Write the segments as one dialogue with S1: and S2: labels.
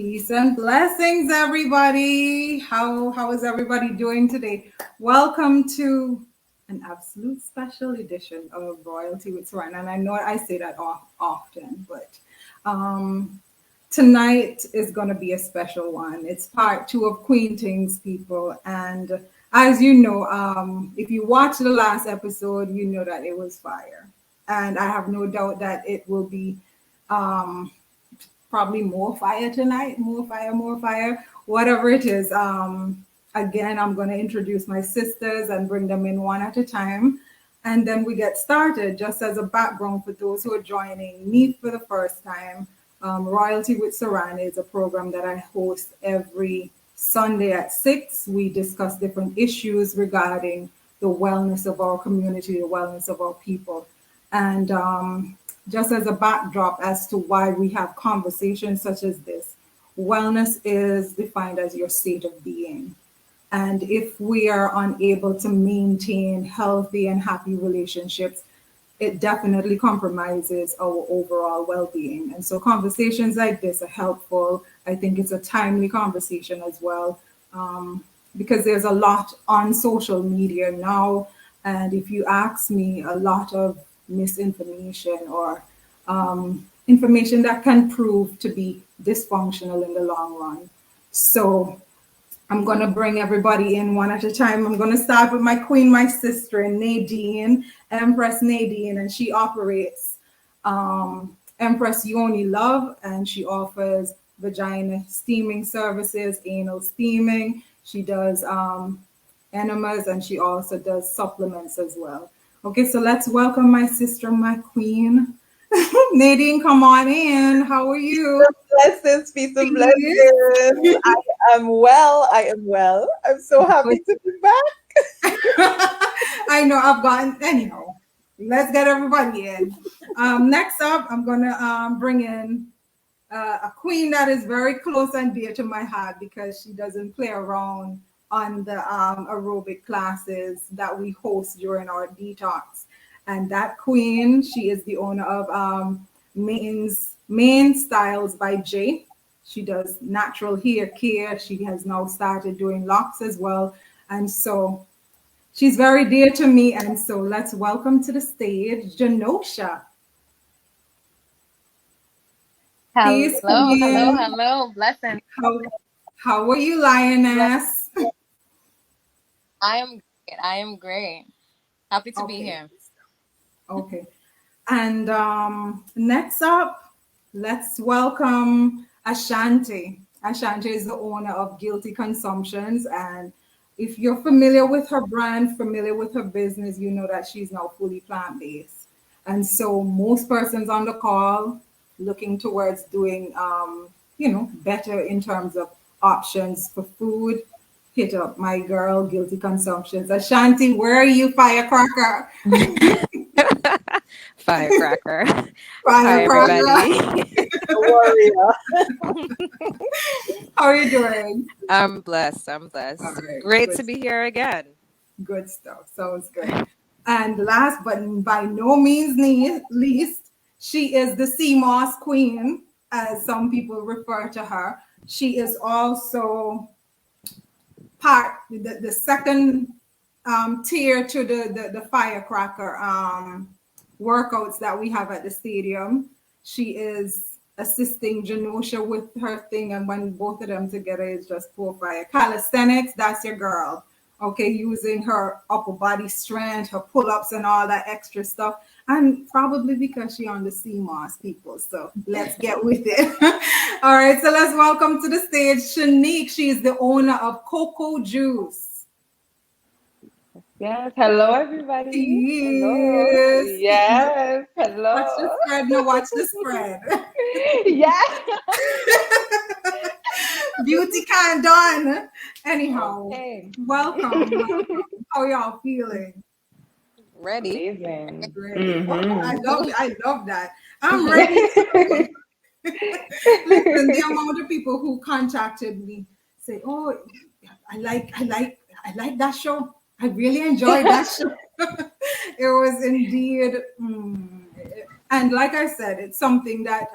S1: Peace and blessings, everybody. How is everybody doing today? Welcome to an absolute special edition of Royalty with Saran. And I know I say that often, but tonight is going to be a special one. It's part two of Queen Tings, people. And as you know, if you watched the last episode, you know that it was fire. And I have no doubt that it will be probably more fire tonight, more fire, whatever it is. Again, I'm going to introduce my sisters and bring them in one at a time. And then we get started. Just as a background for those who are joining me for the first time, Royalty with Saran is a program that I host every Sunday at 6. We discuss different issues regarding the wellness of our community, the wellness of our people. And just as a backdrop as to why we have conversations such as this, wellness is defined as your state of being. And if we are unable to maintain healthy and happy relationships, it definitely compromises our overall well-being. And so conversations like this are helpful. I think it's a timely conversation as well, because there's a lot on social media now. And if you ask me, a lot of misinformation or information that can prove to be dysfunctional in the long run. So I'm going to bring everybody in one at a time. I'm going to start with my queen, my sister, Nadine, Empress Nadine, and she operates Empress Yoni Love, and she offers vagina steaming services, anal steaming. She does enemas, and she also does supplements as well. Okay, so let's welcome my sister, my queen. Nadine, come on in. How are you?
S2: Blessings, peace and blessings. I am well. I'm so happy to be back.
S1: I know I've gotten, anyhow, let's get everybody in. Next up, I'm going to bring in a queen that is very close and dear to my heart because she doesn't play around on the aerobic classes that we host during our detox. And that queen, she is the owner of Main Styles by Jay. She does natural hair care. She has now started doing locks as well. And so she's very dear to me. And so let's welcome to the stage, Janosha.
S3: Hello. Blessings.
S1: How are you, lioness?
S3: I am great. Happy to be here.
S1: Okay. And next up, let's welcome Ashanti. Ashanti is the owner of Guilty Consumptions. And if you're familiar with her brand, familiar with her business, you know that she's now fully plant-based. And so most persons on the call looking towards doing, better in terms of options for food, hit up my girl, Guilty Consumptions. Ashanti, where are you, firecracker?
S4: Firecracker.
S1: Hi,
S4: everybody.
S2: Warrior.
S1: How are you doing?
S4: I'm blessed. Right, great to be here again.
S1: Good stuff. Sounds good. And last but by no means least, she is the CMOS queen, as some people refer to her. She is also the second tier to the firecracker workouts that we have at the stadium. She is assisting Janosha with her thing, and when both of them together is just pure fire. Calisthenics, that's your girl. Okay, using her upper body strength, her pull-ups and all that extra stuff. And probably because she on the CMOS, people. So let's get with it. All right, so let's welcome to the stage Shanique. She is the owner of Cocoa Juice.
S2: Yes, hello everybody.
S1: Yes.
S2: Hello.
S1: Watch the spread. No, watch the spread.
S2: Yeah.
S1: Beauty kind done. Anyhow,
S2: okay.
S1: welcome. How y'all feeling?
S4: Ready?
S2: Amazing.
S1: Mm-hmm. Oh, I love that. I'm ready. Listen, the amount of people who contacted me say, "Oh, I like that show. I really enjoyed that show." It was indeed, and like I said, it's something that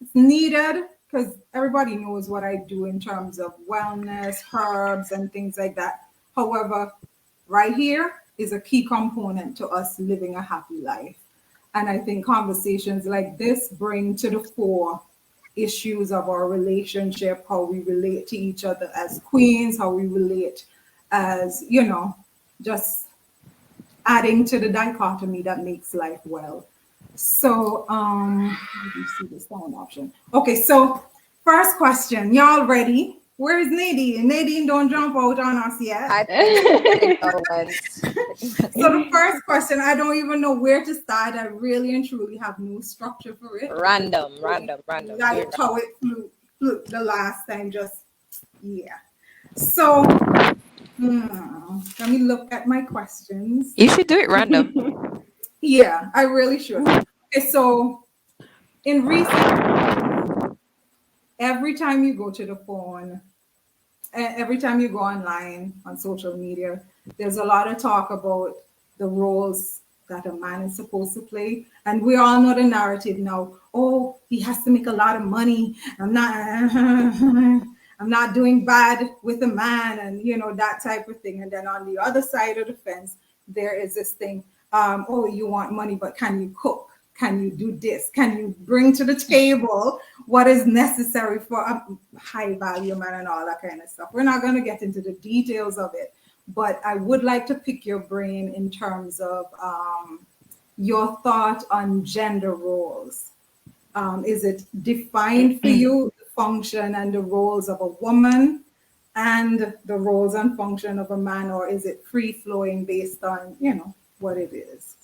S1: it's needed. because everybody knows what I do in terms of wellness, herbs, and things like that. However, right here is a key component to us living a happy life. And I think conversations like this bring to the fore issues of our relationship, how we relate to each other as queens, how we relate as, just adding to the dichotomy that makes life well. So, let me see the sound option. Okay, so first question, y'all ready? Where is Nadine? Nadine, don't jump out on us yet.
S3: I think once.
S1: So the first question, I don't even know where to start. I really and truly have no structure for it.
S3: Random.
S1: Like how it flew the last time, just yeah. So let me look at my questions.
S4: You should do it random.
S1: Yeah, I really should. Okay, so in recent, every time you go to the phone, every time you go online on social media, there's a lot of talk about the roles that a man is supposed to play. And we all know the narrative now. Oh, he has to make a lot of money. I'm not doing bad with a man, and that type of thing. And then on the other side of the fence, there is this thing. Oh, you want money, but can you cook? Can you do this? Can you bring to the table what is necessary for a high value man and all that kind of stuff? We're not going to get into the details of it, but I would like to pick your brain in terms of your thought on gender roles. Is it defined for you, the function and the roles of a woman and the roles and function of a man, or is it free flowing based on, what it is?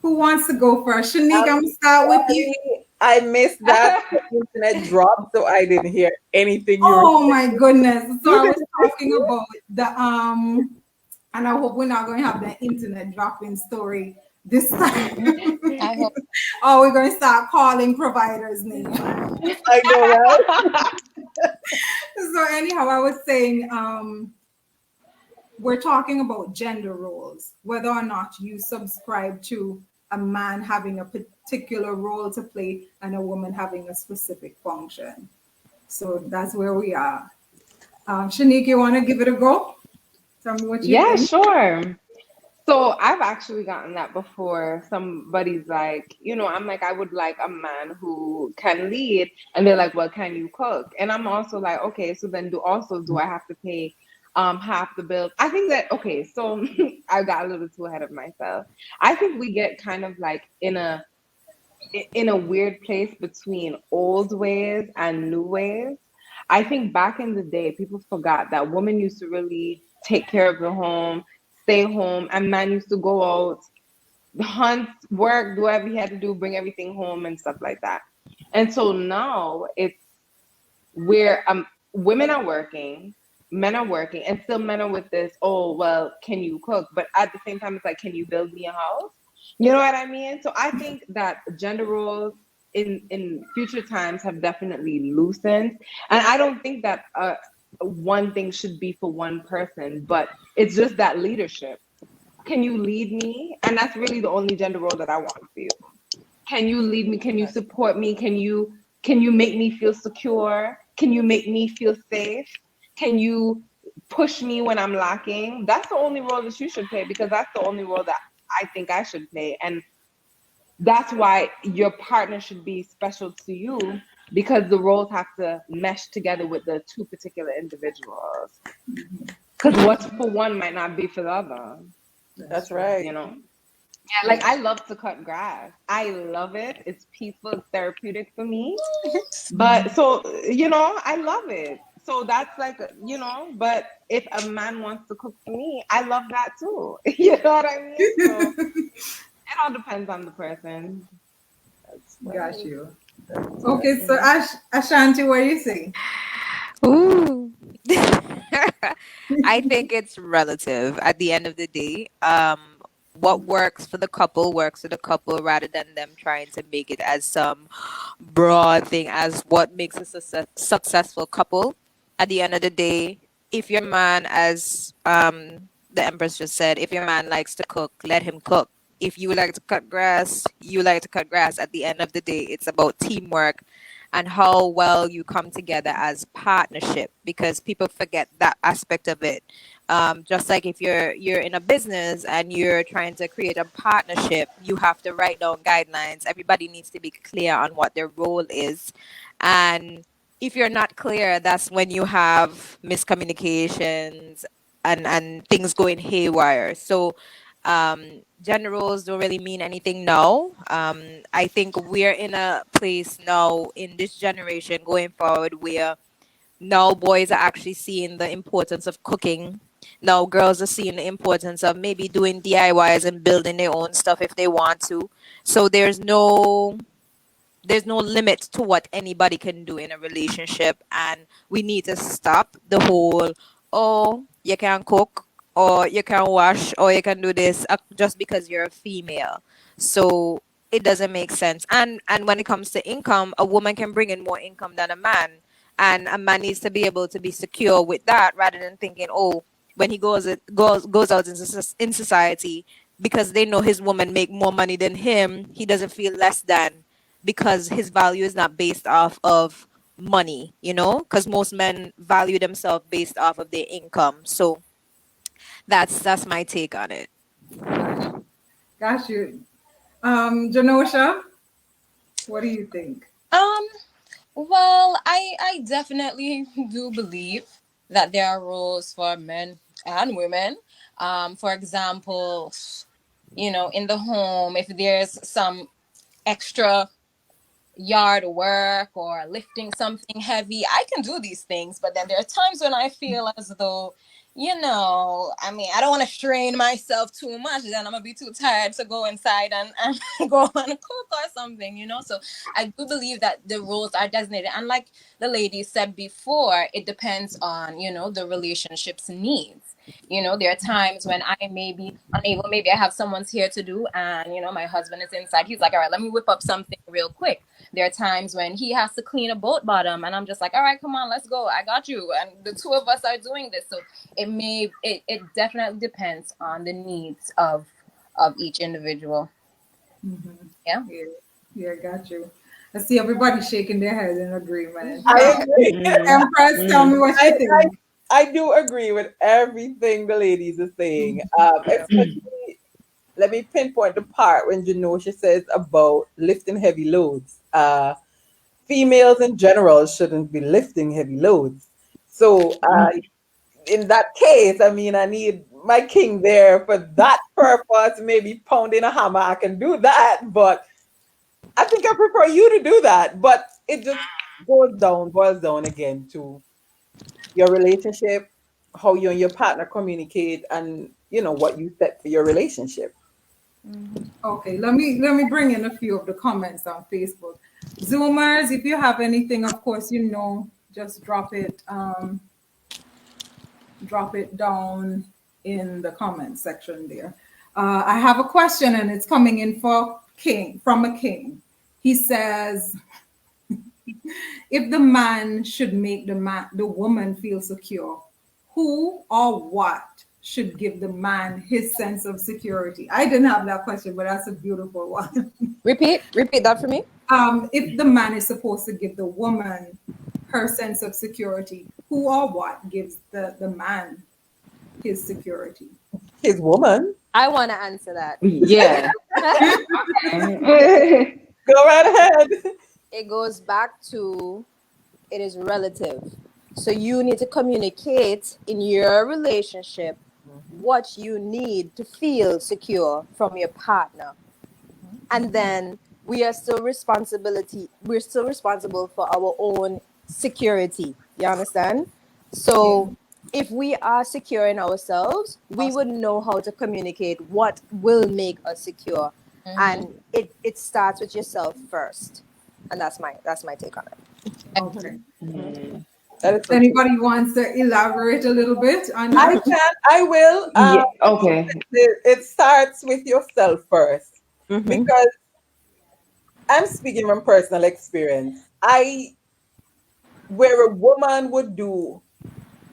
S1: Who wants to go first? Shanique, I'm going to start with you.
S2: I missed that. The internet dropped, so I didn't hear anything you were
S1: Oh my goodness. So I was talking about the and I hope we're not going to have the internet dropping story this time.
S3: I hope.
S1: Oh, we're going to start calling providers' names.
S2: I know, right?
S1: So anyhow, I was saying we're talking about gender roles, whether or not you subscribe to a man having a particular role to play and a woman having a specific function. So that's where we are. Shanique, you want to give it a go? Tell me what you
S5: Yeah,
S1: think.
S5: sure. So I've actually gotten that before. Somebody's like, I'm like, I would like a man who can lead, and they're like, well, can you cook? And I'm also like, okay, so then do I have to pay half the bills? I think that okay, so I got a little too ahead of myself. I think we get kind of like in a weird place between old ways and new ways. I think back in the day, people forgot that women used to really take care of the home, stay home, and man used to go out, hunt, work, do whatever he had to do, bring everything home and stuff like that. And so now it's where women are working, men are working, and still men are with this, oh, well, can you cook? But at the same time, it's like, can you build me a house? You know what I mean? So I think that gender roles in future times have definitely loosened. And I don't think that one thing should be for one person, but it's just that leadership. Can you lead me? And that's really the only gender role that I want for you. Can you lead me? Can you support me? Can you make me feel secure? Can you make me feel safe? Can you push me when I'm lacking? That's the only role that you should play, because that's the only role that I think I should play. And that's why your partner should be special to you, because the roles have to mesh together with the two particular individuals. Because what's for one might not be for the other.
S2: That's right.
S5: Yeah, like I love to cut grass. I love it. It's peaceful, it's therapeutic for me. But so, I love it. So that's like, but if a man wants to cook for me, I love that too. You know what I mean? So it all depends on the person.
S1: Got you. Okay, so Ashanti, what do you say?
S4: Ooh. I think it's relative at the end of the day. What works for the couple works for the couple rather than them trying to make it as some broad thing as what makes a successful couple. At the end of the day, if your man, as the Empress just said, if your man likes to cook, let him cook. If you like to cut grass, you like to cut grass. At the end of the day, it's about teamwork and how well you come together as partnership, because people forget that aspect of it. Just like if you're in a business and you're trying to create a partnership, you have to write down guidelines. Everybody needs to be clear on what their role is, and if you're not clear, that's when you have miscommunications and things going haywire. So gender roles don't really mean anything now. I think we're in a place now in this generation going forward where now boys are actually seeing the importance of cooking. Now girls are seeing the importance of maybe doing DIYs and building their own stuff if they want to. So there's no limit to what anybody can do in a relationship, and we need to stop the whole, oh, you can cook or you can wash or you can do this just because you're a female. So it doesn't make sense. And when it comes to income, a woman can bring in more income than a man, and a man needs to be able to be secure with that, rather than thinking, oh, when he goes out in society, because they know his woman make more money than him, he doesn't feel less than, because his value is not based off of money, because most men value themselves based off of their income. So that's my take on it.
S1: Got you. Janosha, what do you think?
S3: Um, well, I definitely do believe that there are roles for men and women. For example, in the home, if there's some extra yard work or lifting something heavy, I can do these things. But then there are times when I feel as though, I mean, I don't want to strain myself too much. Then I'm gonna be too tired to go inside and go and cook or something. So I do believe that the roles are designated. And like the lady said before, it depends on, the relationship's needs. There are times when I may be unable, maybe I have someone's here to do, and my husband is inside. He's like, all right, let me whip up something real quick. There are times when he has to clean a boat bottom, and I'm just like, all right, come on, let's go. I got you. And the two of us are doing this. So it definitely depends on the needs of each individual.
S1: Mm-hmm.
S3: Yeah.
S1: Yeah, got you. I see everybody shaking their heads in agreement.
S2: I agree.
S1: Empress, tell me what you
S2: I,
S1: think.
S2: I do agree with everything the ladies are saying. Especially, let me pinpoint the part when Janosha says about lifting heavy loads. Females in general shouldn't be lifting heavy loads. So, in that case, I mean, I need my king there for that purpose. Maybe pounding a hammer, I can do that, but I think I prefer you to do that. But it just boils down again to your relationship, how you and your partner communicate, and what you set for your relationship.
S1: Okay, let me bring in a few of the comments on Facebook. Zoomers, if you have anything, of course, just drop it down in the comment section there. I have a question, and it's coming in from a king. He says, if the man should make the woman feel secure, who or what should give the man his sense of security? I didn't have that question, but that's a beautiful one.
S3: Repeat that for me.
S1: If the man is supposed to give the woman her sense of security, who or what gives the man his security?
S2: His woman.
S4: I want to answer that.
S5: Yeah.
S2: Go right ahead.
S4: It goes back to, it is relative. So you need to communicate in your relationship what you need to feel secure from your partner. And then we're still responsible for our own security. You understand? So if we are secure in ourselves, we would know how to communicate what will make us secure. And it starts with yourself first. And that's my take on it.
S1: Okay.
S2: That is so true.
S1: Anybody wants to elaborate a little bit on
S2: I
S1: that?
S2: can. I will.
S5: Yeah. Okay.
S2: It starts with yourself first,
S4: Mhm.
S2: because I'm speaking from personal experience. Where a woman would do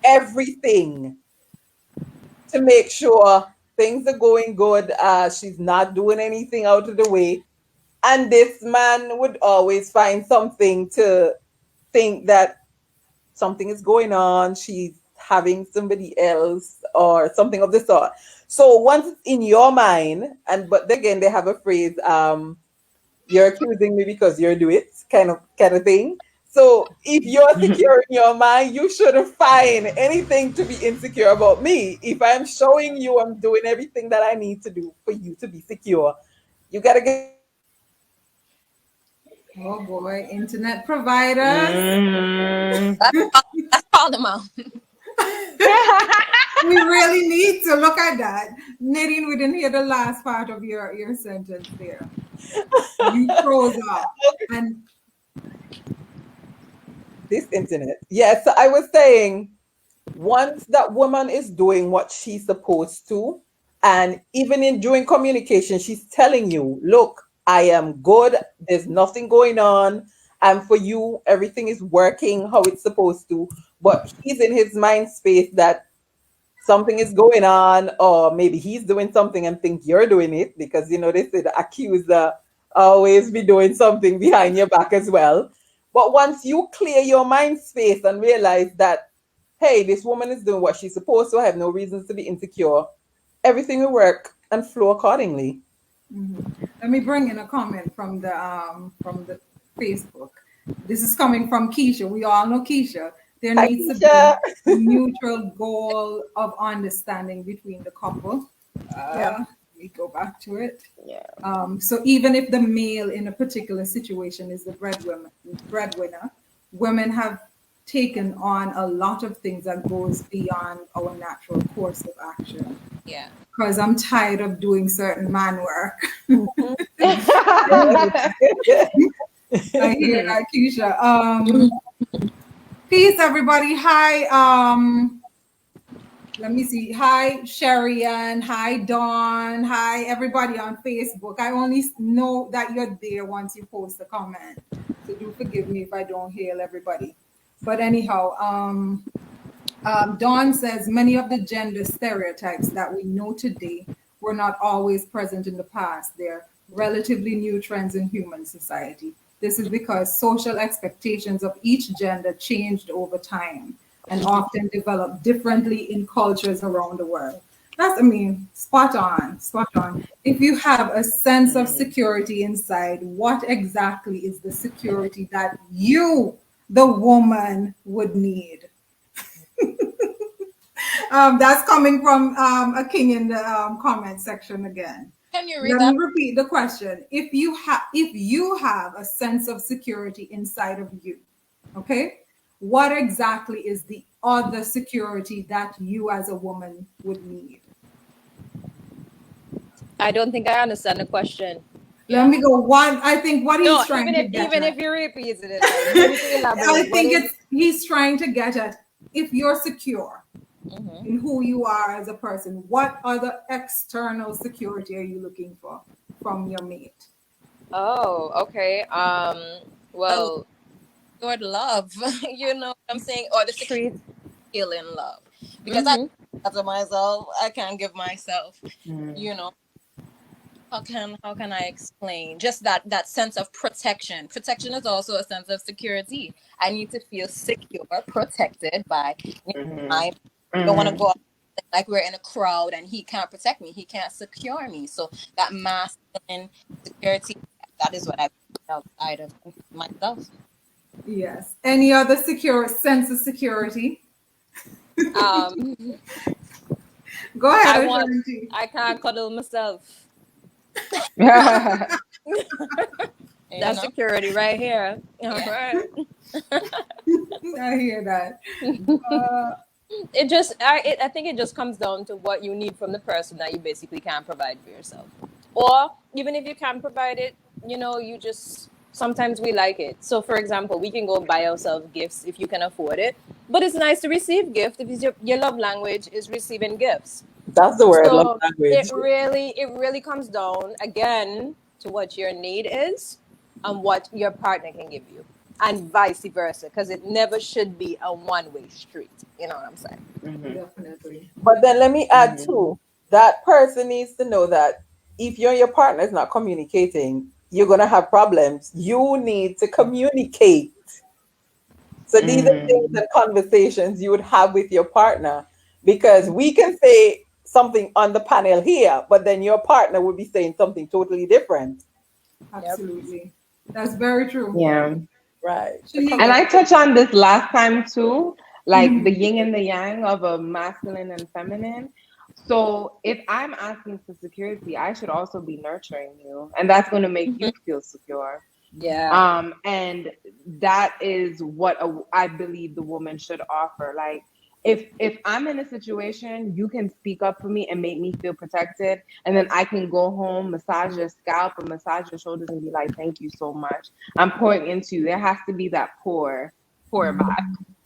S2: everything to make sure things are going good. She's not doing anything out of the way. And this man would always find something to think that something is going on, she's having somebody else or something of the sort. So once it's in your mind, and but again they have a phrase, you're accusing me because you're doing it, kind of thing. So if you're secure in your mind, you shouldn't find anything to be insecure about me. If I'm showing you I'm doing everything that I need to do for you to be secure, you gotta get your mind right.
S1: Oh boy, internet providers.
S5: Mm.
S3: Let's call them out.
S1: We really need to look at that. Nadine, we didn't hear the last part of your sentence there. You froze up. And
S2: This internet. Yes, so I was saying once that woman is doing what she's supposed to, and even in doing communication, she's telling you, look, I am good, there's nothing going on, and for you everything is working how it's supposed to, but he's in his mind space that something is going on, or maybe he's doing something and think you're doing it, because they say the accuser always be doing something behind your back as well. But once you clear your mind space and realize that, hey, this woman is doing what she's supposed to, I have no reasons to be insecure, everything will work and flow accordingly.
S1: let me bring in a comment from the Facebook. This is coming from Keisha. We all know Keisha. There
S2: Hi,
S1: needs to
S2: Keisha.
S1: be mutual goal of understanding between the couple.
S2: Yeah.
S1: Let me go back to it.
S5: Yeah.
S1: So even if the male in a particular situation is the breadwinner, women have taken on a lot of things that goes beyond our natural course of action.
S3: Yeah.
S1: Because I'm tired of doing certain man work.
S2: Mhm.
S1: I hear that, Keisha. Peace, everybody. Hi. Let me see. Hi, Sherry, and hi, Dawn. Hi, everybody on Facebook. I only know that you're there once you post a comment. So do forgive me if I don't hail everybody. But anyhow, Dawn says many of the gender stereotypes that we know today were not always present in the past. They're relatively new trends in human society. This is because social expectations of each gender changed over time and often developed differently in cultures around the world. That's, I mean, spot on, spot on. If you have a sense of security inside, what exactly is the security that you, the woman, would need? That's coming from a king in the comment section again.
S3: Can you read
S1: Let
S3: that?
S1: me repeat the question. If you have a sense of security inside of you, okay, what exactly is the other security that you as a woman would need?
S4: I don't think I understand the question.
S1: Let
S3: Yeah.
S1: me go one. I think what
S4: No,
S1: he's trying
S4: even
S1: to
S4: if
S1: get
S4: even
S1: at.
S4: if you repeated it, like you need to
S1: I
S4: elaborate. What
S1: think
S4: is?
S1: it's he's trying to get at if you're secure
S3: Mm-hmm.
S1: in who you are as a person, what other external security are you looking for from your mate?
S4: Oh, okay.
S3: Well,
S4: Well,
S3: your love, you know what I'm saying, or the security
S4: treat.
S3: in love, because I
S4: Mm-hmm.
S3: to myself, I can't give myself,
S5: Mm.
S3: you know, how can I explain just that sense of protection. Protection is also a sense of security. I need to feel secure, protected by
S5: Mhm.
S3: my. Don't want to
S5: Mhm.
S3: go out like we're in a crowd and he can't protect me. He can't secure me. So that masculine security, that is what I feel outside of myself.
S1: Yes. Any other secure sense of security?
S4: Um,
S1: Go ahead,
S4: I want.
S1: Ashanti.
S4: I can't cuddle myself.
S3: You
S4: That's
S3: know,
S4: security right here. All
S3: yeah.
S4: right.
S1: I hear that. Uh,
S4: I think it just comes down to what you need from the person that you basically can't provide for yourself. Or even if you can provide it, you just sometimes we like it. So for example, we can go buy ourselves gifts if you can afford it. But it's nice to receive gifts if it's your love language is receiving gifts.
S2: That's the word, love
S4: So
S2: language.
S4: it really comes down again to what your need is and what your partner can give you. And vice versa, because it never should be a one-way street. You know what I'm saying?
S5: Mhm.
S1: definitely.
S2: But then let me add
S5: Mhm.
S2: too, that person needs to know that if you and your partner is not communicating, you're going to have problems. You need to communicate. So these are things
S5: Mm.
S2: and conversations you would have with your partner, because we can say something on the panel here, but then your partner would be saying something totally different.
S3: Yep.
S1: Absolutely. That's very true.
S5: Yeah.
S2: Right. So
S1: Shanique.
S5: And I touched on this last time too, like the
S1: Mhm.
S5: yin and the yang of a masculine and feminine. So if I'm asking for security, I should also be nurturing you, and that's going to make you feel secure.
S3: Yeah.
S5: And that is what I believe the woman should offer. Like if I'm in a situation, you can speak up for me and make me feel protected, and then I can go home, massage your scalp or massage your shoulders and be like, thank you so much, I'm pouring into you. There has to be that pour back,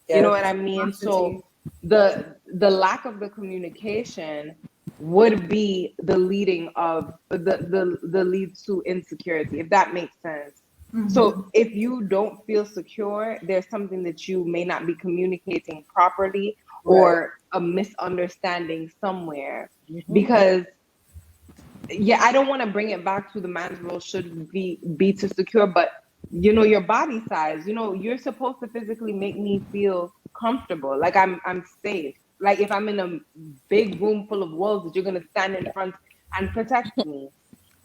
S5: you know
S2: yes.
S5: what I mean? So
S1: Reciprocity.
S5: the lack of the communication would be the leading of the lead to insecurity, if that makes sense. So
S1: Mhm.
S5: if you don't feel secure, there's something that you may not be communicating properly,
S2: Right.
S5: or a misunderstanding somewhere.
S2: Mhm.
S5: Because yeah, I don't want to bring it back to the man's role should be to secure, but your body size, you're supposed to physically make me feel comfortable, like I'm safe. Like if I'm in a big room full of wolves, you're gonna stand in front and protect me.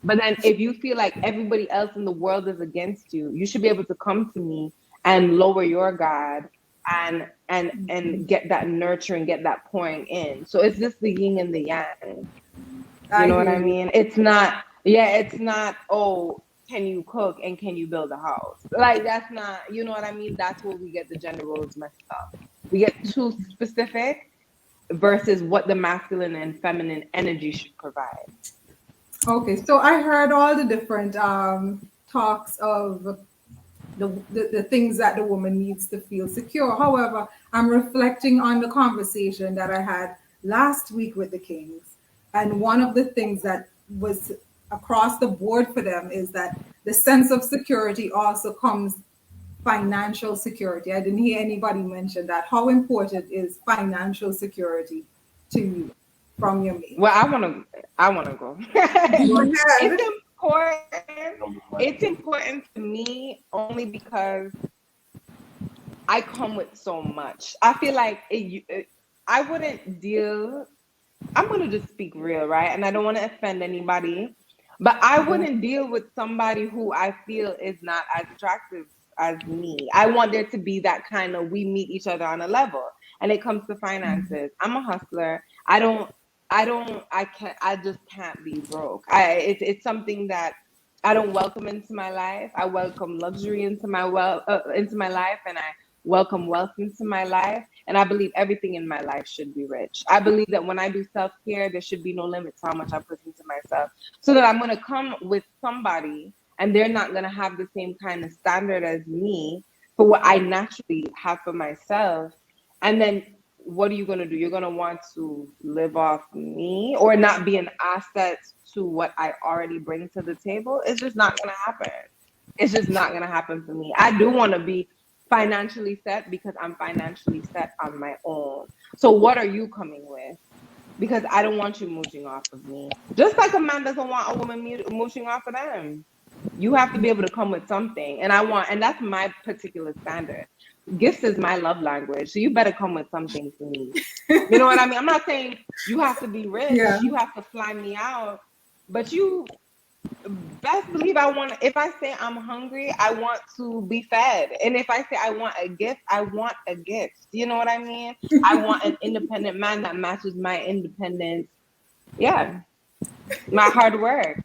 S5: But then if you feel like everybody else in the world is against you, you should be able to come to me and lower your guard and get that nurturing, get that pouring in. So it's just the yin and the yang. You
S1: I
S5: know what
S1: hear
S5: I
S1: you.
S5: mean? It's not, oh, can you cook and can you build a house? Like that's not, you know what I mean? That's where we get the gender roles messed up. We get too specific versus what the masculine and feminine energy should provide.
S1: Okay, so I heard all the different talks of the things that the woman needs to feel secure. However, I'm reflecting on the conversation that I had last week with the Kings. And one of the things that was across the board for them is that the sense of security also comes financial security. I didn't hear anybody mention that. How important is financial security to you from your mate?
S5: Well, I wanna go.
S1: Go
S5: It's
S1: ahead.
S5: important. It's important to me only because I come with so much. I feel like I wouldn't deal. I'm gonna just speak real, right? And I don't want to offend anybody, but I wouldn't deal with somebody who I feel is not as attractive as me. I want there to be that kind of we meet each other on a level. And it comes to finances. I'm a hustler. I can't. I just can't be broke. It's something that I don't welcome into my life. I welcome luxury into my life, and I welcome wealth into my life. And I believe everything in my life should be rich. I believe that when I do self care, there should be no limit to how much I put into myself. So that I'm going to come with somebody and they're not going to have the same kind of standard as me for what I naturally have for myself. And then what are you going to do? You're going to want to live off me or not be an asset to what I already bring to the table. It's just not going to happen. It's just not going to happen for me. I do want to be financially set because I'm financially set on my own. So what are you coming with? Because I don't want you mooching off of me. Just like a man doesn't want a woman mooching off of them. You have to be able to come with something. And that's my particular standard. Gifts is my love language. So you better come with something for me. You know what I mean? I'm not saying you have to be rich,
S1: Yeah.
S5: you have to fly me out, but you best believe I want, if I say I'm hungry, I want to be fed. And if I say I want a gift, I want a gift. You know what I mean? I want an independent man that matches my independence. Yeah, my hard work.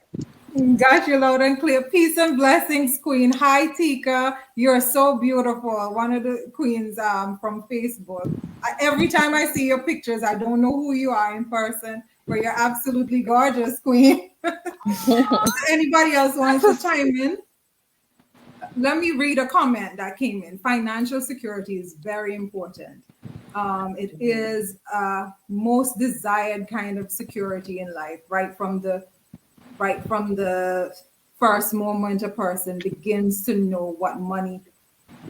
S1: Got you loud and clear. Peace and blessings, Queen. Hi, Tika. You're so beautiful. One of the queens from Facebook. Every time I see your pictures, I don't know who you are in person, but you're absolutely gorgeous, Queen. Anybody else wants to chime in? Let me read a comment that came in. Financial security is very important. It is most desired kind of security in life, right from the first moment a person begins to know what money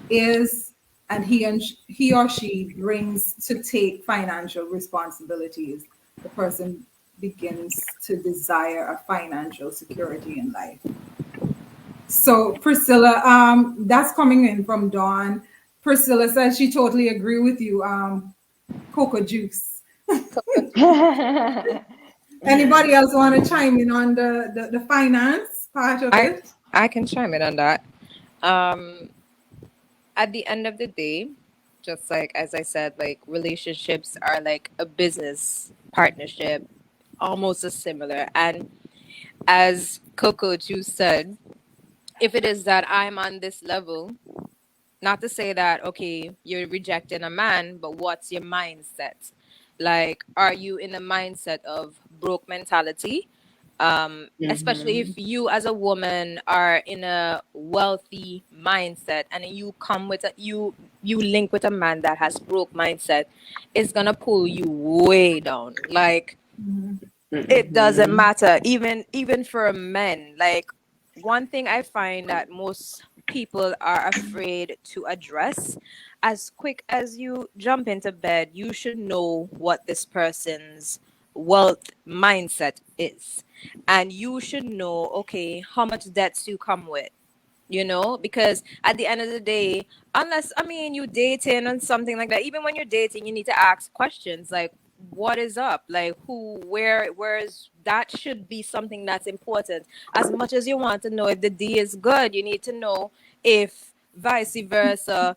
S1: is, and he or she brings to take financial responsibilities, the person begins to desire a financial security in life. So Priscilla, that's coming in from Dawn. Priscilla says she totally agree with you. Cocoa juice. Anybody else want to chime in on the finance part of
S4: I
S1: it?
S4: I can chime in on that. Um, at the end of the day, just like as I said, like relationships are like a business partnership, almost as similar. And as Coco Juice said, if it is that I'm on this level, not to say that okay, you're rejecting a man, but what's your mindset? Like, are you in the mindset of broke mentality? Especially if
S5: Mhm.
S4: you as a woman are in a wealthy mindset and you come with you link with a man that has broke mindset, it's gonna pull you way down. Like, it doesn't
S5: Mhm.
S4: matter, even for men. Like, one thing I find that most people are afraid to address, as quick as you jump into bed, you should know what this person's wealth mindset is, and you should know, okay, how much debts you come with, because at the end of the day, unless, I mean, you dating and something like that, even when you're dating, you need to ask questions like, what is up? Like, who, where is that? Should be something that's important. As much as you want to know if the D is good, you need to know if vice versa,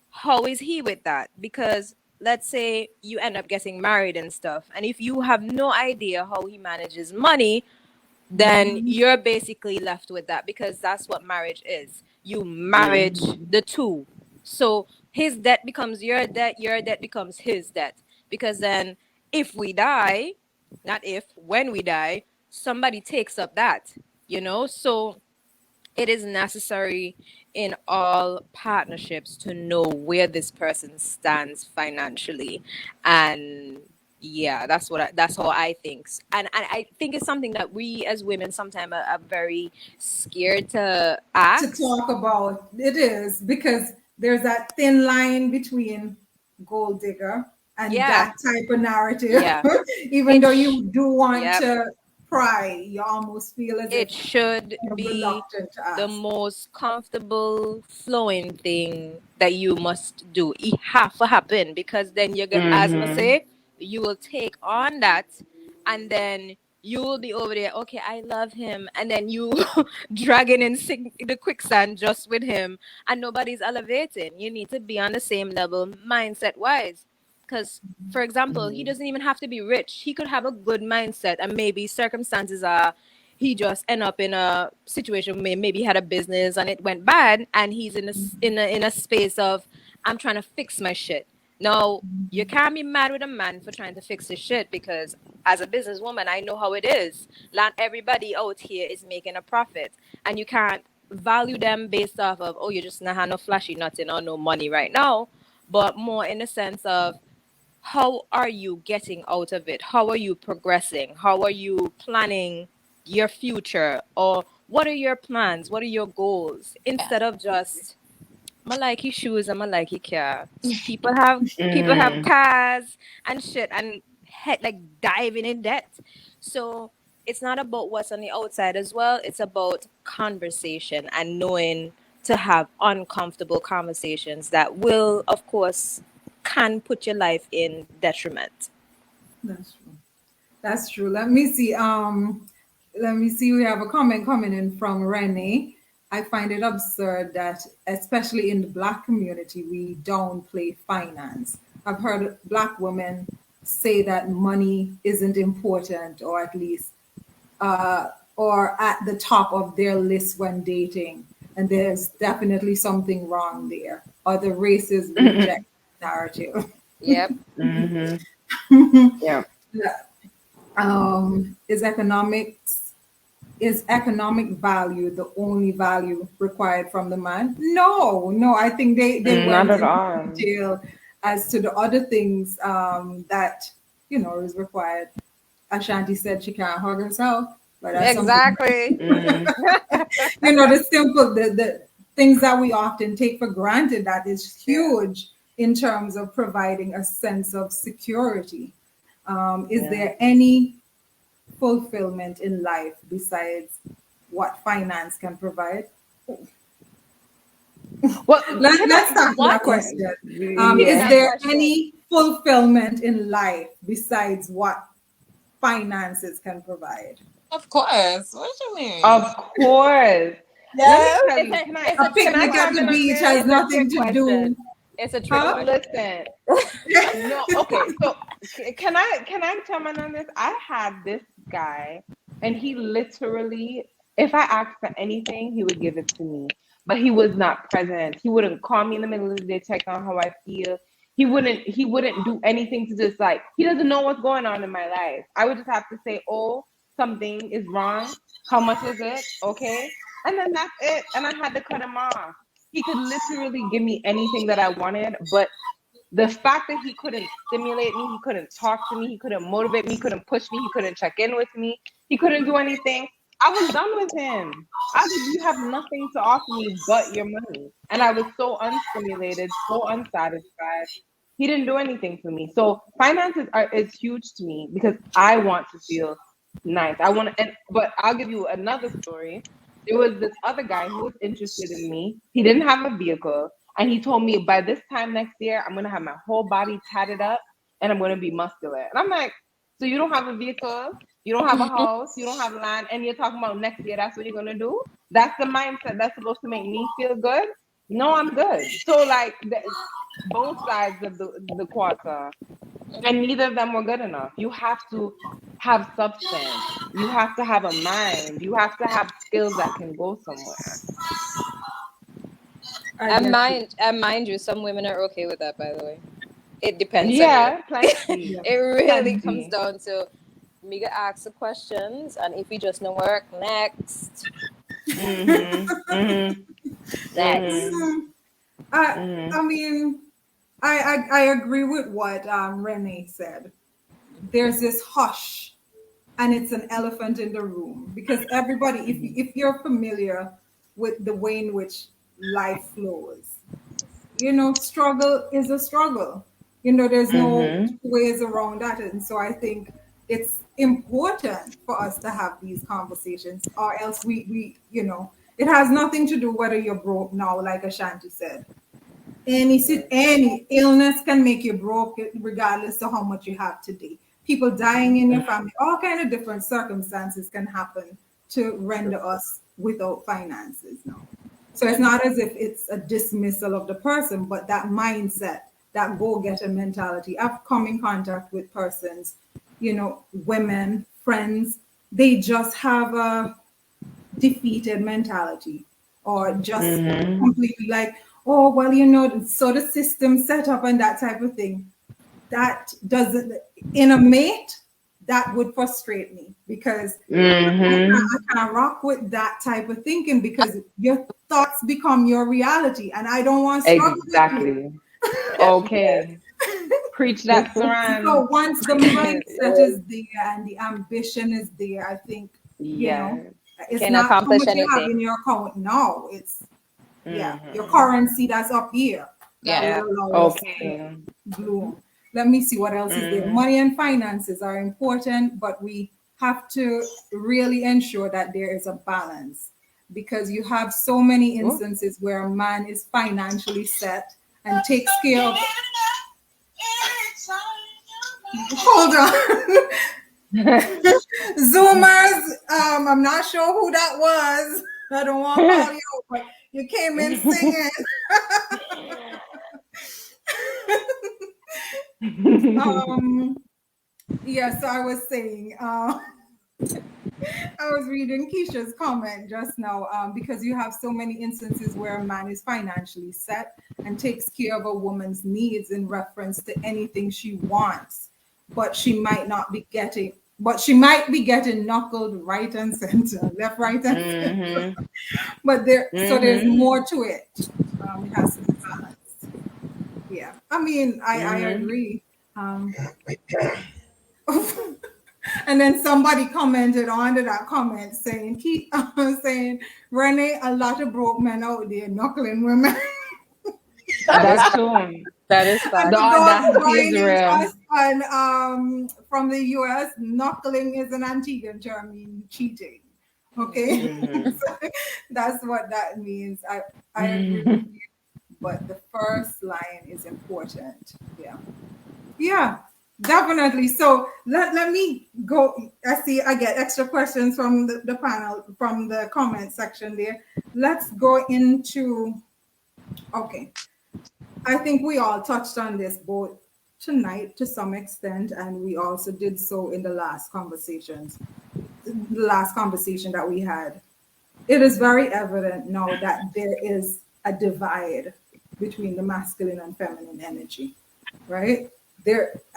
S4: how is he with that? Because let's say you end up getting married and stuff, and if you have no idea how he manages money, then
S1: Mhm.
S4: you're basically left with that, because that's what marriage is. You marriage
S5: Mhm.
S4: the two. So his debt becomes your debt becomes his debt. Because then, if we die, not if, when we die, somebody takes up that. So it is necessary in all partnerships to know where this person stands financially. And yeah, that's how I think. And I think it's something that we as women sometimes are very scared to
S1: To
S4: ask.
S1: talk about it is because there's that thin line between gold digger and
S4: Yeah,
S1: that type of narrative.
S4: yeah.
S1: Even
S4: it
S1: though
S4: sh-
S1: you do want
S4: yep.
S1: to pry, you almost feel as if
S4: It should
S1: you're
S4: be
S1: reluctant to
S4: the
S1: ask.
S4: most comfortable flowing thing that you must do. It have to happen, because then you're gonna, as I
S5: Mhm.
S4: say, you will take on that, and then you will be over there. Okay, I love him, and then you dragging in the quicksand just with him, and nobody's elevating. You need to be on the same level mindset wise. Because, for example, he
S5: Mhm.
S4: doesn't even have to be rich. He could have a good mindset, and maybe circumstances are he just end up in a situation where maybe he had a business and it went bad, and he's in a space of, I'm trying to fix my shit. Now, you can't be mad with a man for trying to fix his shit, because as a businesswoman, I know how it is. Not everybody out here is making a profit, and you can't value them based off of, oh, you just not have no flashy nothing or no money right now, but more in the sense of, how are you getting out of it? How are you progressing? How are you planning your future? Or what are your plans? What are your goals?
S3: Yeah.
S4: Instead of just, I like his shoes and I like his car. People have
S5: Mhm.
S4: cars and shit, and head like diving in debt. So it's not about what's on the outside as well. It's about conversation and knowing to have uncomfortable conversations that will, of course, can put your life in detriment.
S1: That's true. That's true. Let me see. We have a comment coming in from Renee. I find it absurd that, especially in the Black community, we downplay finance. I've heard Black women say that money isn't important, or at least, or at the top of their list when dating. And there's definitely something wrong there. Other races reject narrative.
S4: Yep.
S5: Mhm. Yeah.
S1: Is economic value the only value required from the man? No, no. I think they
S5: Not
S1: went
S5: at
S1: into
S5: all.
S1: detail as to the other things that is required. Ashanti said she can't hug herself, but that's something.
S4: Exactly.
S5: Mhm.
S1: The simple the things that we often take for granted, that is
S4: Yeah.
S1: huge in terms of providing a sense of security. Is
S5: Yeah.
S1: there any fulfillment in life besides what finance can provide?
S5: Well,
S1: Let's tackle that
S3: What?
S1: question.
S3: Repeat
S1: Is
S5: Yeah.
S3: that
S1: there
S3: question.
S1: any fulfillment in life besides what finances can provide?
S3: Of course. What do you mean?
S5: Of course. Let me
S2: Yes.
S5: tell
S3: It's
S5: you.
S3: a
S5: Can
S3: it's
S5: I
S1: A
S3: a trick
S5: can I
S1: picnic at
S5: chime
S1: the
S5: in
S3: question.
S5: on
S1: beach
S5: this?
S1: has
S3: It's a
S1: nothing
S3: trick
S1: to do.
S3: question. It's a trick
S1: Huh?
S3: question.
S5: Listen. No, okay. So can I chime in on this? I had this guy, and he literally, if I asked for anything, he would give it to me. But he was not present. He wouldn't call me in the middle of the day, check on how I feel. He wouldn't do anything to just like he doesn't know what's going on in my life. I would just have to say, oh, something is wrong. How much is it? Okay. And then that's it. And I had to cut him off. He could literally give me anything that I wanted, but the fact that he couldn't stimulate me, he couldn't talk to me, he couldn't motivate me, he couldn't push me, he couldn't check in with me, he couldn't do anything. I was done with him. I was like, you have nothing to offer me but your money. And I was so unstimulated, so unsatisfied. He didn't do anything for me. So finances are is huge to me because I want to feel nice. I want to, and but I'll give you another story. There was this other guy who was interested in me. He didn't have a vehicle. And he told me by this time next year, I'm gonna have my whole body tatted up and I'm gonna be muscular. And I'm like, so you don't have a vehicle, you don't have a house, you don't have land, and you're talking about next year, that's what you're gonna do? That's the mindset that's supposed to make me feel good? No, I'm good. So like both sides of the quarter, and neither of them were good enough. You have to have substance. You have to have a mind. You have to have skills that can go somewhere.
S1: I
S3: And
S1: get you.
S3: mind you, some women are okay with that, by the way. It depends on you.
S5: Yeah, plenty.
S1: Yeah.
S3: It really comes
S5: Plenty.
S3: down to me to ask the questions, and if you just no work, next,
S5: Mm-hmm. Mm-hmm.
S3: next.
S5: Mm-hmm.
S1: Hmm. I
S5: Mm-hmm.
S1: I mean, I agree with what Renee said. There's this hush, and it's an elephant in the room because everybody, if you're familiar with the way in which life flows, struggle is a struggle. There's no
S5: Mm-hmm.
S1: two ways around that. And so I think it's important for us to have these conversations, or else it has nothing to do whether you're broke now, like Ashanti said. Any illness can make you broke, regardless of how much you have today. People dying in your family, all kind of different circumstances can happen to render us without finances now. So it's not as if it's a dismissal of the person, but that mindset, that go-getter mentality. I've come in contact with persons, women, friends, they just have a defeated mentality, or just
S5: Mm-hmm.
S1: completely like, oh, well, so the system set up and that type of thing. That doesn't, in a mate, that would frustrate me because
S5: Mm-hmm.
S1: I can't rock with that type of thinking because your thoughts become your reality, and I don't want to struggle with you.
S5: Exactly. Okay. Preach that,
S1: So
S5: Saran.
S1: once the
S5: Preach it.
S1: mindset is there and the ambition is there, I think, you know,
S5: Yes.
S1: it's
S3: Can
S1: not how
S3: accomplish
S1: much you have
S3: anything.
S1: in your account now. It's, yeah, your
S5: Mm-hmm.
S1: currency that's up here that
S3: Yeah.
S1: would
S5: Yeah.
S1: allow us to
S5: Okay.
S1: bloom. Let me see what else is there.
S5: Mm-hmm.
S1: Money and finances are important, but we have to really ensure that there is a balance, because you have so many
S5: Oh.
S1: instances where a man is financially set and takes care of. Hold on. Zoomers, I'm not sure who that was. I don't want to call you out, but you came in singing. um, yeah, so I was saying, I was reading Keisha's comment just now, because you have so many instances where a man is financially set and takes care of a woman's needs in reference to anything she wants, but she might not be getting, but she might be getting knuckled right and center, left, right, and center.
S5: Mm-hmm.
S1: But there's
S5: Mm-hmm.
S1: more to it. It has to be balanced. Yeah, I mean, I
S5: Mm-hmm.
S1: agree. And then somebody commented under that comment saying, keep saying, Renee, a lot of broke men out there knuckling women.
S3: That is
S5: That
S3: fact.
S5: too.
S3: That is
S1: And
S5: The
S3: fact.
S1: for those
S5: audacity is
S1: joining
S5: real.
S1: us from the US, knuckling is an Antiguan term meaning cheating. Okay.
S5: Mhm.
S1: That's what that means. I agree with you, but the first line is important. Yeah. Yeah, definitely. So let me go. I see I get extra questions from the panel, from the comment section there. Let's go into, okay. I think we all touched on this both tonight to some extent, and we also did so in the last conversation that we had. It is very evident now that there is a divide between the masculine and feminine energy, right?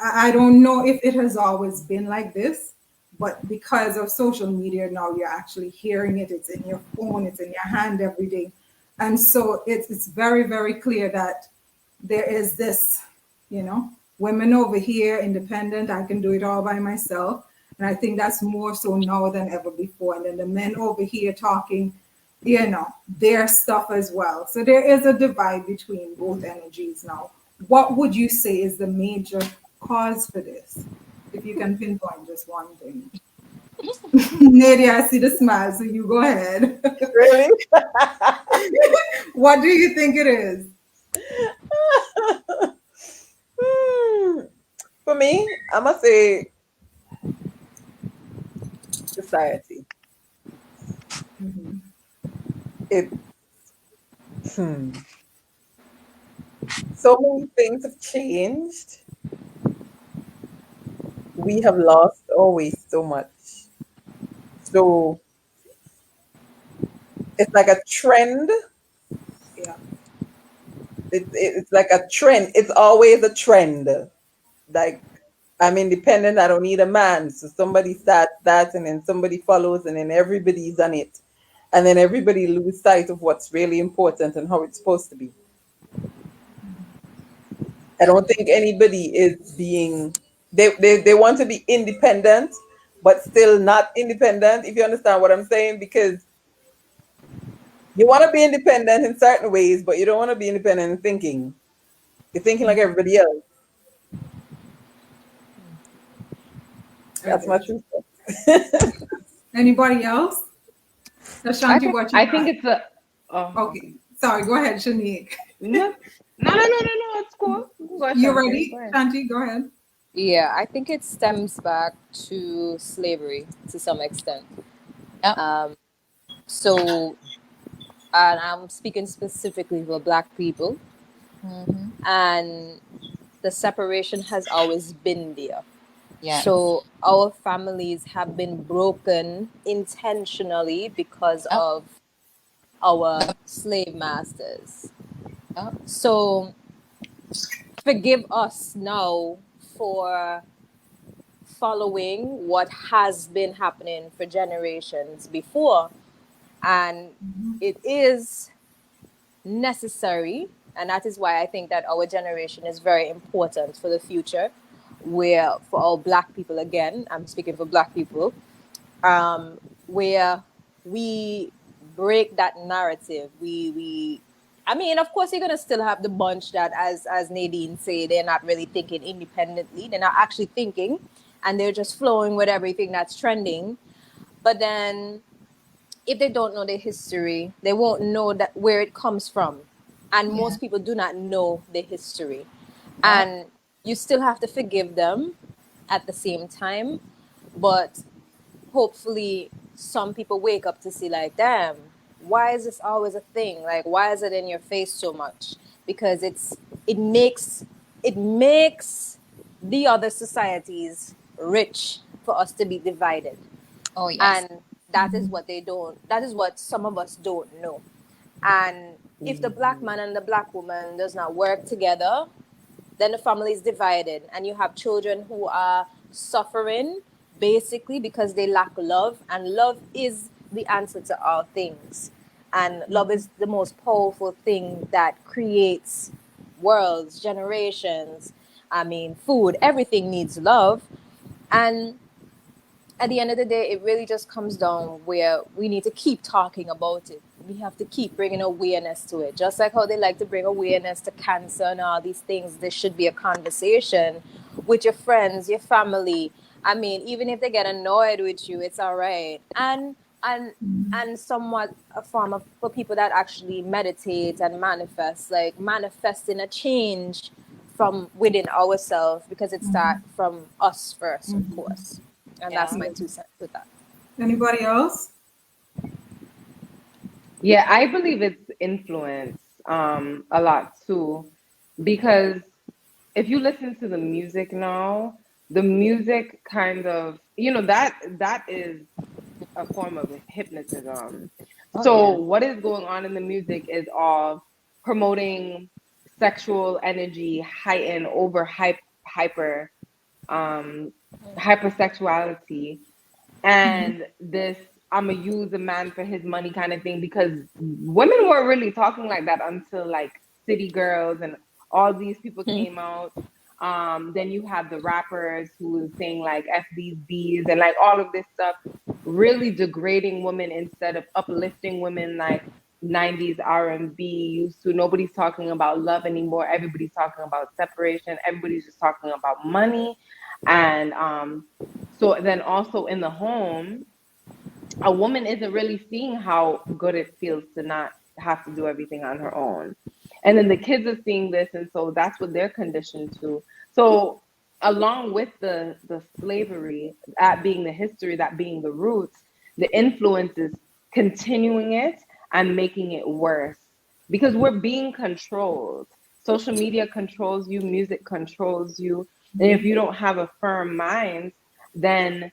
S1: I don't know if it has always been like this, but because of social media now, you're actually hearing it. It's in your phone, it's in your hand every day. And so it's very, very clear that there is this, you know, women over here, independent, I can do it all by myself. And I think that's more so now than ever before. And then the men over here talking, you know, their stuff as well. So there is a divide between both energies now. What would you say is the major cause for this? If you can pinpoint just one thing. Nadia, I see the smile, so you go ahead.
S2: Really?
S1: What do you think it is?
S2: Hmm. For me, I must say society.
S1: Mhm.
S2: It so many things have changed. We have lost always so much. So it's like a trend.
S1: Yeah.
S2: It's like a trend. It's always a trend. Like I'm independent. I don't need a man. So somebody starts that, and then somebody follows, and then everybody's on it, and then everybody lose sight of what's really important and how it's supposed to be. I don't think anybody is being. They want to be independent, but still not independent. If you understand what I'm saying, because you want to be independent in certain ways, but you don't want to be independent in thinking. You're thinking like everybody else.
S1: I
S2: That's
S1: get
S2: my
S1: you.
S2: truth.
S1: Anybody else?
S4: I
S1: Ashanti,
S4: think
S1: what you
S5: I think
S1: got?
S5: it's a. Oh,
S1: Okay.
S5: okay.
S1: Sorry, go ahead, Shanique.
S5: No, no. It's cool. Go,
S1: You
S5: Shanti. Go
S1: ready?
S5: ahead.
S1: Shanti, go ahead.
S4: yeah, I think it stems back to slavery to some extent.
S3: Yep.
S4: So, and I'm speaking specifically for Black people,
S3: Mm-hmm.
S4: and the separation has always been there.
S3: Yes.
S4: So our families have been broken intentionally because
S3: Yep.
S4: of our slave masters.
S3: Yep.
S4: So forgive us now for following what has been happening for generations before. And it is necessary. And that is why I think that our generation is very important for the future. Where, for all Black people, again, I'm speaking for Black people, um, where we break that narrative. I mean, of course, you're gonna still have the bunch that, as Nadine say, they're not really thinking independently. They're not actually thinking, and they're just flowing with everything that's trending. But then, if they don't know their history, they won't know that where it comes from. And
S3: Yeah.
S4: most people do not know their history,
S3: Yep.
S4: and you still have to forgive them at the same time, but hopefully some people wake up to see, like, damn, why is this always a thing? Like, why is it in your face so much? Because it makes it makes the other societies rich for us to be divided.
S3: Oh yes.
S4: And that is what they don't that is what some of us don't know. And if the Black man and the Black woman does not work together, then the family is divided, and you have children who are suffering basically because they lack love, and love is the answer to all things. And love is the most powerful thing that creates worlds, generations. I mean, food, everything needs love. And at the end of the day, it really just comes down where we need to keep talking about it. We have to keep bringing awareness to it. Just like how they like to bring awareness to cancer and all these things, there should be a conversation with your friends, your family. I mean, even if they get annoyed with you, it's all right. And and somewhat a form of for people that actually meditate and manifest, like manifesting a change from within ourselves, because it starts from us first, of course. And that's
S3: Yeah.
S4: my
S1: Yeah.
S4: 2 cents with that.
S1: Anybody else?
S5: Yeah, I believe it's influence a lot too, because if you listen to the music now, the music kind of, that is a form of hypnotism.
S2: Oh
S5: So
S2: yeah.
S5: what is going on in the music is all promoting sexual energy, heightened over hyper um hypersexuality, and this I'm gonna use a man for his money kind of thing, because women weren't really talking like that until like City Girls and all these people came out. Then you have the rappers who is saying like F these bees and like all of this stuff, really degrading women instead of uplifting women like 90s R&B used to. Nobody's talking about love anymore. Everybody's talking about separation. Everybody's just talking about money. And so then also in the home, a woman isn't really seeing how good it feels to not have to do everything on her own. And then the kids are seeing this, and so that's what they're conditioned to. So along with the slavery, that being the history, that being the roots, the influence is continuing it and making it worse, because we're being controlled. Social media controls you, music controls you. And if you don't have a firm mind, then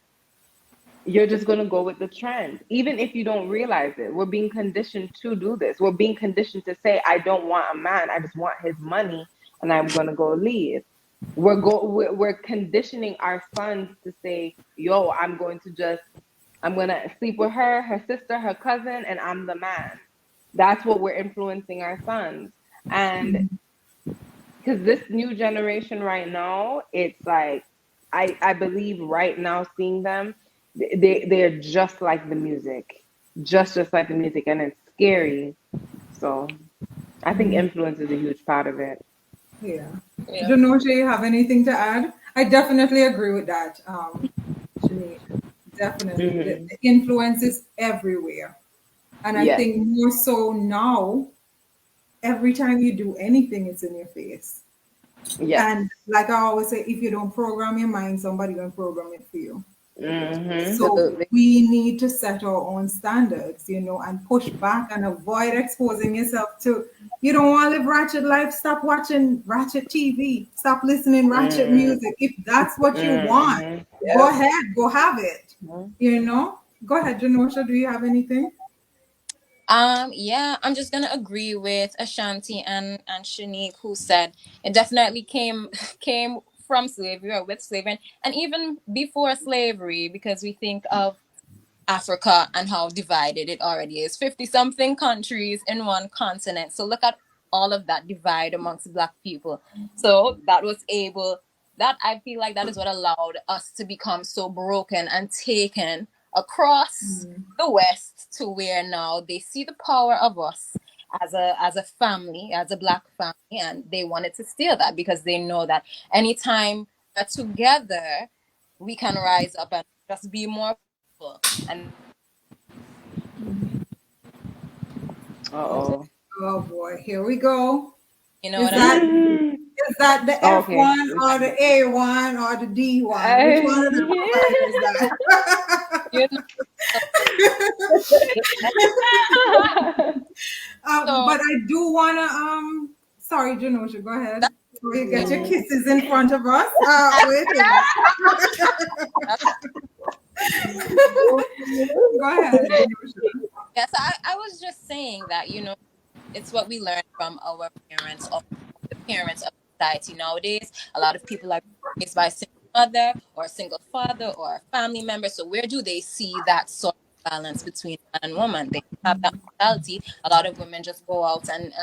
S5: you're just going to go with the trend, even if you don't realize it. We're being conditioned to do this. We're being conditioned to say, I don't want a man, I just want his money, and I'm going to go leave. We're conditioning our sons to say, yo, I'm going to sleep with her sister, her cousin, and I'm the man. That's what we're influencing our sons. And because this new generation right now, it's like I believe right now seeing them, they're just like the music, just like the music, and it's scary. So I think influence is a huge part of it.
S1: Yeah.
S3: Yeah.
S1: Janosha, you have anything to add? I definitely agree with that, Shanice. Definitely.
S5: Hmm.
S1: The influence is everywhere. And I
S5: Yes.
S1: think more so now, every time you do anything, it's in your face.
S5: Yes.
S1: And like I always say, if you don't program your mind, somebody gonna program it for you.
S5: Hmm.
S1: So
S3: Absolutely.
S1: we need to set our own standards, and push back and avoid exposing yourself to. You don't want to live ratchet life. Stop watching ratchet TV. Stop listening ratchet
S5: Hmm.
S1: music. If that's what you want,
S5: Hmm.
S1: go
S2: Yep.
S1: ahead, go have it. Go ahead, Janosha. Do you have anything?
S3: Yeah, I'm just gonna agree with Ashanti and Shanique, who said it definitely came came from slavery or with slavery, and even before slavery, because we think of Africa and how divided it already is. 50 something countries in one continent. So look at all of that divide amongst black people. So that I feel like that is what allowed us to become so broken and taken across the West to where now they see the power of us as a family, as a black family, and they wanted to steal that because they know that anytime we're together, we can rise up and just be more powerful. And
S5: Uh-oh.
S1: Oh boy, here we go.
S3: you know
S1: Is
S3: what I mean?
S1: that is that the F
S5: Okay.
S1: one or the A one or the D one? Which one of the providers that?
S3: You know, so
S1: But I do wanna sorry, Janosha, go ahead.
S3: that's
S1: Before you get your
S5: Mhm.
S1: kisses in front of us. Wait a minute.
S3: that's
S1: Go ahead, Janosha.
S3: yes. I was just saying that it's what we learned from our parents or the parents of society nowadays. A lot of people are raised by a single mother or a single father or a family member. So where do they see that sort of balance between man and woman? They have that mentality. A lot of women just go out and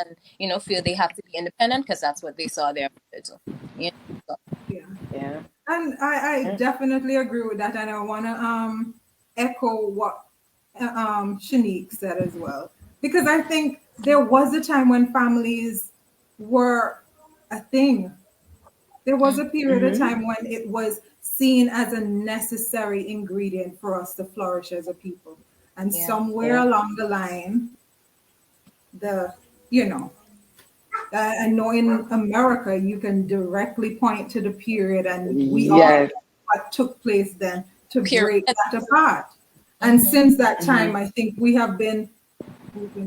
S3: feel they have to be independent because that's what they saw their mother do. You know? So,
S1: Yeah.
S5: Yeah.
S1: And I definitely agree with that. And I wanna echo what Shanique said as well. Because I think there was a time when families were a thing. There was a period of
S5: Hmm.
S1: time when it was seen as a necessary ingredient for us to flourish as a people. And
S3: Yeah.
S1: somewhere
S5: Yeah.
S1: along the line, the, you know, I know in America, you can directly point to the period, and we all
S5: Yes.
S1: know what took place then to
S3: Period.
S1: break that apart. And
S3: Mm-hmm.
S1: since that
S5: Mm-hmm.
S1: time, I think we've been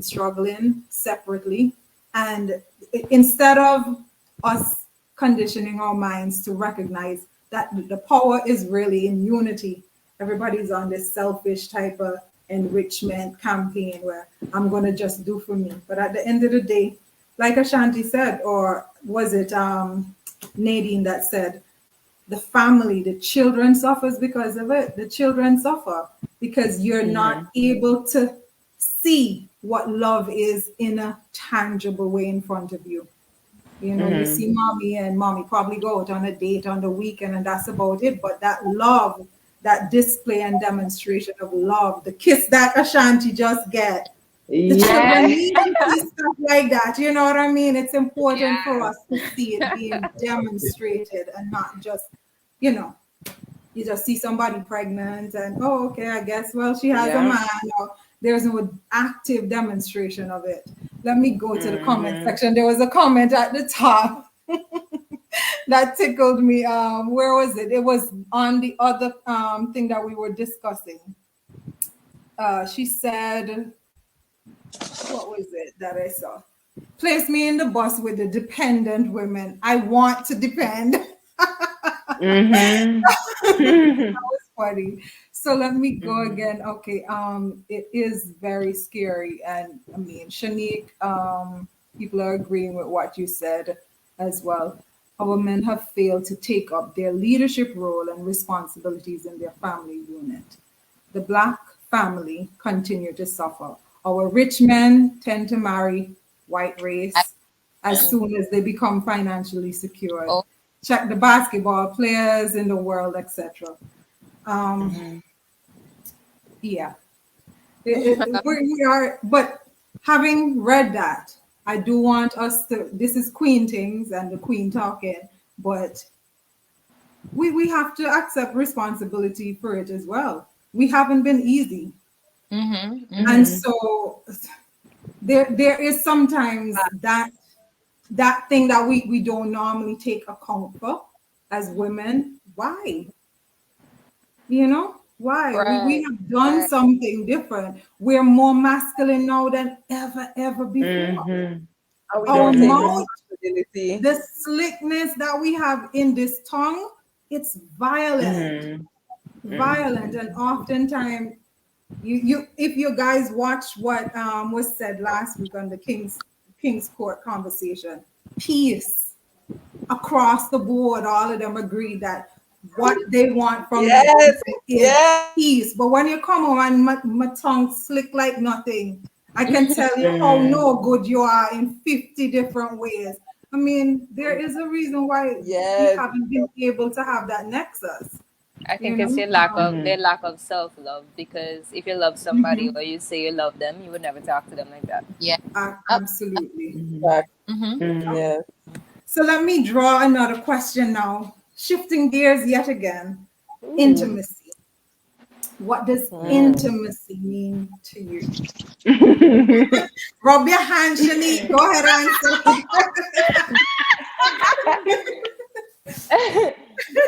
S1: struggling separately. And instead of us conditioning our minds to recognize that the power is really in unity, everybody's on this selfish type of enrichment campaign where I'm going to just do for me. But at the end of the day, like Ashanti said, or was it Nadine that said, the family, the children suffers because of it. The children suffer because you're not
S5: Mm-hmm.
S1: able to see what love is in a tangible way in front of you. You know, you
S5: Mm-hmm.
S1: see mommy and mommy probably go out on a date on the weekend and that's about it. But that love, that display and demonstration of love, the kiss that Ashanti just get, the children
S5: Yeah.
S1: need to see stuff like that. You know what I mean? It's important for
S4: Yeah.
S1: us to see it being demonstrated and not just, you know, you just see somebody pregnant and, oh, okay, I guess, well, she has a
S5: Yeah.
S1: man, or there's no active demonstration of it. Let me go to the comment
S5: Mm-hmm.
S1: section. There was a comment at the top that tickled me. Where was it? It was on the other thing that we were discussing. She said, what was it that I saw? Place me in the bus with the dependent women. I want to depend.
S5: Mm-hmm.
S1: Was funny. So let me go
S5: Mm-hmm.
S1: again. Okay, it is very scary, and I mean, Shanique, people are agreeing with what you said as well. Our men have failed to take up their leadership role and responsibilities in their family unit. The black family continue to suffer. Our rich men tend to marry white
S3: I,
S1: race as
S3: mhm.
S1: soon as they become financially secured.
S3: Oh,
S1: Check the basketball players in the world, etc. Um,
S5: Mm-hmm.
S1: yeah, we are. But having read that, I do want us to. This is Queen Tings and the Queen talking, but we have to accept responsibility for it as well. We haven't been easy,
S3: mm-hmm, mm-hmm.
S1: and
S5: Mm-hmm.
S1: so there is sometimes that thing that we don't normally take account for as women. Why? You know, why? We
S3: Right,
S1: have done
S3: right.
S1: something different. We're more masculine now than ever before.
S5: Mm-hmm.
S2: And we
S1: Our
S2: don't take
S5: Mm-hmm.
S1: mouth,
S2: responsibility.
S1: the slickness that we have in this tongue, it's violent,
S5: Mm-hmm.
S1: violent, and oftentimes you if you guys watch what was said last week on the King's Court conversation, peace across the board, all of them agree that what they want from their
S2: Yes,
S1: people is
S2: yes,
S1: peace. But when you come home and my tongue slick like nothing, I can tell you how
S5: Mm-hmm.
S1: no good you are in 50 different ways. I mean, there is a reason why we
S2: yes.
S1: haven't been able to have that nexus,
S4: I
S1: you
S4: think it's
S1: know?
S4: your lack of
S5: Mm-hmm.
S4: their lack of self love, because if you love somebody
S1: Mhm.
S4: or you say you love them, you would never talk to them like that.
S3: Yeah. Up.
S1: Absolutely.
S5: Mm-hmm.
S2: Fact.
S3: Mm-hmm.
S5: Mm-hmm.
S2: Yes.
S1: So let me draw another question now. Shifting gears yet again.
S5: Ooh.
S1: Intimacy. What does
S5: Mm.
S1: intimacy mean to you? Rub your hands, Shanique. Go ahead and answer.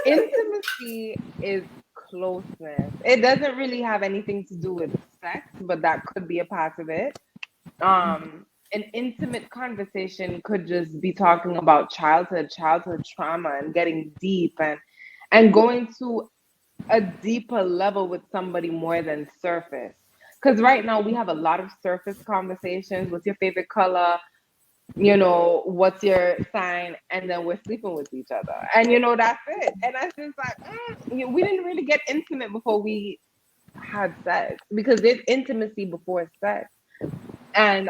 S5: Intimacy is closeness. It doesn't really have anything to do with sex, but that could be a part of it. An intimate conversation could just be talking about childhood trauma, and getting deep, and going to a deeper level with somebody more than surface. Because right now we have a lot of surface conversations. What's your favorite color? What's your sign? And then we're sleeping with each other. And that's it. And I just like, we didn't really get intimate before we had sex, because there's intimacy before sex. And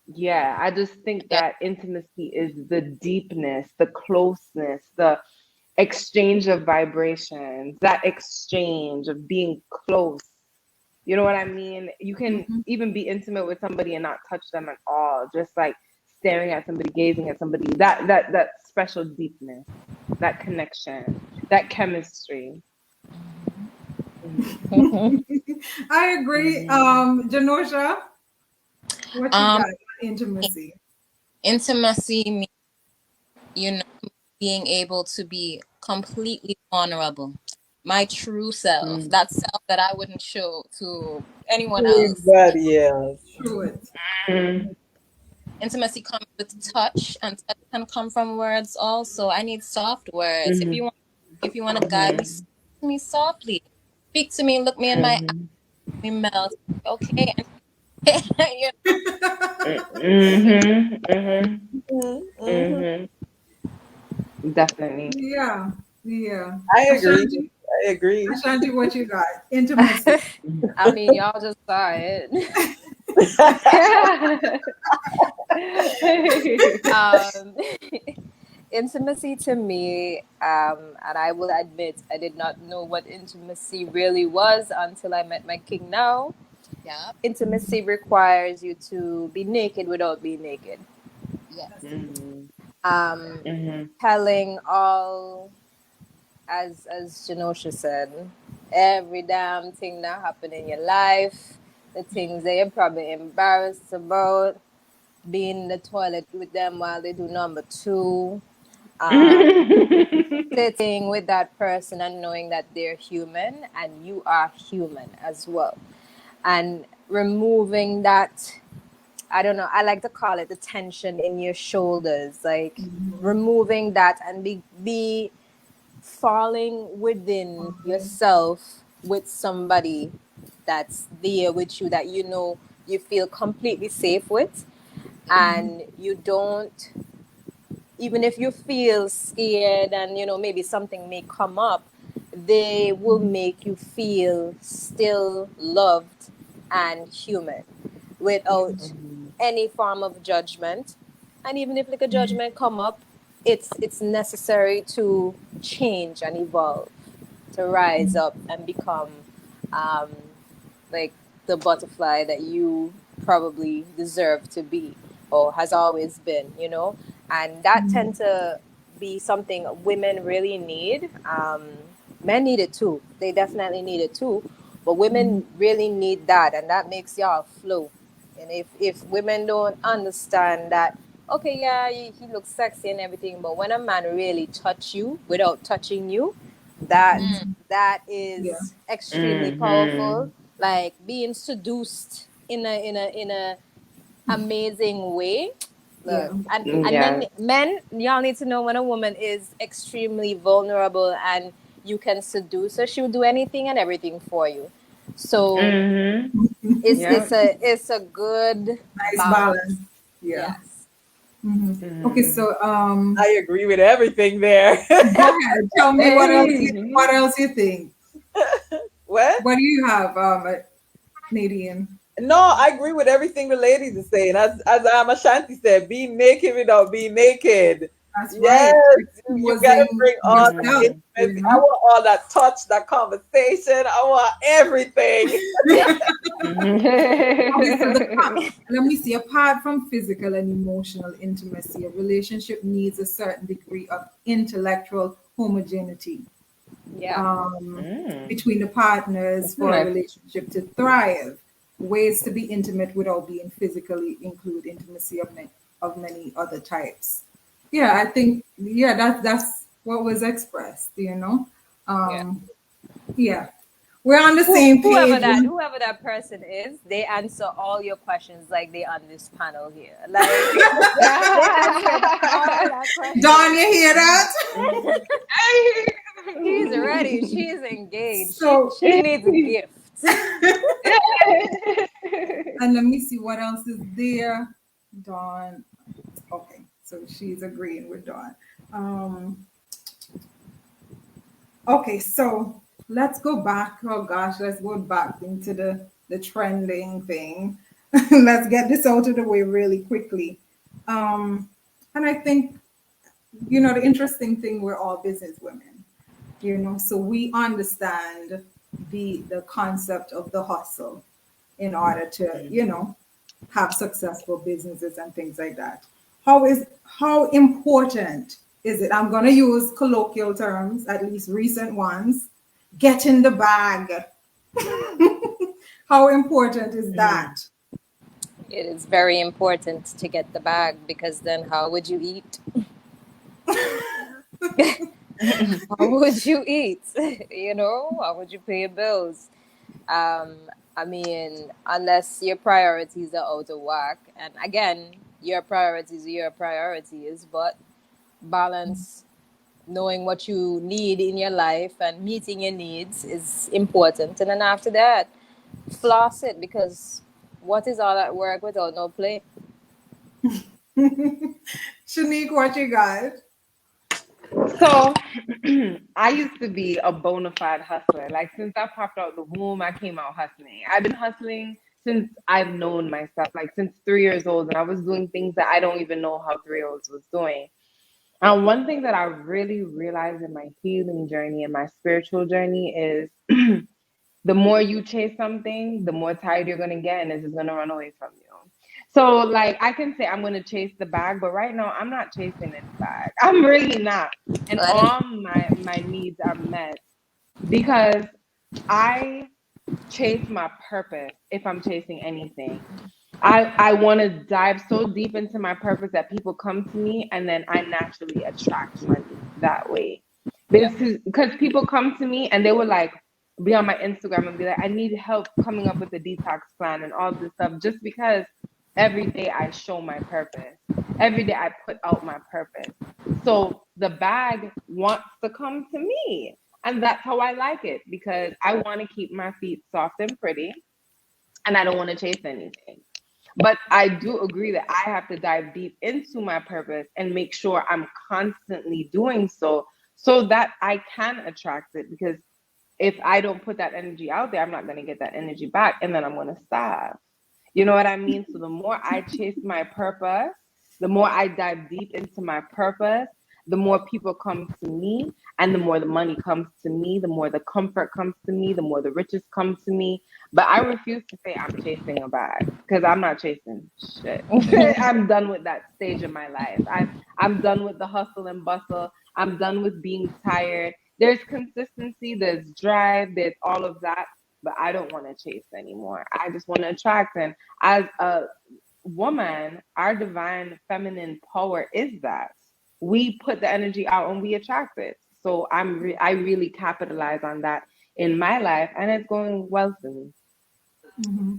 S5: yeah, I just think
S3: Yeah.
S5: that intimacy is the deepness, the closeness, the exchange of vibrations, that exchange of being close. You know what I mean? You can even be intimate with somebody and not touch them at all, just like staring at somebody, gazing at somebody. That special deepness, that connection, that chemistry.
S1: I agree. Janosha, what you
S3: Um,
S1: got on intimacy?
S3: Intimacy means, you know, being able to be completely vulnerable. My true self,
S5: Mm.
S3: that self that I wouldn't show to anyone else.
S2: Everybody else.
S1: True it.
S5: Mm.
S3: Intimacy comes with touch, and touch can come from words also. I need soft words.
S5: Mhm.
S3: If you want to guide me,
S5: Mhm.
S3: speak to me softly. Speak to me, look me in my eyes,
S5: Mhm.
S3: we melt. Okay, and you
S5: Mhm. Mhm.
S2: Mm-hmm.
S5: Mhm. Definitely.
S1: Yeah, yeah.
S2: I agree.
S1: Ashanti,
S2: I agree.
S1: Ashanti, what you got? Intimacy.
S4: I mean, y'all just saw it. um, Intimacy to me, and I will admit, I did not know what intimacy really was until I met my king now.
S3: yeah,
S4: Intimacy requires you to be naked without being naked.
S3: yes.
S5: Mhm.
S4: Um,
S5: Mhm.
S4: Telling all, as Janosha said, every damn thing that happened in your life, the things that you're probably embarrassed about, being in the toilet with them while they do number two, um, sitting with that person and knowing that they're human and you are human as well. And removing that, I don't know, I like to call it the tension in your shoulders, like removing that and be falling within yourself with somebody that's there with you that you know you feel completely safe with, and you don't, even if you feel scared and you know maybe something may come up, they will make you feel still loved and human without
S5: Mhm.
S4: any form of judgment. And even if like a judgment come up, it's necessary to change and evolve, to rise up and become um, like the butterfly that you probably deserve to be or has always been, you know. And that tend to be something women really need. Men need it too, they definitely need it too, but women really need that, and that makes y'all flow. And if women don't understand that, okay, yeah, he looks sexy and everything, but when a man really touch you without touching you, that
S3: Mm,
S4: that
S1: Yeah.
S4: is extremely powerful.
S5: Mhm.
S4: Like being seduced in a amazing way.
S1: Yeah.
S4: Look, and then
S5: Yes.
S4: men, y'all need to know when a woman is extremely vulnerable and you can seduce her, she'll do anything and everything for you. So
S5: Mhm.
S4: it's
S5: Yeah.
S4: it's a it's a good
S1: Nice balance.
S4: balance.
S1: Yeah.
S4: Yes.
S1: Okay,
S5: Mhm.
S1: so
S2: I agree with everything there.
S1: go ahead. Tell me what else you think.
S2: What?
S1: What do you have, Nadine?
S2: No, I agree with everything the ladies are saying. As Ashanti said, be naked without being naked.
S1: That's
S2: Yes,
S1: right.
S2: you gotta
S1: Exposing
S2: bring all that
S1: yourself,
S5: Mhm.
S1: you
S2: intimacy. I
S1: know?
S2: want all that touch, that conversation. I want everything.
S1: Okay, so
S5: Mhm.
S1: let me see. Apart from physical and emotional intimacy, a relationship needs a certain degree of intellectual homogeneity
S4: Yeah.
S1: um,
S5: Mm.
S1: between the partners
S5: That's
S1: for a
S5: nice.
S1: relationship to thrive. Ways to be intimate without being physically include intimacy of many other types. Yeah, I think that's what was expressed. You know,
S4: Yeah.
S1: yeah, we're on the same
S4: Whoever
S1: page.
S4: that person is, they answer all your questions like they on this panel here. Like they answered all our
S1: Dawn, you
S4: questions.
S1: hear that?
S4: She's ready. She's engaged. She
S1: So,
S4: she needs a gift.
S1: and let me see what else is there. Dawn. Okay, so she's agreeing with Dawn. Um, okay, so let's go back. Oh gosh, let's go back into the trending thing. Let's get this out of the way really quickly. And I think the interesting thing, we're all business women, so we understand the concept of the hustle in order to have successful businesses and things like that. How important is it? I'm going to use colloquial terms, at least recent ones. Get in the bag. How important is
S5: Mm.
S1: that?
S3: It is very important to get the bag because then how would you eat? How would you eat? How would you pay your bills? Um, I mean, unless your priorities are out of whack. And again, your priorities are your priorities, but balance, knowing what you need in your life and meeting your needs is important. And then after that, floss it because what is all that work without no play?
S1: Shanique, what you got?
S5: So I used to be a bona fide hustler. Like since I popped out the womb, I came out hustling. I've been hustling since I've known myself, like since 3 years old, and I was doing things that I don't even know how 3 year olds was doing. And one thing that I really realized in my healing journey and my spiritual journey is the more you chase something, the more tired you're gonna get, and it's just gonna run away from you. So, like, I can say I'm gonna chase the bag, but right now I'm not chasing any bag. I'm really not, and
S3: Let it
S5: all my needs are met because I chase my purpose if I'm chasing anything. I want to dive so deep into my purpose that people come to me and then I naturally attract money that way.
S3: yeah.
S5: Because people come to me and they will like be on my Instagram and be like, I need help coming up with a detox plan and all this stuff just because every day I show my purpose. Every day I put out my purpose. So the bag wants to come to me. And that's how I like it because I want to keep my feet soft and pretty and I don't want to chase anything. But I do agree that I have to dive deep into my purpose and make sure I'm constantly doing so that I can attract it. Because if I don't put that energy out there, I'm not going to get that energy back and then I'm going to stop. You know what I mean? So the more I chase my purpose, the more I dive deep into my purpose, the more people come to me, and the more the money comes to me, the more the comfort comes to me, the more the riches come to me. But I refuse to say I'm chasing a bag because I'm not chasing shit. I'm done with that stage of my life. I'm done with the hustle and bustle. I'm done with being tired. There's consistency, there's drive, there's all of that, but I don't want to chase anymore. I just want to attract. And as a woman, our divine feminine power is that we put the energy out and we attract it. So I really capitalize on that in my life, and it's going well for me.
S1: Mm-hmm.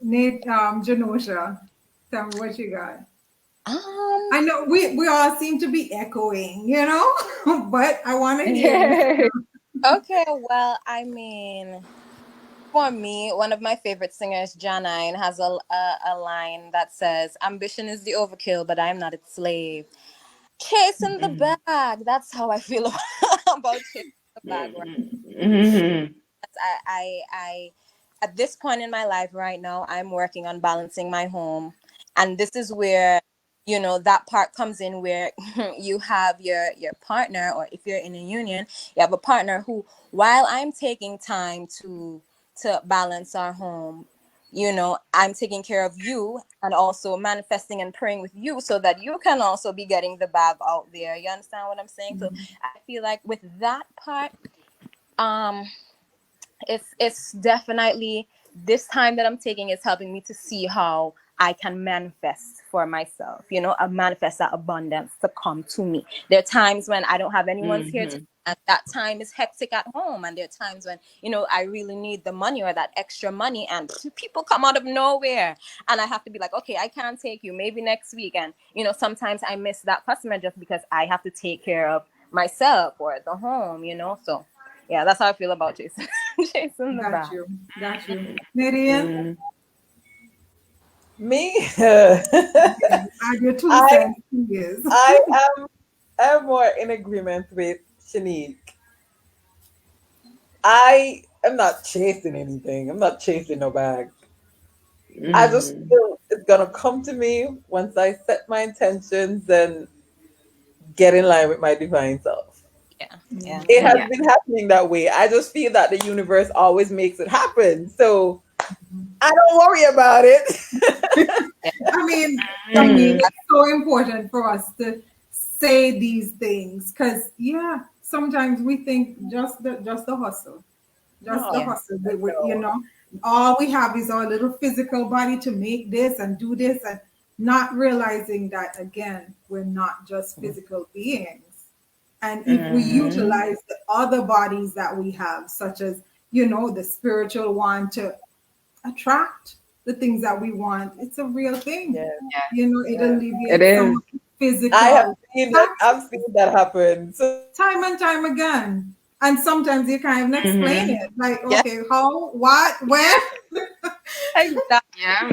S1: Nate, Janosha, tell me what you got.
S3: Um,
S1: I know we all seem to be echoing, but I want to hear you.
S3: okay, well, I mean, for me, one of my favorite singers, Janine, has a line that says, "Ambition is the overkill, but I'm not its slave." Chasing the
S5: Mm-mm.
S3: bag. That's how I feel about chasing the bag. Right?
S5: Mm-mm.
S3: I at this point in my life right now, I'm working on balancing my home, and this is where that part comes in where you have your partner, or if you're in a union, you have a partner who, while I'm taking time to balance our home, I'm taking care of you and also manifesting and praying with you so that you can also be getting the bag out there. You understand what I'm saying? So I feel like with that part, um it's definitely this time that I'm taking is helping me to see how I can manifest for myself, manifest that abundance to come to me. There are times when I don't have anyone's here to,
S5: Mm-hmm.
S3: and that time is hectic at home, and there are times when I really need the money or that extra money, and people come out of nowhere, and I have to be like, okay, I can't take you, maybe next week. And sometimes I miss that customer just because I have to take care of myself or the home, so yeah, that's how I feel about Jason. Jason the
S1: Got
S3: bag.
S1: you. Got you. Nadine,
S5: Mm-hmm.
S2: Me,
S1: add your two
S2: I
S1: cents, please.
S2: I am more in agreement with Shanique. I am not chasing anything. I'm not chasing no bag. I just
S5: Mm-hmm.
S2: feel it's gonna come to me once I set my intentions and get in line with my divine self.
S3: Yeah, yeah.
S2: It has
S5: Yeah.
S2: been happening that way. I just feel that the universe always makes it happen. So I don't worry about it.
S3: Yeah.
S1: I mean,
S5: Mm.
S1: it's so important for us to say these things because, yeah, sometimes we think just the hustle. just the
S2: Oh,
S3: Yeah.
S1: hustle. You
S2: no.
S1: know, all we have is our little physical body to make this and do this, and not realizing that again, we're not just physical beings. And if we
S5: Mm-hmm.
S1: utilize the other bodies that we have, such as, the spiritual one to attract the things that we want, it's a real thing.
S2: Yes,
S1: It
S2: yes.
S5: It
S1: alleviates some
S5: is.
S1: of the
S2: I have
S1: physical
S2: seen that. I've
S1: taxes
S2: seen that happen. So
S1: time and time again. And sometimes you can't even explain
S5: Mm-hmm.
S1: it. Like,
S3: Yeah.
S1: okay, how, what, where?
S3: Exactly.
S5: Yeah.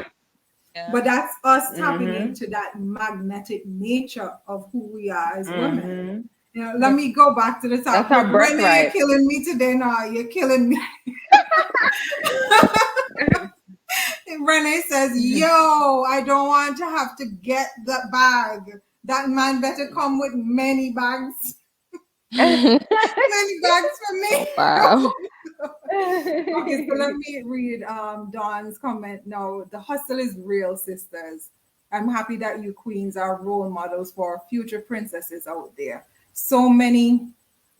S3: Yeah.
S1: But that's us tapping
S5: Mm-hmm.
S1: into that magnetic nature of who we are as women.
S5: Mm-hmm.
S1: Let me go back to the top.
S5: That's our
S1: Renee, you're
S5: birthright.
S1: killing me today. No, you're killing me. Renee says, yo, I don't want to have to get the bag. That man better come with many bags. Many bags for me.
S3: Wow.
S1: Okay, so let me read Dawn's comment. No, the hustle is real, sisters. I'm happy that you queens are role models for future princesses out there. So many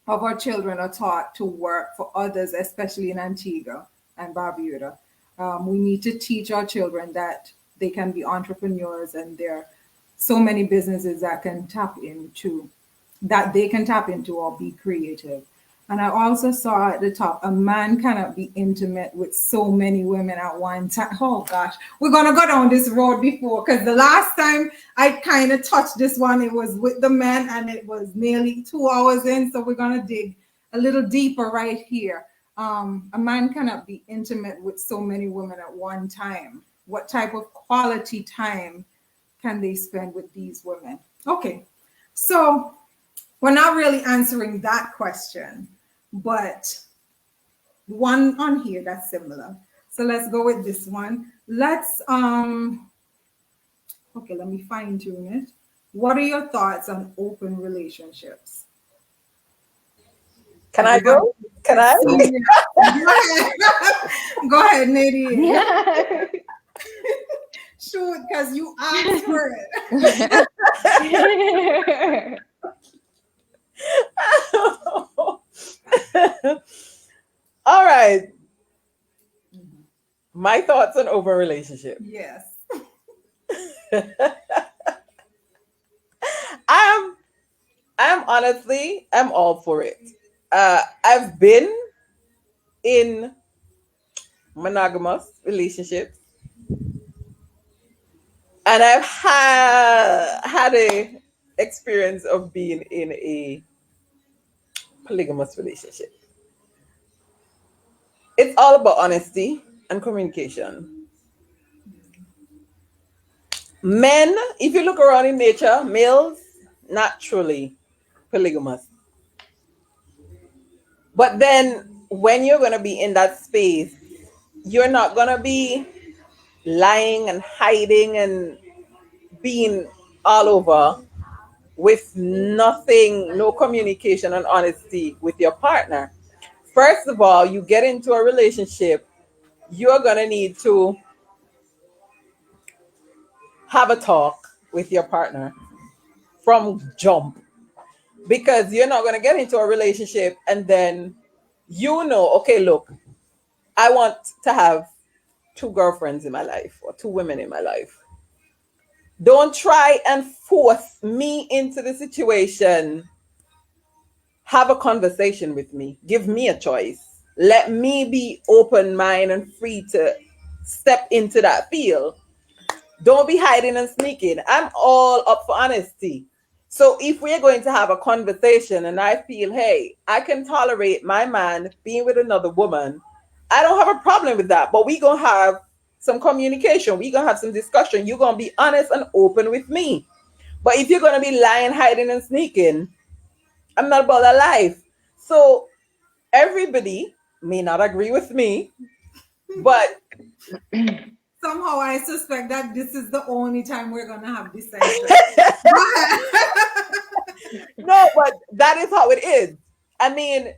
S1: of our children are taught to work for others, especially in Antigua and Barbuda. We need to teach our children that they can be entrepreneurs, and there are so many businesses that they can tap into or be creative. And I also saw at the top, a man cannot be intimate with so many women at one time. Oh gosh, we're gonna go down this road before, because the last time I kind of touched this one, it was with the men, and it was nearly 2 hours in. So we're gonna dig a little deeper right here. A man cannot be intimate with so many women at one time. What type of quality time can they spend with these women? Okay, so we're not really answering that question, but one on here that's similar. So let's go with this one. Okay, let me fine tune it. What are your thoughts on open relationships?
S2: can I
S1: Everybody,
S2: go? Can I?
S1: senior. Go ahead. Go ahead, Nadine.
S5: Yeah.
S1: Shoot, because you asked for it.
S2: All right. My thoughts on open relationship.
S1: Yes.
S2: I'm I'm honestly I'm all for it. I've been in monogamous relationships, and I've had a experience of being in a polygamous relationship. It's all about honesty and communication. Men, if you look around in nature, males naturally polygamous. But then when you're going to be in that space, you're not going to be lying and hiding and being all over with nothing, no communication and honesty with your partner. First of all, you get into a relationship, you're going to need to have a talk with your partner from jump, because you're not going to get into a relationship and then okay, look, I want to have two girlfriends in my life or two women in my life. Don't try and force me into the situation. Have a conversation with me. Give me a choice. Let me be open mind and free to step into that field. Don't be hiding and sneaking. I'm all up for honesty. So if we're going to have a conversation and I feel, hey, I can tolerate my man being with another woman, I don't have a problem with that. But we gonna have some communication. We gonna have some discussion. You're gonna be honest and open with me. But if you're gonna be lying, hiding, and sneaking, I'm not about that life. So everybody may not agree with me, but
S1: Somehow I suspect that this is the only time we're going to have dissension. Go ahead.
S2: no, but that is how it is. I mean,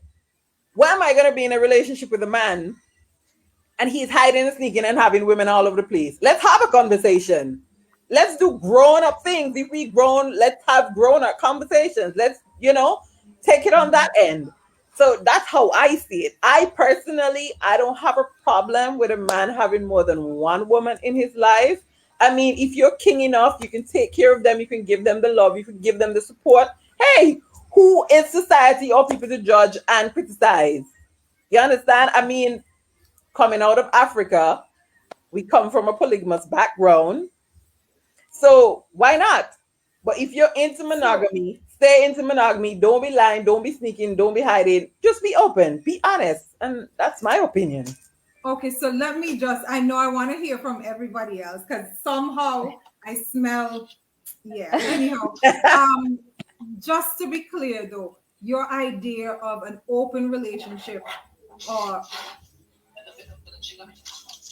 S2: why am I going to be in a relationship with a man and he's hiding and sneaking and having women all over the place? Let's have a conversation. Let's do grown up things. If we grown, let's have grown up conversations. Let's, take it on that end. So that's how I see it. I personally, I don't have a problem with a man having more than one woman in his life. I mean, if you're king enough, you can take care of them, you can give them the love, you can give them the support. Hey, who is society or people to judge and criticize? You understand? I mean, coming out of Africa, we come from a polygamous background. So why not? But if you're into
S1: So,
S2: monogamy, stay into monogamy. Don't be lying. Don't be sneaking. Don't be hiding. Just be open. Be honest. And that's my opinion.
S1: okay, so let me just, I know I want to hear from everybody else because somehow I smell, yeah, anyhow. Um, just to be clear though, your idea of an open relationship or,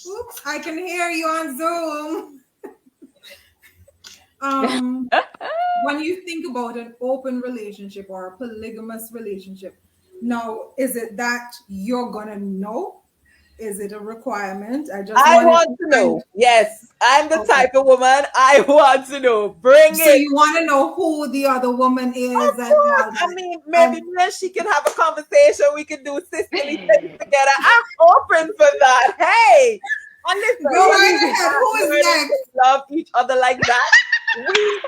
S1: oops, I can hear you on Zoom. Um, when you think about an open relationship or a polygamous relationship, now is it that you're gonna know? Is it a requirement? I just
S2: I
S1: wanted
S2: want
S1: to
S2: to
S1: find.
S2: know. Yes, I'm the
S1: Okay.
S2: type of woman. I want to know. Bring
S1: So
S2: it.
S1: you want to know who the other woman is
S2: Of
S1: and
S2: course.
S1: all
S2: I
S1: that.
S2: mean, maybe
S1: And
S2: me and she can have a conversation. We can do sisterly things together. I'm open for that. Hey, and listen,
S1: go
S2: when
S1: right
S2: we
S1: ahead.
S2: start
S1: Who is
S2: learning to
S1: next?
S2: love each other like that, we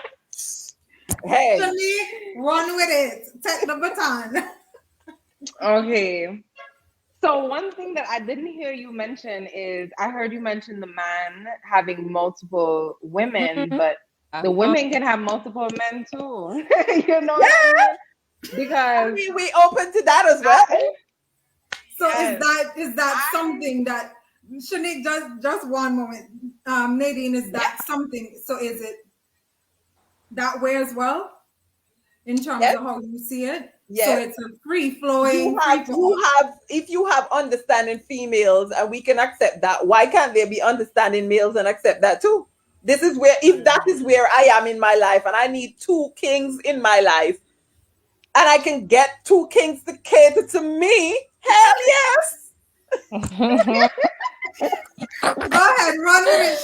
S2: hey.
S1: Shanique, run with it. Take the baton.
S5: Okay. So one thing that I didn't hear you mention is I heard you mention the man having multiple women,
S4: Mhm.
S5: but the
S4: Uh-huh.
S5: women can have multiple men too. You know what I
S2: Yeah,
S5: mean?
S2: I
S5: Because
S2: mean, we open to that as well.
S5: I,
S1: So
S5: yes,
S1: is that
S5: I
S1: something that Shanique, just one moment. Nadine, is
S5: yeah,
S1: that something? So is it that way as well in terms
S2: Yes,
S1: of how you see it? So
S2: yes.
S1: it's a free flowing, free for all.
S2: If you have understanding females and we can accept that, why can't there be understanding males and accept that too? This is where, if that is where I am in my life and I need two kings in my life and I can get two kings to cater to me, hell yes.
S1: Go ahead, run with it,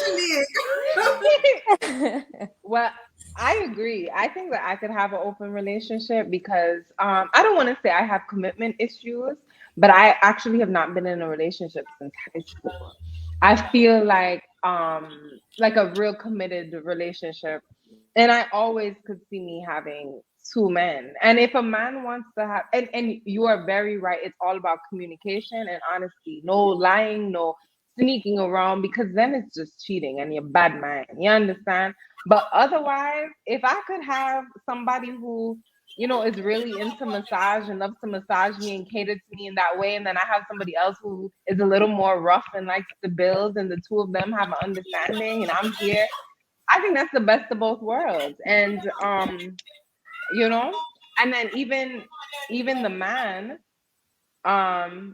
S1: Shanique.
S5: well, I agree. I think that I could have an open relationship because I don't want to say I have commitment issues, but I actually have not been in a relationship since high school. I feel like a real committed relationship, and I always could see me having two men. And if a man wants to have, and you are very right, it's all about communication and honesty. No lying, no sneaking around, because then it's just cheating and you're bad man. You understand? But otherwise, if I could have somebody who, is really into massage and loves to massage me and cater to me in that way, and then I have somebody else who is a little more rough and likes to build, and the two of them have an understanding, and I'm here, I think that's the best of both worlds. And you know, and then even the man,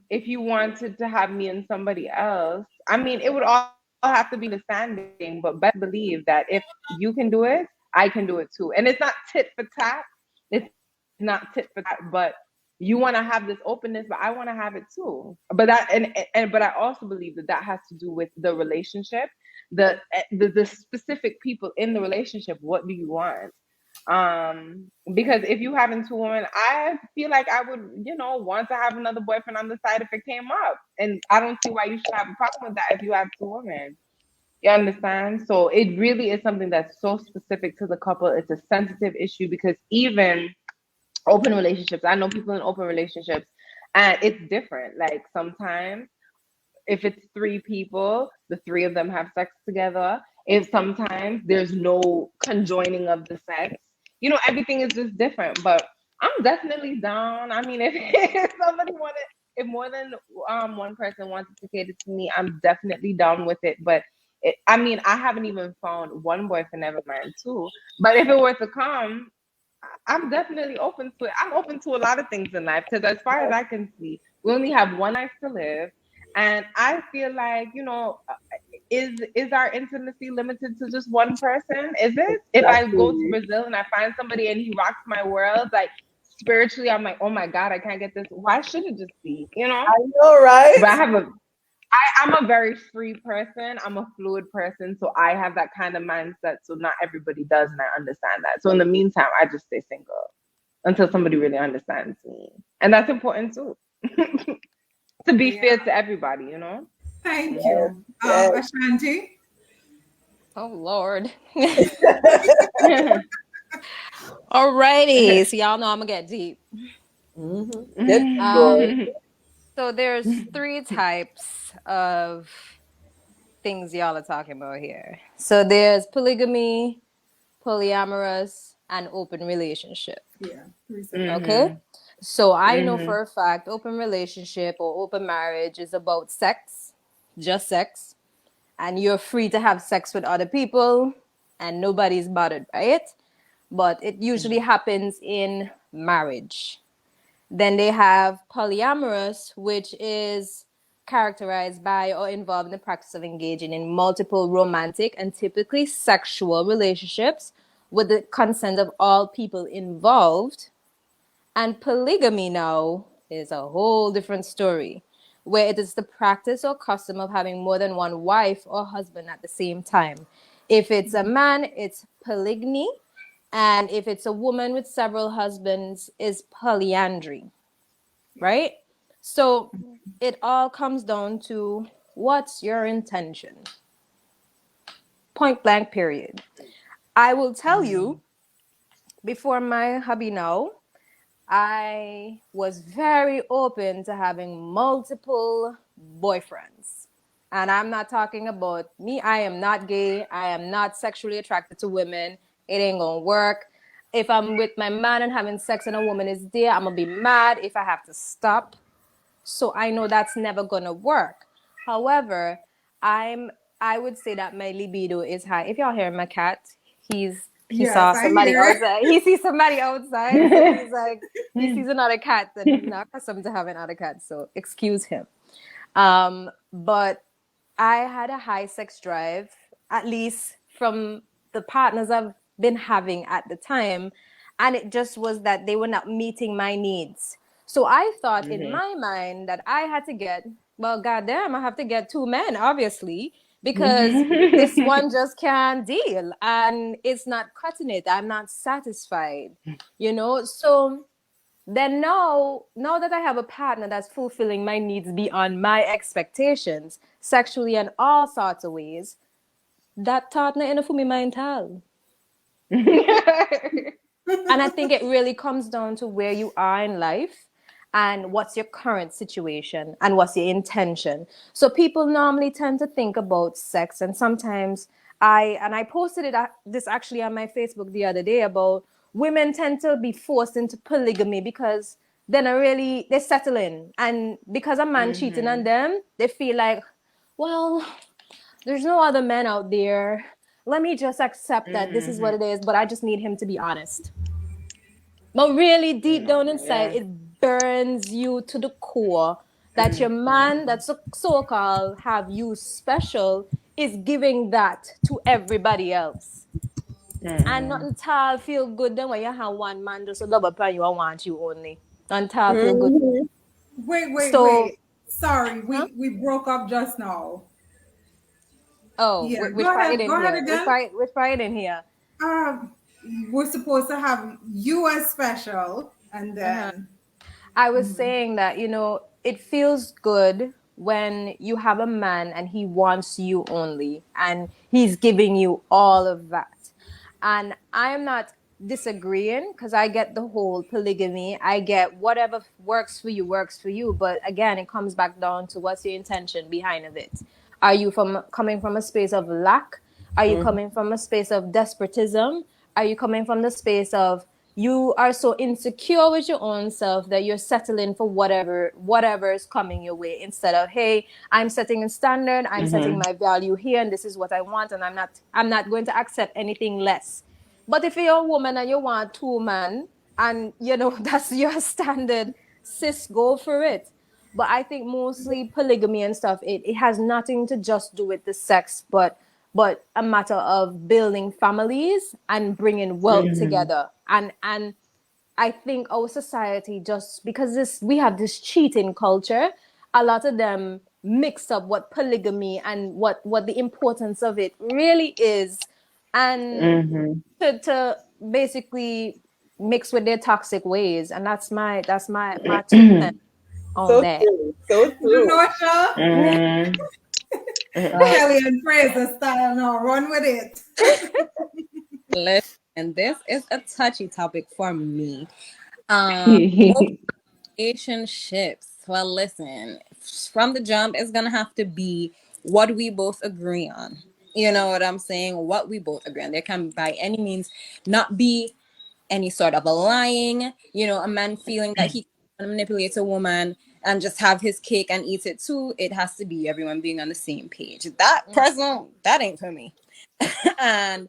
S5: if you wanted to have me and somebody else, I mean, it would all have to be understanding, but best believe that if you can do it, I can do it too. And it's not tit for tat. It's not tit for tat, but you want to have this openness, but I want to have it too. But that but I also believe that that has to do with the relationship, the specific people in the relationship. What do you want? Because if you having two women, I feel like I would, want to have another boyfriend on the side if it came up, and I don't see why you should have a problem with that if you have two women. You understand? So it really is something that's so specific to the couple. It's a sensitive issue because even open relationships, I know people in open relationships, and it's different. Like sometimes if it's three people, the three of them have sex together. If sometimes there's no conjoining of the sex, everything is just different. But I'm definitely down. I mean, if, if somebody wanted, if more than one person wanted to cater to me, I'm definitely down with it. But I mean, I haven't even found one boyfriend, never mind two. But if it were to come, I'm definitely open to it. I'm open to a lot of things in life because, as far as I can see, we only have one life to live, and I feel like is our intimacy limited to just one person? Is it? If I go to
S2: Exactly.
S5: Brazil and I find somebody and he rocks my world, like spiritually, I'm like, oh my god, I can't get this. Why should it just be?
S2: I know, right?
S5: But I'm a very free person. I'm a fluid person, so I have that kind of mindset. So not everybody does, and I understand that. So in the meantime, I just stay single. until somebody really understands me. And that's important too. To be
S1: Yeah.
S5: fair to everybody, you know?
S1: Thank
S5: Hmm.
S1: you.
S2: Yes.
S1: Ashanti?
S3: Oh Lord. Alrighty. So y'all know I'm gonna get deep.
S2: Get joy.
S3: Um, so there's three types of things y'all are talking about here. So there's polygamy, polyamorous, and open relationship.
S1: Yeah, three separate.
S3: Okay?
S5: Hmm.
S3: So I know
S5: Hmm.
S3: for a fact open relationship or open marriage is about sex, just sex, and you're free to have sex with other people and nobody's bothered by it. But it usually happens in marriage. Then they have polyamorous, which is characterized by or involved in the practice of engaging in multiple romantic and typically sexual relationships with the consent of all people involved. And polygamy now is a whole different story, where it is the practice or custom of having more than one wife or husband at the same time. If it's a man, it's polygyny. And if it's a woman with several husbands, is polyandry, right? So it all comes down to what's your intention? Point blank, period. I will tell you, before my hubby now, I was very open to having multiple boyfriends. And I'm not talking about me. I am not gay. I am not sexually attracted to women. It ain't gonna work. If I'm with my man and having sex and a woman is there, I'm gonna be mad if I have to stop. So I know that's never gonna work. However, I'm I would say that my libido is high. If y'all hear my cat, he
S1: Yes,
S3: saw
S1: I
S3: somebody
S1: hear it.
S3: outside. He sees somebody outside, so he's like he sees another cat that he's not accustomed to having other cats. So excuse him. But I had a high sex drive, at least from the partners I've been having at the time. And it just was that they were not meeting my needs. So I thought in
S5: Hmm.
S3: my mind that I had to get, well, goddamn, I have to get two men, obviously, because this one just can't deal and it's not cutting it. I'm not satisfied, you know? So then now that I have a partner that's fulfilling my needs beyond my expectations, sexually and all sorts of ways, that thought not enough for me mental. And I think it really comes down to where you are in life and what's your current situation and what's your intention. So people normally tend to think about sex, and sometimes I posted this actually on my Facebook the other day about women tend to be forced into polygamy because then they settle in, and because a man cheating on
S5: Hmm.
S3: them, they feel like, well, there's no other men out there. Let me just accept that this is what
S5: Hmm.
S3: it is, but I just need him to be honest. But really, deep down inside,
S5: Yeah.
S3: it burns you to the core that your man,
S5: Hmm.
S3: that's so called have you special, is giving that to everybody else. And not
S5: Hmm.
S3: until feel good then when you have one man just a double plan you and want you only. Until feel good.
S2: Mhm.
S1: Wait, wait,
S3: So,
S1: wait. Sorry,
S3: huh?
S1: we broke up just now.
S3: Oh,
S1: Yeah,
S3: which part you
S1: go
S3: didn't
S1: ahead
S3: hear?
S1: again.
S3: Which part you didn't hear?
S1: Um, we're supposed to have you as special, and
S3: Uh-huh.
S1: then
S3: I was saying that, it feels good when you have a man and he wants you only and he's giving you all of that. And I am not disagreeing because I get the whole polygamy. I get whatever works for you. But again, it comes back down to what's your intention behind of it. Are you coming from a space of lack? Are you
S2: Mhm.
S3: coming from a space of despotism? Are you coming from the space of you are so insecure with your own self that you're settling for whatever is coming your way instead of, hey, I'm setting a standard, I'm setting
S5: Hmm.
S3: my value here, and this is what I want, and I'm not going to accept anything less. But if you're a woman and you want two men, and that's your standard, sis, go for it. But I think mostly polygamy and stuff, it has nothing to just do with the sex, but a matter of building families and bringing wealth
S5: Hmm.
S3: together. And I think our society, just because we have this cheating culture, a lot of them mix up what polygamy and what the importance of it really is, and
S5: Hmm.
S3: to basically
S4: mixed with their toxic ways, and that's my 2 cents on
S2: So
S4: that.
S2: true. So true.
S1: Genosha,
S5: Mm.
S1: Kelly and Fraser style now. Run with it.
S3: Listen, this is a touchy topic for me. Both relationships. Well, listen, from the jump, it's gonna have to be what we both agree on. You know what I'm saying? What we both agree on. There can by any means not be any sort of a lying, a man feeling that he can manipulate a woman and just have his cake and eat it too. It has to be everyone being on the same page. That personal, that ain't for me. And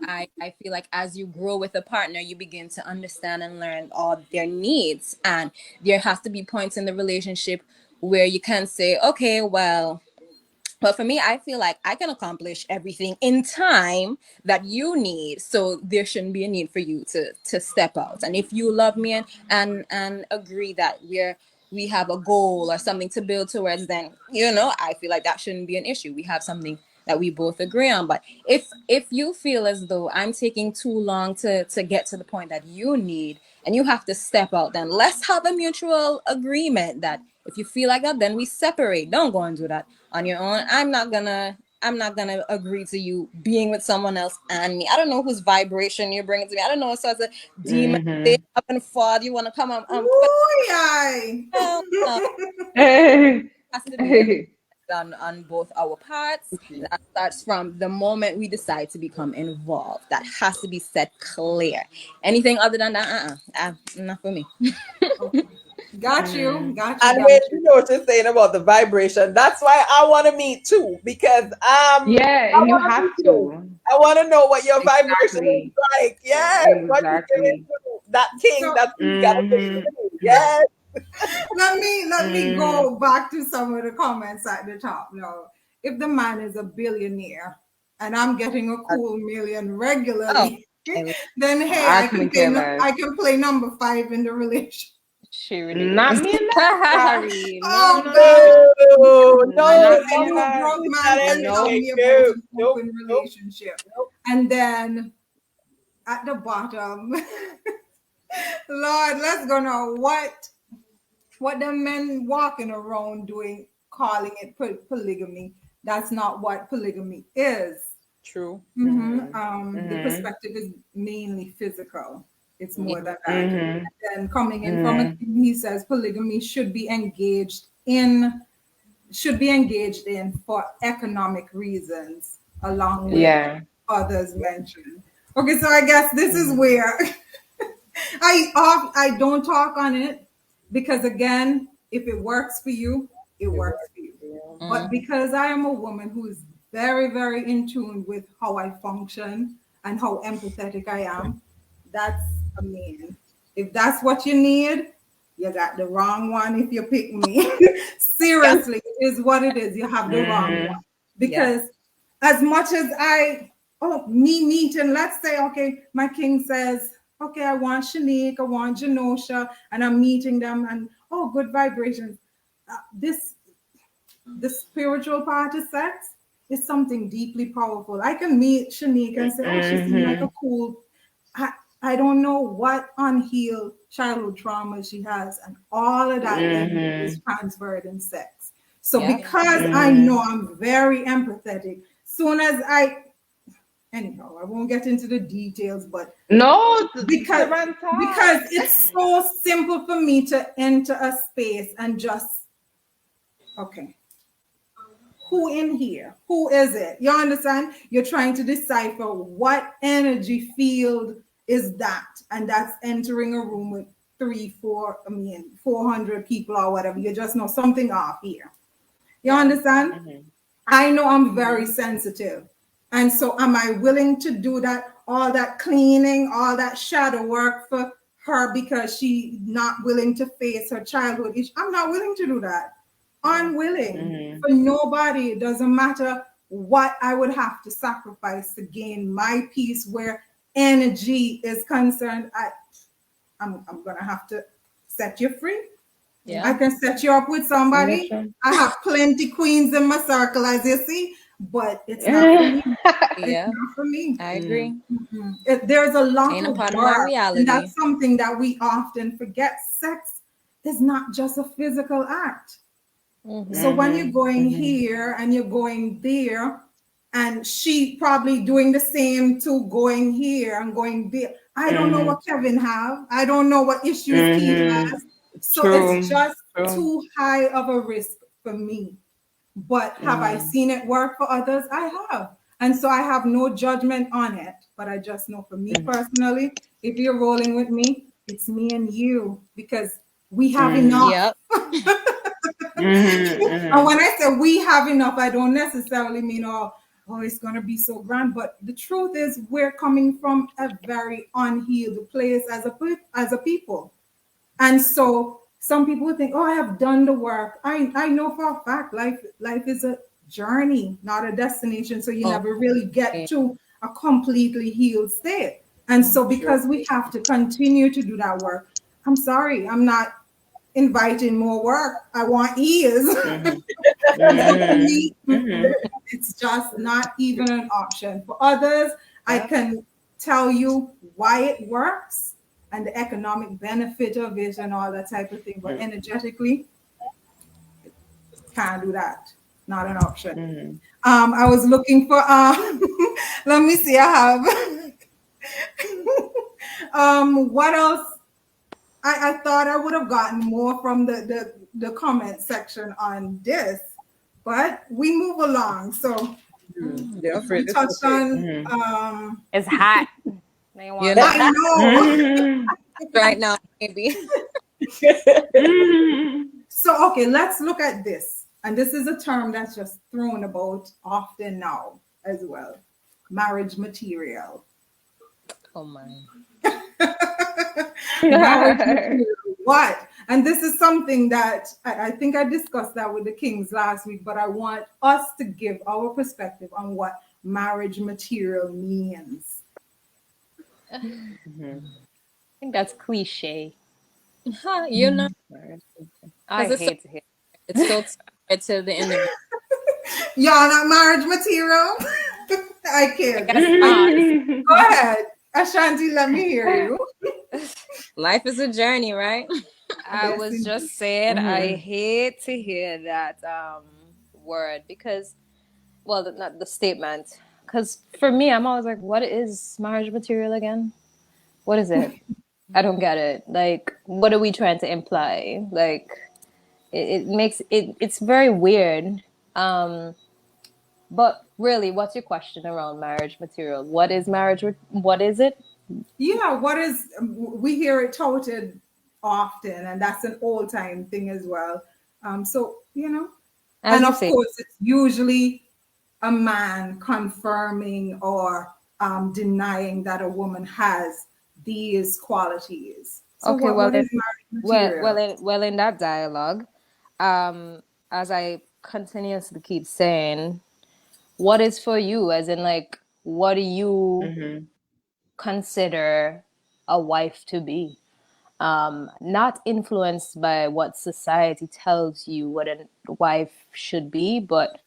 S3: I feel like as you grow with a partner, you begin to understand and learn all their needs. And there has to be points in the relationship where you can say, okay, well, but for me, I feel like I can accomplish everything in time that you need. So there shouldn't be a need for you to step out. And if you love me and agree that we have a goal or something to build towards, then I feel like that shouldn't be an issue. We have something that we both agree on. But if you feel as though I'm taking too long to get to the point that you need and you have to step out, then let's have a mutual agreement that if you feel like that, then we separate. Don't go and do that on your own. I'm not gonna agree to you being with someone else and me. I don't know whose vibration you're bringing to me. I don't know what sort of demon they up and forward you want to come put.
S1: Ooh, yay.
S3: Hell no. Has to be on both our parts. That starts from the moment we decide to become involved. That has to be set clear. Anything other than that, not for me.
S1: Got you. Got you.
S2: And
S1: Got
S2: when
S1: you.
S2: you know what you're saying about the vibration, that's why I want to meet too, because
S5: Yeah,
S2: I
S5: you
S2: want to
S5: have
S2: meet you.
S5: to.
S2: I want to know what your vibration is
S5: Exactly.
S2: like. Yes, what you get
S5: Exactly.
S2: into that thing
S1: So
S2: that you gotta bring
S5: Mm-hmm.
S2: through. Yes.
S1: let me
S5: Mm-hmm.
S1: go back to some of the comments at the top now. If the man is a billionaire and I'm getting a cool million
S3: Oh,
S1: regularly,
S3: I-
S1: then hey,
S5: Ask me, Kayla.
S1: I can play number five in the relation.
S3: she
S5: Not
S3: ridiculous.
S5: me in that story. No,
S1: Oh
S5: no,
S1: God.
S5: no.
S2: No,
S1: And
S2: no,
S5: Not
S1: then
S5: me in
S1: some
S2: no.
S5: that.
S1: broke
S2: It's not
S1: man can tell
S2: everything.
S5: Nope.
S1: me about
S2: No,
S1: an
S2: nope,
S1: open
S2: nope,
S1: relationship.
S2: nope.
S1: And then at the bottom, Lord, let's go now. What the men walking around doing, calling it polygamy. That's not what polygamy is.
S2: True.
S1: The
S5: Mm-hmm.
S1: perspective is mainly physical. It's
S3: Yeah.
S1: more than that.
S5: Mm-hmm.
S1: And then coming in from it,
S5: Mm-hmm.
S1: he says polygamy should be engaged in for economic reasons, along with
S5: Yeah.
S1: others mentioned. Okay, so I guess this is
S5: Mm-hmm.
S1: where I don't talk on it because again, if it works for you, it
S2: It
S1: works
S2: works.
S1: for you.
S2: Yeah.
S1: But because I am a woman who is very, very in tune with how I function and how empathetic I am, that's a man. If that's what you need, you got the wrong one if you pick me.
S3: Yeah.
S1: Seriously, it is what it is. You have the wrong
S5: Mm-hmm.
S1: one.
S3: Yeah.
S1: Because as much as me meeting, let's say, okay, my king says, okay, I want Shanique, I want Genosha, and I'm meeting them, and good vibrations. This the spiritual part of sex is something deeply powerful. I can meet Shanique and say, oh, she seems like
S5: Mm-hmm.
S1: a cool. I, I don't know what unhealed childhood trauma she has, and all of that energy
S5: Mm-hmm.
S1: is transferred in sex. So
S3: Yeah.
S1: because I
S5: Mm-hmm.
S1: know I'm very empathetic, soon as anyhow, I won't get into the details, but
S5: No,
S1: because
S5: Saran talk.
S1: because it's so simple for me to enter a space and just okay, who in here? Who is it? You understand? You're trying to decipher what energy field is that, and that's entering a room with 400 people or whatever. You just know something off here. You
S3: Yeah.
S1: understand?
S5: Mm-hmm.
S1: I know I'm very
S5: Mm-hmm.
S1: sensitive. And so am I willing to do that, all that cleaning, all that shadow work for her because she's not willing to face her childhood issue? I'm not willing to do that. Unwilling.
S5: Mm-hmm.
S1: For nobody, it doesn't matter what I would have to sacrifice to gain my peace where energy is concerned. I'm gonna have to set you free. I
S3: Yeah.
S1: can set you up with
S5: That's
S1: somebody.
S5: right.
S1: I have plenty queens in my circle, as you see. but it's not for me. It's
S3: Yeah,
S1: not for me.
S3: I agree.
S1: There's a lot
S3: Ain't a
S1: of
S3: part of my
S1: work, and
S3: reality.
S1: that's something that we often forget. Sex is not just a physical act. So when you're going here and you're going there, and she probably doing the same too, going here and going there. I don't know what Kevin have. I don't know what issues Keith has. So it's
S5: True.
S1: just
S5: True.
S1: too high of a risk for me. But have I seen it work for others? I have. And so I have no judgment on it. But I just know for me personally, if you're rolling with me, it's me and you because we have enough.
S3: Yep.
S1: And when I say we have enough, I don't necessarily mean, oh, it's going to be so grand. But the truth is, we're coming from a very unhealed place as a people. And so some people think, oh, I have done the work. I know for a fact life is a journey, not a destination. So you
S3: Oh,
S1: never really get
S3: okay.
S1: to a completely healed state. And so because we have to continue to do that work, I'm sorry, I'm not inviting more work. I want ears. So for me, it's just not even an option. For others, I
S3: Yep.
S1: can tell you why it works and the economic benefit of it and all that type of thing. But energetically, can't do that. Not an option. I was looking for let me see, I have what else? I thought I would have gotten more from the comment section on this, but we move along. So
S2: They're
S1: we
S2: afraid to
S1: touched
S2: say.
S1: on
S4: It's hot. They
S3: You
S4: want
S3: know,
S1: I know.
S3: right now, maybe.
S1: So okay, let's look at this. And this is a term that's just thrown about often now as well. Marriage material.
S3: Oh my.
S1: Marriage material. What? And this is something that I think I discussed that with the Kings last week, but I want us to give our perspective on what marriage material means.
S4: I think that's cliche.
S3: Huh, you know,
S4: I
S3: because
S4: hate to hear.
S3: it's so tied to the individual.
S1: Y'all not marriage material? I
S3: I
S1: kid.
S3: guess not.
S1: Go ahead. Ashanti, let me hear you.
S3: Life is a journey, right?
S4: I
S1: Yes,
S4: was
S1: indeed.
S4: just saying I hate to hear that word because, well, not the statement. Because for me, I'm always like, what is marriage material again? What is it? I don't get it. Like, what are we trying to imply? Like, it makes it. It's very weird. Um, but really, what's your question around marriage material? What is marriage? What is it?
S1: Yeah, what is we hear it touted often, and that's an old time thing as well. So
S4: As
S1: and
S4: you
S1: of
S4: say.
S1: course, it's usually a man confirming or denying that a woman has these qualities. So
S4: Okay,
S1: what is marriage material?
S4: in that dialogue, um, as I continuously keep saying, what is for you? As in, like, what do you consider a wife to be? Not influenced by what society tells you what a wife should be, but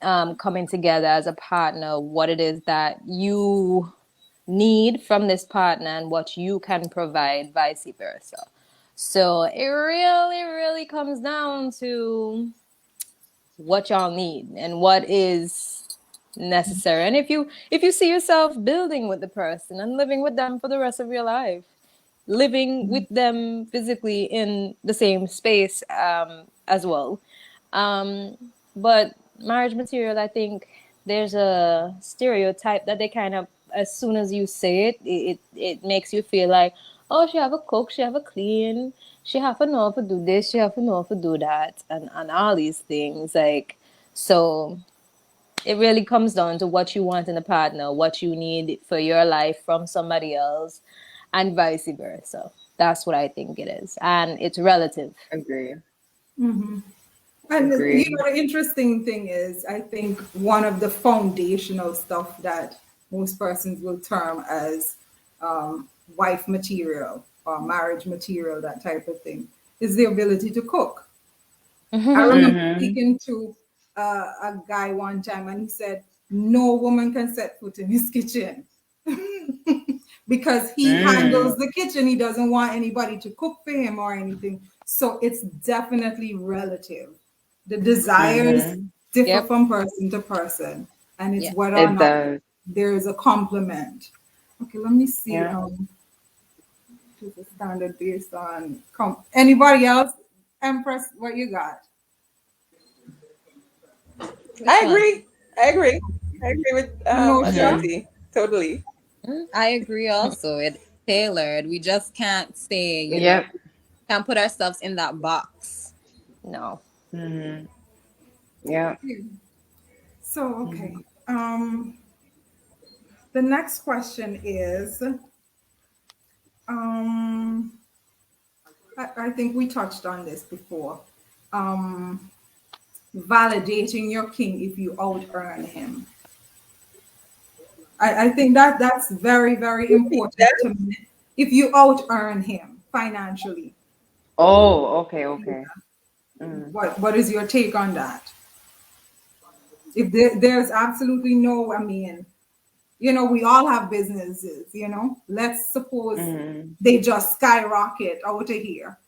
S4: coming together as a partner, what it is that you need from this partner and what you can provide, vice versa. So it really, really comes down to what y'all need and what is necessary. And if you see yourself building with the person and living with them for the rest of your life, living with them physically in the same space as well. Um, but marriage material, I think there's a stereotype that they kind of, as soon as you say it, it makes you feel like, oh, she have a cook, she have a clean, she have to know how to do this, she have to know how to do that, and all these things. Like, so it really comes down to what you want in a partner, what you need for your life from somebody else, and vice versa. That's what I think it is. And it's relative.
S5: Agree.
S1: And
S5: Agree.
S1: the interesting thing is, I think one of the foundational stuff that most persons will term as wife material or marriage material, that type of thing, is the ability to cook. I remember speaking to a guy one time, and he said no woman can set foot in his kitchen because he handles the kitchen. He doesn't want anybody to cook for him or anything. So it's definitely relative. The desires differ
S3: Yep.
S1: from person to person, and it's
S3: Yeah.
S1: whether or
S5: It
S1: not
S5: does.
S1: there is a complement. Okay, let me see.
S5: Yeah.
S1: To the standard based on anybody else? Empress, what you got?
S3: Which
S2: I
S3: one?
S2: agree. I agree. I agree with
S1: Genosha?
S2: Ashanti. Totally.
S3: I agree also. It's tailored. We just can't say,
S5: Yep.
S3: can't put ourselves in that box. No.
S5: Mm-hmm. Yeah.
S1: So
S5: Mm-hmm.
S1: okay. The next question is um I think we touched on this before. Um Validating your king if you out earn him. I think that that's very, very
S2: Repeat
S1: important
S2: that.
S1: to me. If you out earn him financially.
S5: Oh, okay, okay. Mm.
S1: What is your take on that? If there's absolutely no, I mean, we all have businesses, let's suppose
S5: Mm.
S1: they just skyrocket out of here.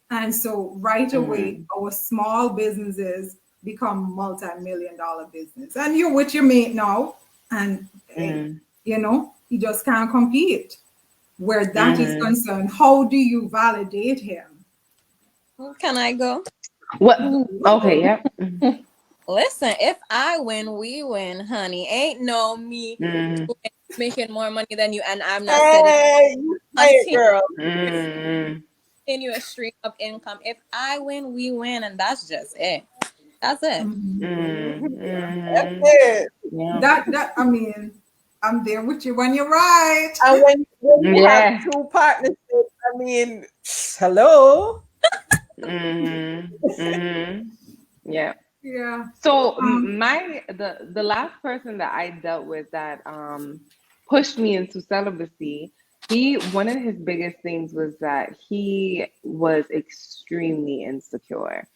S1: And so right away,
S5: Mm.
S1: our small businesses become multi-million dollar business. And you're with your mate now, and hey,
S5: Mm.
S1: you just can't compete. Where that is
S5: Mm.
S1: concerned, how do you validate him?
S3: Can I go?
S5: What? Okay,
S1: So,
S5: yeah. Mm.
S3: Listen, if I win, we win, honey. Ain't no me
S5: Mm.
S3: making more money than you, and I'm not setting
S2: Hey, you say it,
S3: continue
S2: girl.
S5: Mm.
S3: a stream of income. If I win, we win, and that's just it. That's it.
S1: mhm.
S5: Mm.
S2: That's
S5: Mm.
S2: it.
S5: Yeah.
S1: That I mean, I'm there with you when you're right.
S2: And when you have
S5: Yeah.
S2: two partnerships, I mean, hello.
S5: Mm. Mm. Yeah.
S1: Yeah.
S5: So
S1: Um,
S5: the last person that I dealt with that pushed me into celibacy, he one of his biggest things was that he was extremely insecure.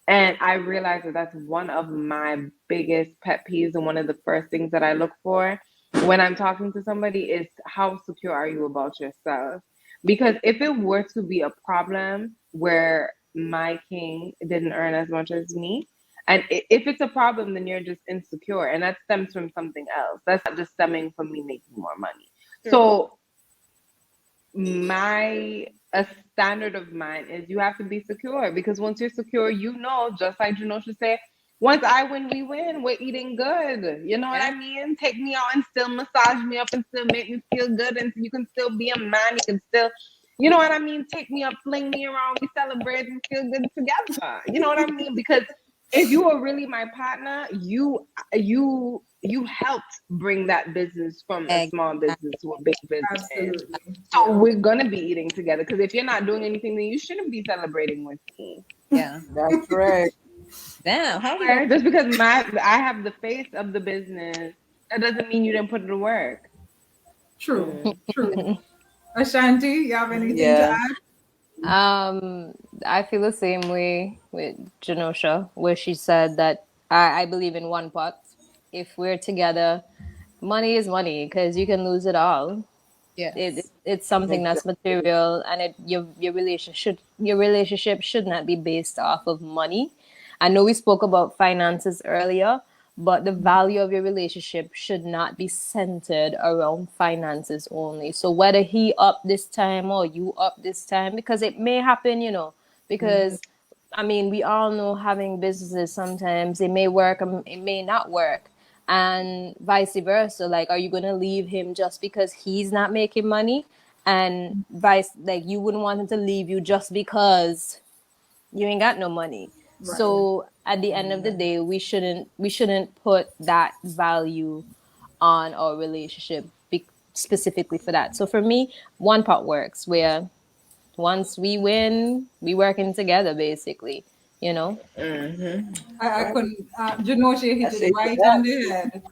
S5: And I realized that that's one of my biggest pet peeves, and one of the first things that I look for when I'm talking to somebody is how secure are you about yourself? Because if it were to be a problem where my king didn't earn as much as me, and if it's a problem, then you're just insecure, and that stems from something else. That's not just stemming from me making more money.
S2: True.
S5: So my a standard of mine is you have to be secure, because once you're secure, just like Juno should say, once I win, we win. We're eating good. You know what I
S3: Yeah.
S5: mean? Take me out and still massage me up and still make me feel good, and you can still be a man. You can still, you know what I mean? Take me up, fling me around. We celebrate and feel good together. You know what I mean? Because if you are really my partner, you helped bring that business from a small
S3: Exactly.
S5: business to a big business.
S1: Absolutely.
S5: So
S1: Yeah.
S5: we're gonna be eating together, because if you're not doing anything, then you shouldn't be celebrating with me.
S3: Yeah.
S2: That's right.
S3: Damn. How we gonna?
S5: Right? Just because I have the face of the business, that doesn't mean you didn't put it to work.
S1: True.
S5: Mm.
S1: True. Ashanti, you have anything to
S2: Yeah.
S1: add?
S4: Um, I feel the same way with Janosha, where she said that I believe in one pot. If we're together, money is money because you can lose it all.
S3: Yes.
S4: It's something that's
S2: Exactly.
S4: material, and your relationship should not be based off of money. I know we spoke about finances earlier, but the value of your relationship should not be centered around finances only. So whether he up this time or you up this time, because it may happen,
S2: Mhm.
S4: because I mean, we all know having businesses sometimes it may work, it may not work, and vice versa. Like, are you gonna leave him just because he's not making money? And vice, like, you wouldn't want him to leave you just because you ain't got no money.
S1: Right.
S4: So at the end of the day, we shouldn't put that value on our relationship specifically for that. So for me, one part works where once we win, we working together basically, you know?
S5: Mm-hmm.
S1: I
S2: Right.
S1: couldn't, Genosha
S2: I
S1: hit it
S2: say to
S1: right on
S2: that.
S1: the head.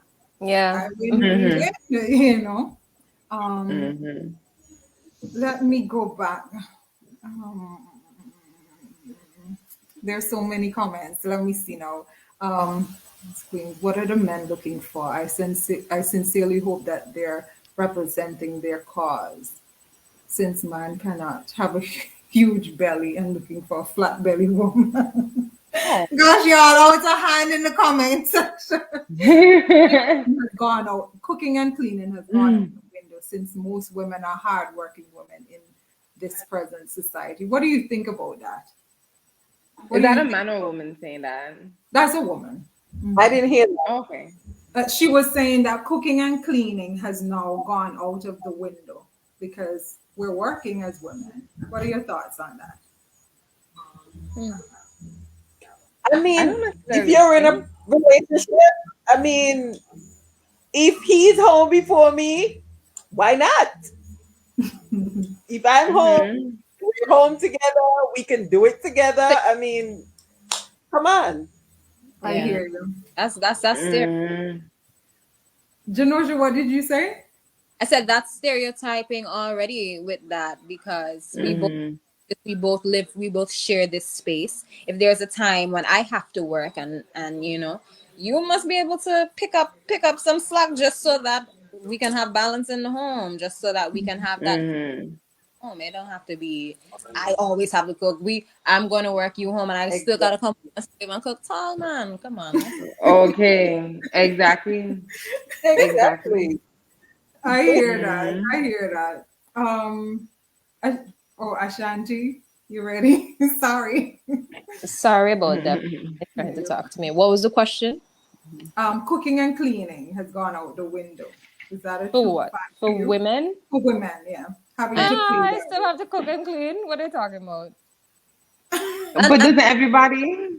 S4: Yeah.
S1: I win, we
S5: Mm-hmm.
S1: win, Um,
S5: Mm-hmm.
S1: Let me go back. Um, there's so many comments. Let me see now. Queens. What are the men looking for? I sincerely hope that they're representing their cause, since man cannot have a huge belly and looking for a flat belly woman.
S3: Oh,
S1: Gosh, y'all, out a hand in the comment section. Has gone out. Cooking and cleaning has gone out the window since most women are hardworking women in this present society. What do you think about that? What
S5: Is
S1: do
S5: that
S1: you
S5: a
S1: think?
S5: man or a woman saying that?
S1: That's a woman.
S2: I didn't hear that.
S5: Okay.
S1: She was saying that cooking and cleaning has now gone out of the window because we're working as women. What are your thoughts on that?
S3: hmm.
S2: I
S5: I don't
S2: mean, if
S5: necessarily
S2: you're in
S5: think.
S2: a relationship, I mean, if he's home before me, why not? If I'm home,
S5: Mm-hmm.
S2: we're home together, we can do it together. I mean, come on.
S1: I
S3: Yeah,
S1: hear you.
S3: that's stereo.
S5: Mm-hmm.
S1: Janoja, what did you say?
S3: I said that's stereotyping already with that because we both live, we both share this space. If there's a time when I have to work and you must be able to pick up some slack just so that we can have balance in the home, just so that we can have that
S5: Mm-hmm.
S3: home. It don't have to be I always have to cook. I'm gonna work, you home, and I still
S2: Exactly.
S3: gotta come and save and cook. Tall man, come on.
S5: Okay. Exactly. Exactly.
S2: Exactly.
S1: I hear that. I
S5: Mm-hmm.
S1: hear that. I, oh, Ashanti, you ready? Sorry.
S3: Sorry about that. They're trying to talk to me. What was the question?
S1: Cooking and cleaning has gone out the window. Is that a
S3: For
S1: true
S3: what?
S1: fact for
S3: For
S1: you?
S3: women?
S1: For women, yeah. Having to
S3: Ah,
S1: clean
S3: I
S1: the
S3: still have to cook and clean. What are you talking about?
S5: But doesn't everybody?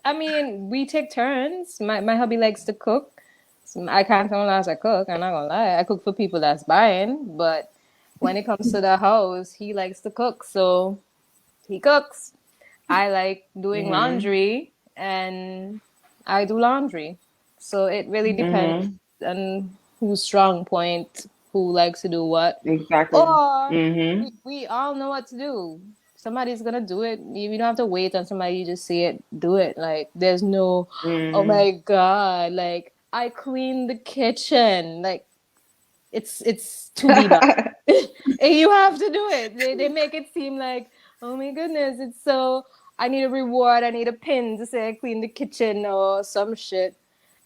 S3: I mean, we take turns. My hubby likes to cook. So I can't tell unless I cook. I'm not gonna lie. I cook for people that's buying, but when it comes to the house, he likes to cook, so he cooks. I like doing
S5: Mm-hmm.
S3: laundry, and I do laundry. So it really depends
S5: Mm-hmm.
S3: on who's strong point, who likes to do what.
S5: Exactly.
S3: Or
S5: Mm-hmm.
S3: we all know what to do. Somebody's gonna do it. You don't have to wait on somebody. You just see it, do it. Like there's no, oh
S5: Mm-hmm.
S3: my god, like I clean the kitchen. Like it's to be done. And you have to do it. They make it seem like, oh my goodness, it's so. I need a reward. I need a pin to say I clean the kitchen or some shit.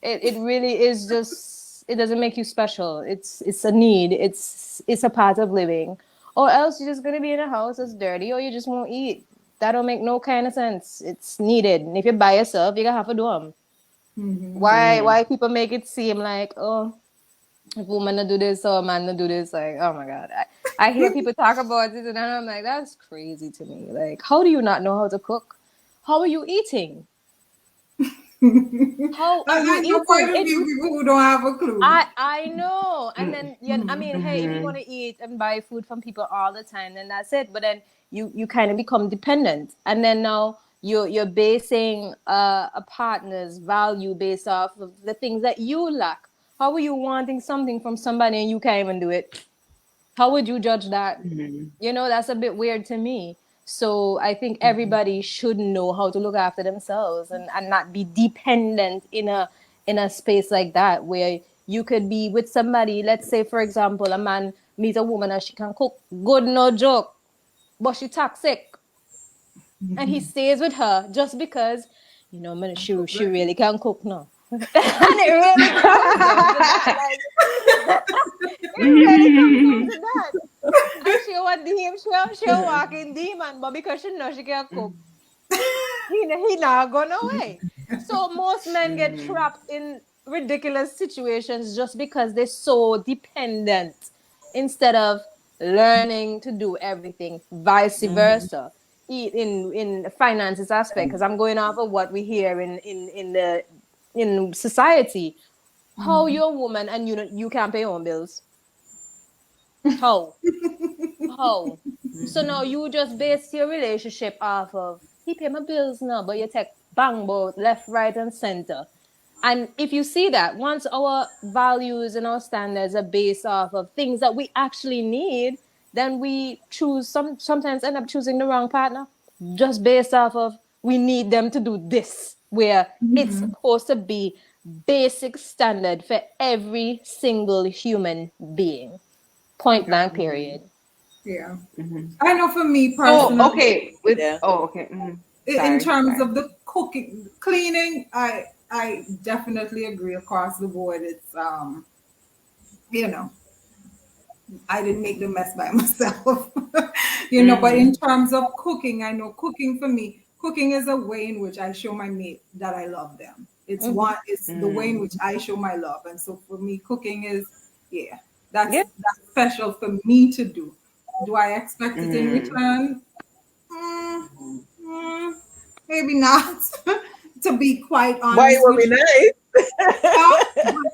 S3: It really is just. It doesn't make you special. It's a need. It's a part of living. Or else you're just gonna be in a house that's dirty, or you just won't eat. That don't make no kind of sense. It's needed. And if you're by yourself, you're gonna have to do them.
S5: Mm-hmm.
S3: Why people make it seem like, oh, if woman to do this or a man to do this, like, oh my god, I hear people talk about it and I'm like, that's crazy to me. Like, how do you not know how to cook? How are you eating? How are you
S1: I know
S3: eating?
S1: quite a few people who don't have a clue.
S3: I know. And then yeah, I mean, hey, if you want
S5: Mm-hmm.
S3: to eat and buy food from people all the time, then that's it. But then you kind of become dependent, and then now you're basing a partner's value based off of the things that you lack. How are you wanting something from somebody and you can't even do it? How would you judge that? That's a bit weird to me. So I think everybody should know how to look after themselves and not be dependent in a space like that where you could be with somebody. Let's say, for example, a man meets a woman and she can cook good, no joke, but she toxic, and he stays with her just because man, she really can cook now. And it really comes down to that. Like it really comes down to that. And she want him, she walking demon, but because she know she can cook, he not going away. So most men get trapped in ridiculous situations just because they're so dependent instead of learning to do everything. Vice versa. In finances aspect, because I'm going off of what we hear in society. How you're a woman and you can't pay your own bills? How? How? So now you just base your relationship off of he pay my bills now, but you take bang both left, right, and center. And if you see that, once our values and our standards are based off of things that we actually need, then we sometimes end up choosing the wrong partner just based off of we need them to do this.
S4: where it's
S1: Mm-hmm.
S4: supposed to be basic standard for every single human being. Point blank,
S1: Exactly.
S4: period.
S1: Yeah.
S5: Hmm.
S1: I know for me
S5: So
S1: personally,
S5: okay, with
S2: Yeah.
S5: oh okay, hmm,
S1: in
S5: sorry,
S1: terms
S5: sorry.
S1: of the cooking, cleaning, I definitely agree across the board. It's you know, I didn't make the mess by myself. But in
S5: Hmm.
S1: terms of cooking, I know cooking for me, cooking is a way in which I show my mate that I love them.
S4: Mm-hmm.
S1: It's the way in
S5: Mm.
S1: which I show my love. And so for me, cooking is, yeah,
S4: Yeah.
S1: that's special for me to do. Do I expect it in
S5: Mm.
S1: return? Mm, mm, maybe not. To be quite
S2: But it
S1: honest
S2: will
S1: with
S2: be
S1: you.
S2: nice.
S1: But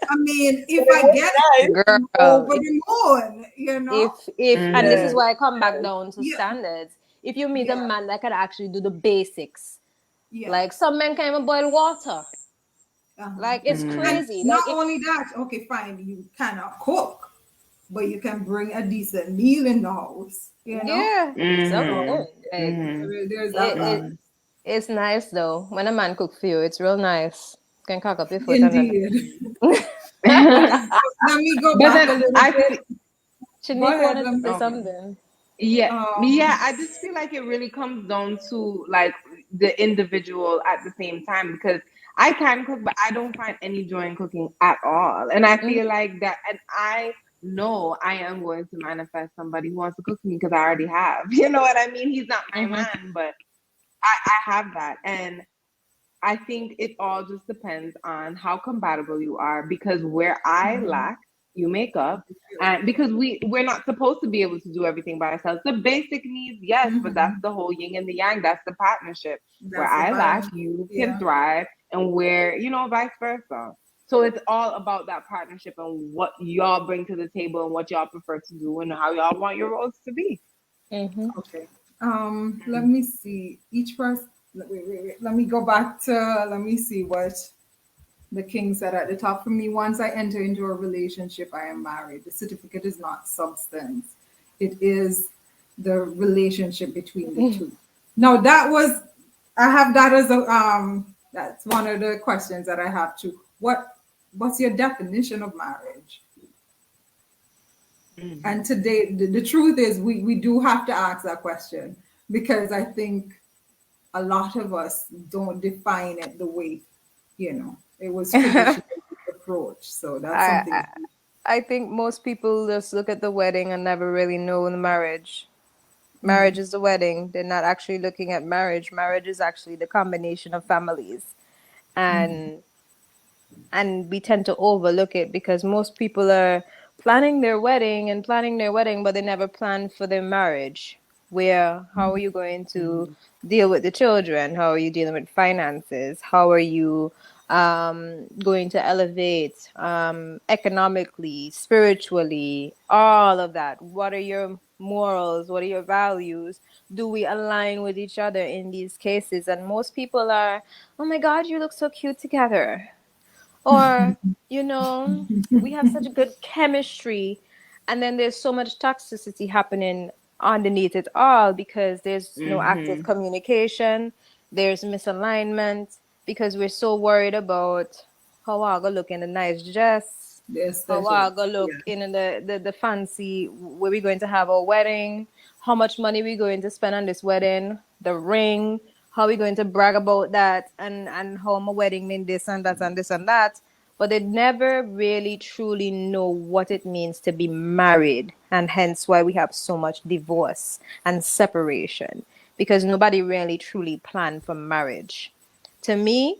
S1: I mean,
S2: But
S1: if
S2: it
S1: I
S2: will
S1: get
S2: be nice.
S1: it, I'm
S4: Girl,
S1: over the moon.
S4: if and this
S5: Hmm.
S4: is
S2: Yes.
S4: why I come back down to
S1: Yeah,
S4: standards. If you meet a
S1: yeah,
S4: man that can actually do the basics,
S1: yeah.
S4: like some men can't even boil water.
S1: Uh-huh.
S4: Like it's
S1: And
S5: Mm.
S4: crazy.
S1: not
S4: Like it,
S1: only that, okay, fine, you cannot cook, but you can bring a decent meal in the house.
S4: yeah,
S1: So
S5: Hmm.
S4: something. Like
S5: Hmm.
S1: there's that
S4: it,
S1: balance.
S4: it it's nice though. When a man cook for you, it's real nice. Can cock up your foot and
S1: Indeed. But
S5: Mm.
S1: let me go
S5: But
S1: back
S5: then
S1: a little
S5: I
S1: bit.
S5: feel,
S1: Go
S4: Shanique
S1: ahead,
S4: wanted
S1: let
S4: to
S1: me
S4: say
S5: okay.
S4: something.
S5: Yeah, yeah,
S1: um
S5: I just feel like it really comes down to like the individual at the same time because I can cook, but I don't find any joy in cooking at all. And I feel
S4: Mm-hmm.
S5: like that, and I know I am going to manifest somebody who wants to cook for me because I already have. You know what I mean? He's not my
S4: Mm-hmm.
S5: man, but I have that. And I think it all just depends on how compatible you are because where I
S1: mhm.
S5: lack, you make up. And because we're not supposed to be able to do everything by ourselves. The basic needs, yes, but that's
S1: Mhm.
S5: the whole yin and the yang. That's the partnership. Where
S1: That's the
S5: I lack,
S1: balance.
S5: you can
S1: Yeah.
S5: thrive, and where vice versa. So it's all about that partnership and what y'all bring to the table and what y'all prefer to do and how y'all want your roles to be.
S4: Mm-hmm.
S1: Okay. Let me see. Each person. Wait. Let me go back to. Let me see what the king said at the top. For me, once I enter into a relationship, I am married. The certificate is not substance. It is the relationship between the two. Now that was. I have that as a. That's one of the questions that I have too. What's your definition of marriage? And
S5: Hmm.
S1: today, the truth is, we do have to ask that question because I think a lot of us don't define it the way, it was traditionally approached. So that's
S4: I,
S1: something.
S4: I I think most people just look at the wedding and never really know the marriage. Marriage is the wedding. They're not actually looking at marriage. Marriage is actually the combination of families. And we tend to overlook it because most people are planning their wedding, but they never plan for their marriage. Where how are you going to
S5: Hmm.
S4: deal with the children? How are you dealing with finances? How are you going to elevate economically, spiritually, all of that? What are your morals? What are your values? Do we align with each other in these cases? And most people are, oh my God, you look so cute together, or, we have such good chemistry, and then there's so much toxicity happening underneath it all because there's no active
S5: Hmm.
S4: communication, there's misalignment because we're so worried about how I go look in a nice dress,
S1: The
S4: how I
S1: aesthetic.
S4: go look
S1: Yeah.
S4: in the fancy where we're going to have our wedding, how much money we're going to spend on this wedding, the ring, how we going to brag about that, and how my wedding mean this and that and this and that. But they never really truly know what it means to be married, and hence why we have so much divorce and separation because nobody really truly planned for marriage. To me,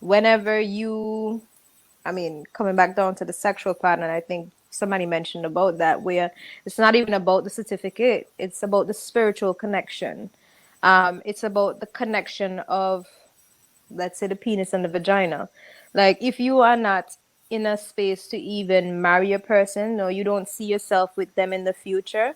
S4: whenever you, I mean, coming back down to the sexual part, and I think somebody mentioned about that, where it's not even about the certificate, it's about the spiritual connection. It's about the connection of, let's say, the penis and the vagina. Like, if you are not in a space to even marry a person, or you don't see yourself with them in the future,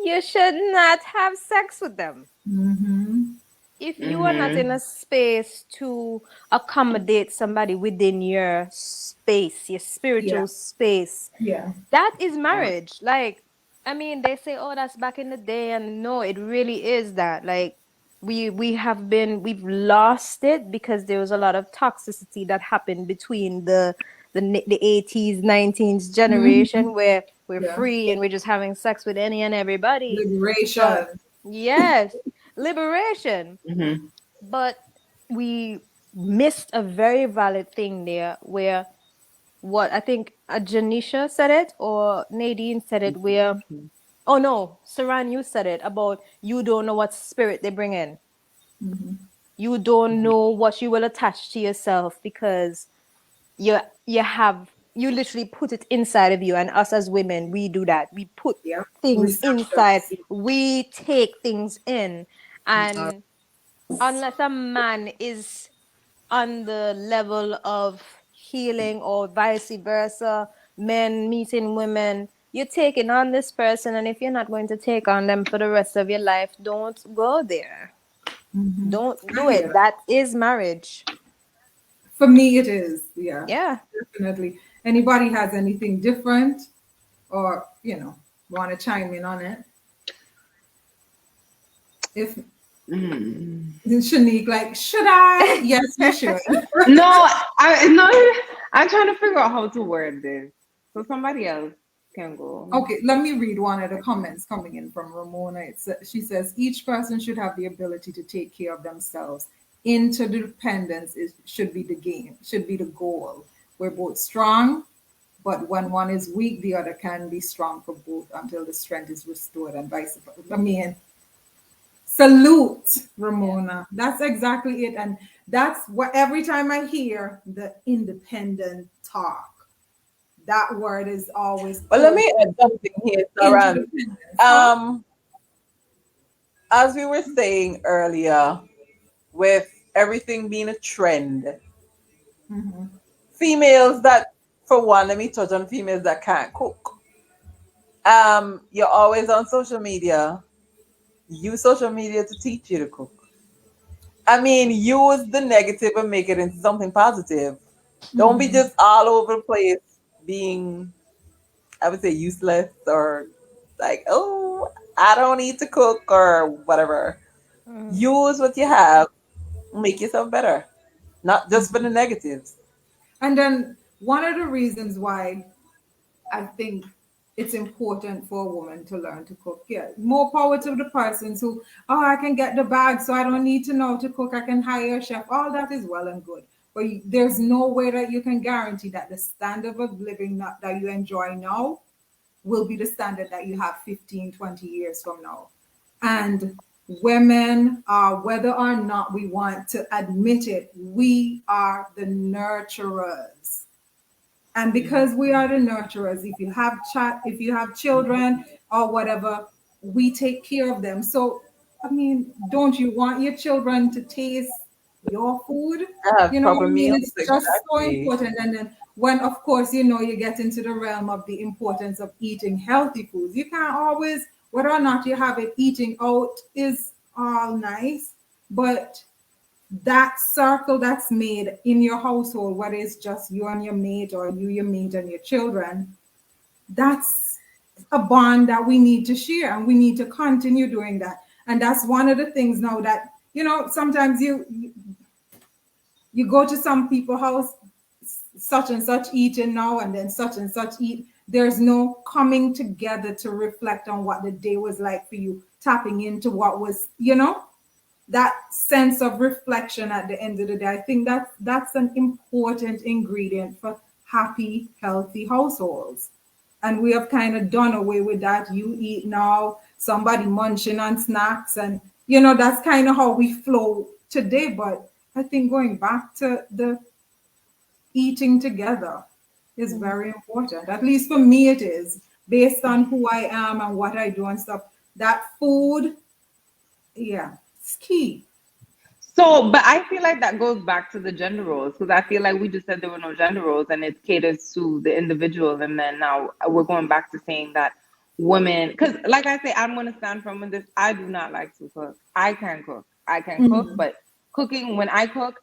S4: you should not have sex with them.
S1: Mm-hmm.
S4: If you are not in
S5: Hmm.
S4: a space to accommodate somebody within your space, your
S1: Yeah.
S4: spiritual space,
S1: Yeah.
S4: that is marriage. Like, I mean, they say, oh, that's back in the day, and no, it really is that. Like, we've lost it because there was a lot of toxicity that happened between the 80s 90s
S1: Mhm.
S4: generation where we're
S1: Yeah.
S4: free and we're just having sex with any and everybody. But
S1: Liberation.
S4: yes, liberation.
S5: Mm-hmm.
S4: But we missed a very valid thing there where what I think Janisha said it or Nadine said it where, oh no, Saran, you said it about you don't know what spirit they bring in. You don't know what you will attach to yourself because you you literally put it inside of you, and us as women we do that. We put
S1: Yeah.
S4: things inside,
S1: Receptors.
S4: we take things in,
S1: Uh,
S4: and unless a man is on the level of healing or vice versa, men meeting women, you're taking on this person, and if you're not going to take on them for the rest of your life, don't go there. Don't
S1: I
S4: do
S1: hear
S4: it.
S1: that.
S4: That is marriage.
S1: For me, it is. Yeah,
S4: Yeah.
S1: definitely. Anybody has anything different or, want to chime in on it? If
S5: Mm.
S1: Shanique, like, should I? Yes, you should.
S5: No, I no. I'm trying to figure out how to word this so somebody else can go.
S1: Okay, let me read one of the comments coming in from Ramona. She says, each person should have the ability to take care of themselves. Interdependence should be the game, should be the goal. We're both strong, but when one is weak, the other can be strong for both until the strength is restored and vice versa. I mean, salute,
S4: Yeah.
S1: Ramona. That's exactly it. And that's what every time I hear the independent talk, that word is always
S2: But let
S1: pulled
S2: me add something here, Saran.
S1: interdependence, huh?
S2: Um, as we were saying earlier, with everything being a trend, females that, for one, let me touch on females that can't cook. You're always on social media. Use social media to teach you to cook. I mean, use the negative and make it into something positive. Don't be just all over the place being, I would say, useless or like, oh, I don't need to cook or whatever.
S4: Mhm.
S2: Use what you have, make yourself better, not just for the negatives.
S1: And then one of the reasons why I think it's important for a woman to learn to cook. Yeah, more power to the persons who, oh, I can get the bag, so I don't need to know to cook. I can hire a chef. All that is well and good. But there's no way that you can guarantee that the standard of living that you enjoy now will be the standard that you have 15, 20 years from now. And women are, whether or not we want to admit it, we are the nurturers. And because we are the nurturers, if you have children or whatever, we take care of them. So I mean, don't you want your children to taste your food?
S2: I have
S1: You know what
S2: proper
S1: I mean?
S2: meals,
S1: It's just so
S2: exactly.
S1: important. And then when, of course, you get into the realm of the importance of eating healthy foods, you can't always, whether or not you have it, eating out is all nice, but that circle that's made in your household, whether it's just you and your mate or you, your mate, and your children, that's a bond that we need to share and we need to continue doing that. And that's one of the things now that, sometimes you go to some people's house, such and such eating now, and then such and such eat. There's no coming together to reflect on what the day was like for you, tapping into what was, that sense of reflection at the end of the day. I think that's an important ingredient for happy, healthy households. And we have kind of done away with that. You eat now, somebody munching on snacks, and that's kind of how we flow today. But I think going back to the eating together is very important. At least for me, it is based on who I am and what I do and stuff. That food, yeah, it's key.
S5: So, but I feel like that goes back to the gender roles because I feel like we just said there were no gender roles and it caters to the individual. And then now we're going back to saying that women, because like I say, I'm going to stand firm on this. I do not like to cook. I can cook. I can cook, but cooking, when I cook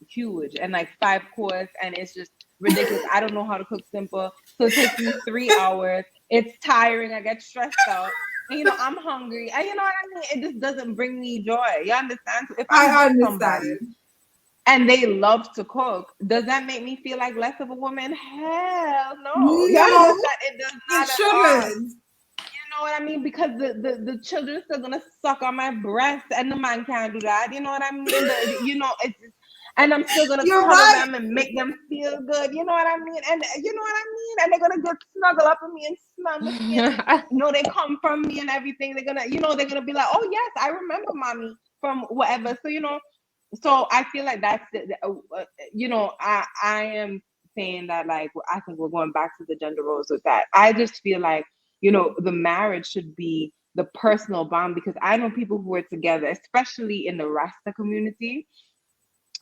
S5: huge and like 5 course and it's just ridiculous. I don't know how to cook simple. So it takes me 3 hours. It's tiring. I get stressed out. and, I'm hungry, and you know what I mean. It just doesn't bring me joy. You understand? So if I'm
S1: I
S5: with somebody
S1: understand.
S5: and they love to cook, does that make me feel like less of a woman? Hell no. You
S1: No,
S5: understand? It does
S1: it
S5: not at all.
S1: shouldn't.
S5: You know what I mean? Because the children still gonna suck on my breast, and the man can't do that. You know what I mean? It's and I'm still gonna
S1: You're
S5: cuddle
S1: right.
S5: them and make them feel good. You know what I mean? And you know what I mean? And they're gonna get snuggle up with me and smell my skin, and they come from me and everything. They're gonna be like, oh yes, I remember mommy from whatever. So I feel like that's I am saying that, like, I think we're going back to the gender roles with that. I just feel like, the marriage should be the personal bond, because I know people who are together, especially in the Rasta community.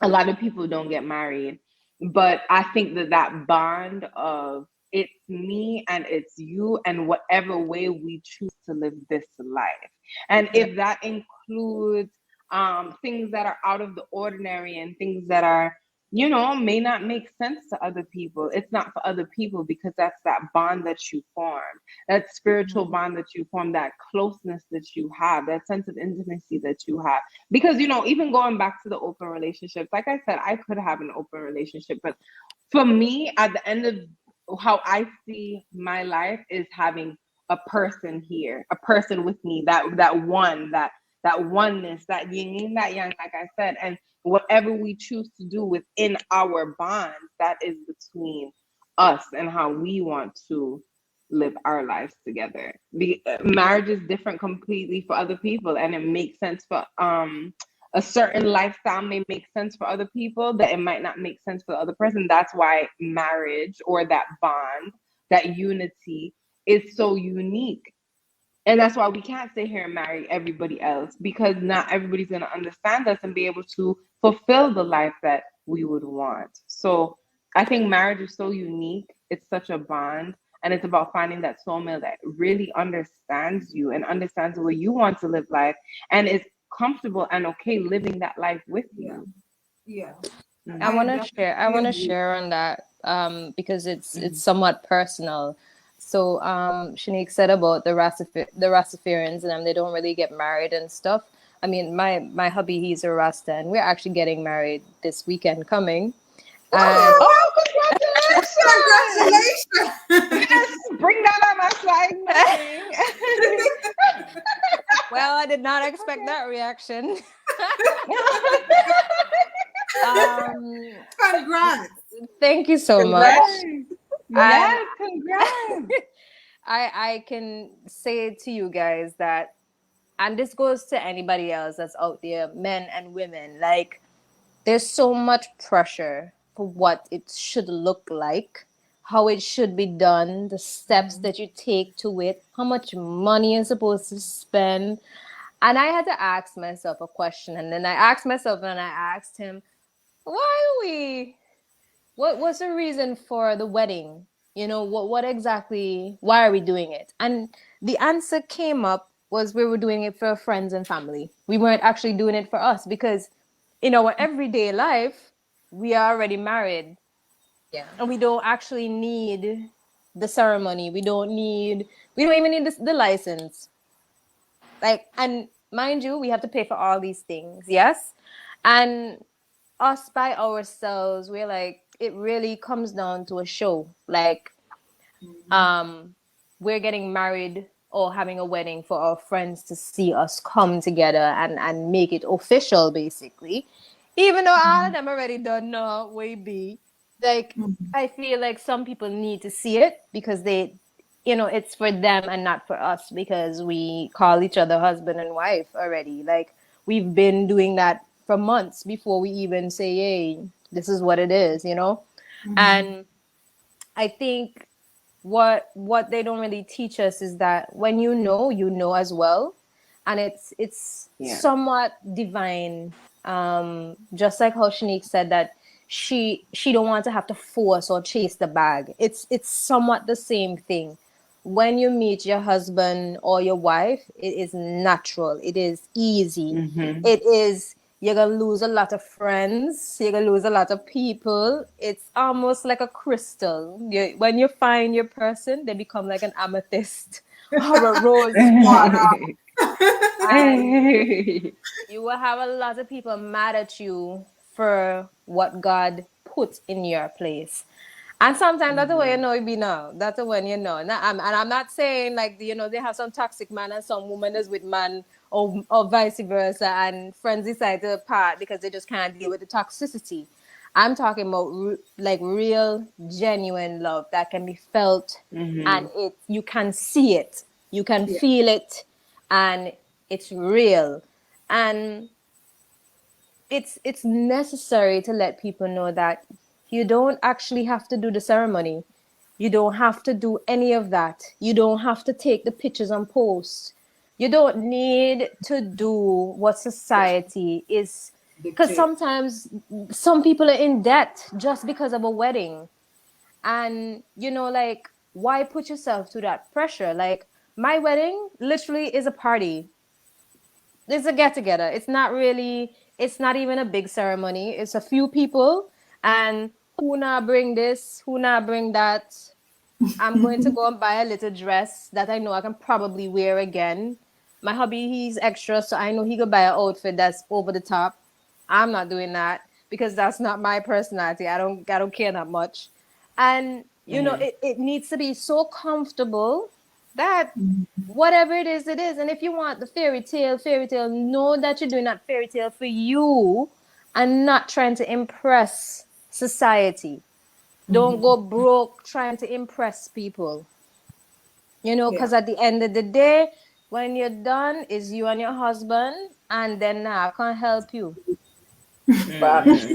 S5: A lot of people don't get married, but I think that bond of it's me and it's you, and whatever way we choose to live this life. And
S1: Yeah.
S5: if that includes things that are out of the ordinary and things that are, may not make sense to other people, it's not for other people, because that's that bond that you form, that spiritual bond that you form, that closeness that you have, that sense of intimacy that you have. Because, even going back to the open relationships, like I said, I could have an open relationship, but for me, at the end of how I see my life, is having a person here, a person with me, that oneness, that yin and that yang, like I said. And whatever we choose to do within our bonds, that is between us and how we want to live our lives together. Marriage is different completely for other people, and it makes sense for a certain lifestyle may make sense for other people, that it might not make sense for the other person. That's why marriage, or that bond, that unity, is so unique. And that's why we can't sit here and marry everybody else, because not everybody's going to understand us and be able to fulfill the life that we would want. So I think marriage is so unique. It's such a bond. And it's about finding that soulmate that really understands you and understands the way you want to live life, and is comfortable and okay living that life with
S1: Yeah.
S5: you.
S1: Yeah.
S3: I
S1: I
S3: want to share. I
S1: definitely
S3: want to
S1: agree.
S3: share on that because it's
S5: Mhm.
S3: somewhat personal. So Shanique said about the Rastafarians, and they don't really get married and stuff. I mean, my hubby, he's a Rasta, and we're actually getting married this weekend coming. And
S1: Oh,
S5: Oh, congratulations!
S1: congratulations.
S5: Yes, bring that on us like nothing.
S3: well, I did not expect that reaction.
S5: Okay.
S3: um,
S1: Congrats.
S3: thank you so much.
S5: Yes.
S3: And
S5: Yes, congrats.
S3: I can say to you guys that, and this goes to anybody else that's out there, men and women, like, there's so much pressure for what it should look like, how it should be done, the steps that you take to it, how much money you're supposed to spend. And I had to ask myself a question, and then I asked myself and I asked him, why are we, what's the reason for the wedding? What exactly, why are we doing it? And the answer came up was, we were doing it for friends and family. We weren't actually doing it for us, because in our everyday life, we are already married,
S4: Yeah.
S3: and we don't actually need the ceremony. We don't even need the license. Like, and mind you, we have to pay for all these things, yes? And us by ourselves, we're like, it really comes down to a show. Like, um, we're getting married or having a wedding for our friends to see us come together and make it official, basically. Even though all of them already don't know we be. Like, I feel like some people need to see it, because it's for them and not for us, because we call each other husband and wife already. Like, we've been doing that for months before we even say, hey, this is what it is. And I think what they don't really teach us is that when you know as well, and it's
S5: Yeah.
S3: somewhat divine. Just like how Shanique said that she don't want to have to force or chase the bag. It's somewhat the same thing. When you meet your husband or your wife, it is natural, it is easy,
S5: Mm-hmm.
S3: it is, you're gonna lose a lot of friends, you're gonna lose a lot of people. It's almost like a crystal. When you find your person, they become like an amethyst
S4: or a rose
S1: Water.
S4: farm, and you will have a lot of people mad at you for what God put in your place. And sometimes that's the way you know it be now. That's the one you know. And I'm not saying like they have some toxic man and some woman is with man or vice versa, and friends decide to part because they just can't deal with the toxicity. I'm talking about like real, genuine love that can be felt, and you can see it, you can
S1: Yeah.
S4: feel it, and it's real. And it's necessary to let people know that you don't actually have to do the ceremony. You don't have to do any of that. You don't have to take the pictures and post. You don't need to do what society is, because
S1: Dictate.
S4: sometimes some people are in debt just because of a wedding. And like, why put yourself to that pressure? Like, my wedding literally is a party. It's a get together. It's not even a big ceremony. It's a few people, and who not bring this, who not bring that. I'm going to go and buy a little dress that I know I can probably wear again. My hubby, he's extra, so I know he could buy an outfit that's over the top. I'm not doing that because that's not my personality. I don't care that much. And it needs to be so comfortable that whatever it is, it is. And if you want the fairy tale, know that you're doing that fairy tale for you and not trying to impress society. Don't go broke trying to impress people.
S1: Yeah.
S4: Because at the end of the day, when you're done, is you and your husband, and then I can't help you.
S2: Facts,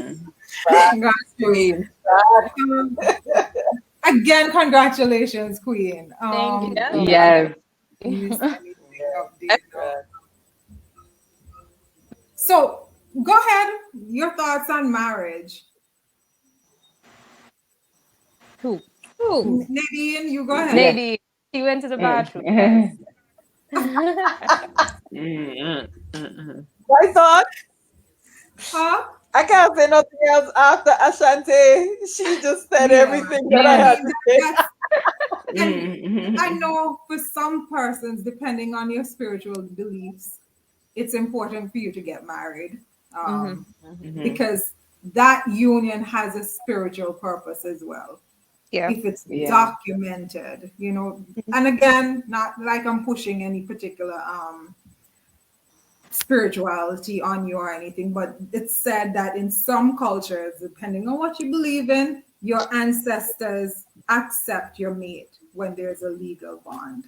S2: facts,
S1: Got you.
S2: queen. Facts.
S1: Um, again, congratulations, Queen.
S4: Thank you
S3: Yeah,
S4: so
S3: thank
S4: much.
S3: you.
S5: Yes.
S1: Miss anything up there. No.
S2: Excellent.
S1: So go ahead. Your thoughts on marriage.
S4: Who? Who?
S1: Nadine, you go ahead.
S5: Yes.
S4: Nadine. She went to the bathroom. Yes.
S5: Mm. Mm,
S2: My thought,
S1: Huh?
S2: I can't say nothing else after Ashanti. She just said
S1: Yeah.
S2: everything that I
S1: I
S5: mm,
S2: had
S1: mean,
S2: to say.
S1: that's, and I
S5: mm.
S1: know for some persons, depending on your spiritual beliefs, it's important for you to get married,
S4: Mm-hmm.
S5: Mhm.
S1: because that union has a spiritual purpose as well.
S4: Yeah.
S1: If it's
S5: Yeah.
S1: documented, and again, not like I'm pushing any particular spirituality on you or anything, but it's said that in some cultures, depending on what you believe in, your ancestors accept your mate when there's a legal bond.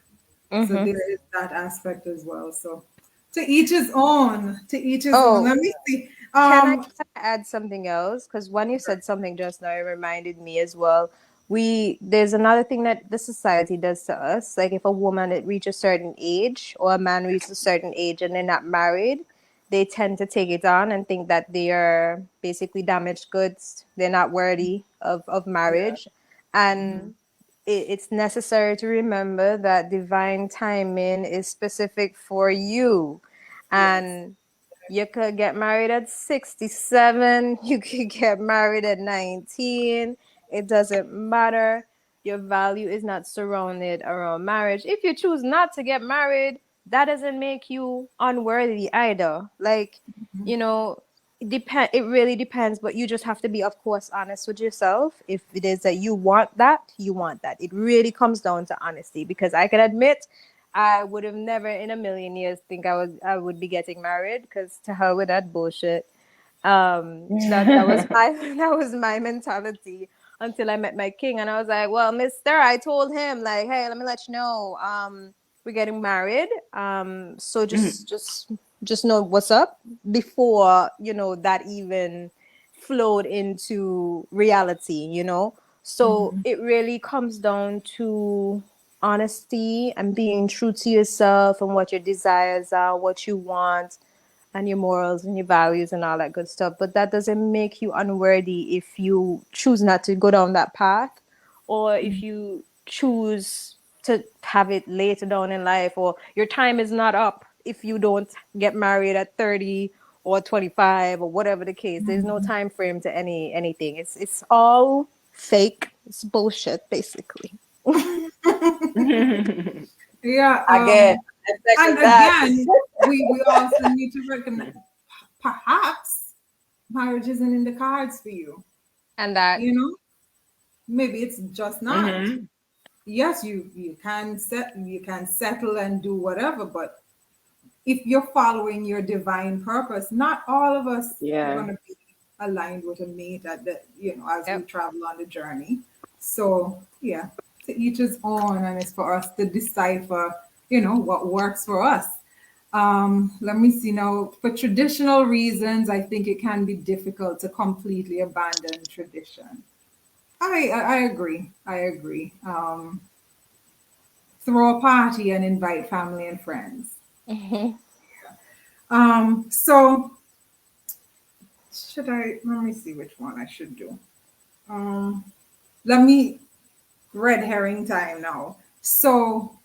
S1: So
S4: Mm-hmm.
S1: there is that aspect as well. So to each his own, to each his own.
S4: Oh,
S1: Let me see.
S4: can I add something else? Because when you said something just now, it reminded me as well. There's another thing that the society does to us. Like, if a woman it reaches a certain age or a man reaches a certain age and they're not married, they tend to take it on and think that they are basically damaged goods. They're not worthy of
S2: Yeah.
S4: marriage. And it's necessary to remember that divine timing is specific for you.
S1: Yes.
S4: And you could get married at 67. You could get married at 19. It doesn't matter. Your value is not surrounded around marriage. If you choose not to get married, that doesn't make you unworthy either. Like, you know, it really depends, but you just have to be, of course, honest with yourself. If it is that you want that, you want that. It really comes down to honesty, because I can admit I would have never in a million years think I would be getting married, because to hell with that bullshit. That was my that was my mentality until I met my king, and I was like, well, mister, I told him, like, hey, let me let you know, we're getting married. So just know what's up before, that even flowed into reality. So it really comes down to honesty and being true to yourself and what your desires are, what you want, and your morals and your values and all that good stuff. But that doesn't make you unworthy if you choose not to go down that path, or if you choose to have it later down in life, or your time is not up if you don't get married at 30 or 25 or whatever the case. There's no time frame to anything. It's all fake. It's bullshit, basically.
S1: Yeah.
S2: Again, I
S1: And
S2: second that.
S1: again, we also need to recognize perhaps marriage isn't in the cards for you.
S4: And that,
S1: You know, maybe it's just not.
S5: Mm-hmm.
S1: Yes, you can settle and do whatever, but if you're following your divine purpose, not all of us are
S5: Yeah.
S1: going to be aligned with a mate at the, as we
S4: yep.
S1: travel on the journey. So yeah, to each his own, and it's for us to decipher, what works for us. Let me see now. For traditional reasons, I think it can be difficult to completely abandon tradition. I agree. I agree. Throw a party and invite family and friends.
S4: Hmm.
S1: So let me see which one I should do. Um, let me red herring time now. So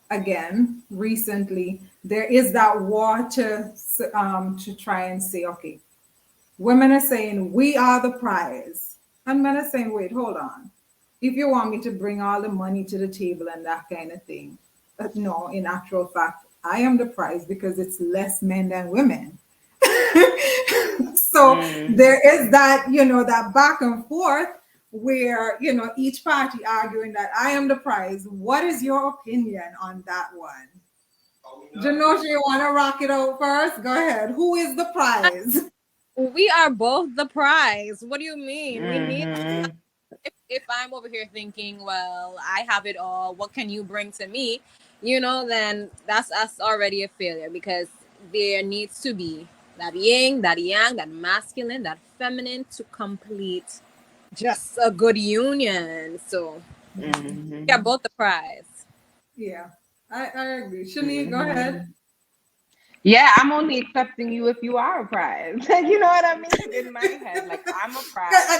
S1: again, recently there is that war to try and say, okay, women are saying we are the prize, and men are saying, wait, hold on. If you want me to bring all the money to the table and that kind of thing, no, in actual fact, I am the prize because it's less men than women. So
S5: Mm.
S1: there is that, that back and forth where, each party arguing that I am the prize. What is your opinion on that one? Janosha, you want to rock it out first? Go ahead. Who is the prize?
S3: We are both the prize. What do you mean? We need.
S5: Mm-hmm.
S3: If I'm over here thinking, well, I have it all. What can you bring to me? Then that's us already a failure because there needs to be that yin, that yang, that masculine, that feminine to complete just a good union. So yeah,
S5: Mm-hmm.
S3: both the prize.
S1: Yeah, I agree. Shani, go ahead.
S5: Mm-hmm. Yeah, I'm only accepting you if you are a prize. You know what I mean? Because in my head, like I'm a prize.
S1: Uh,
S5: I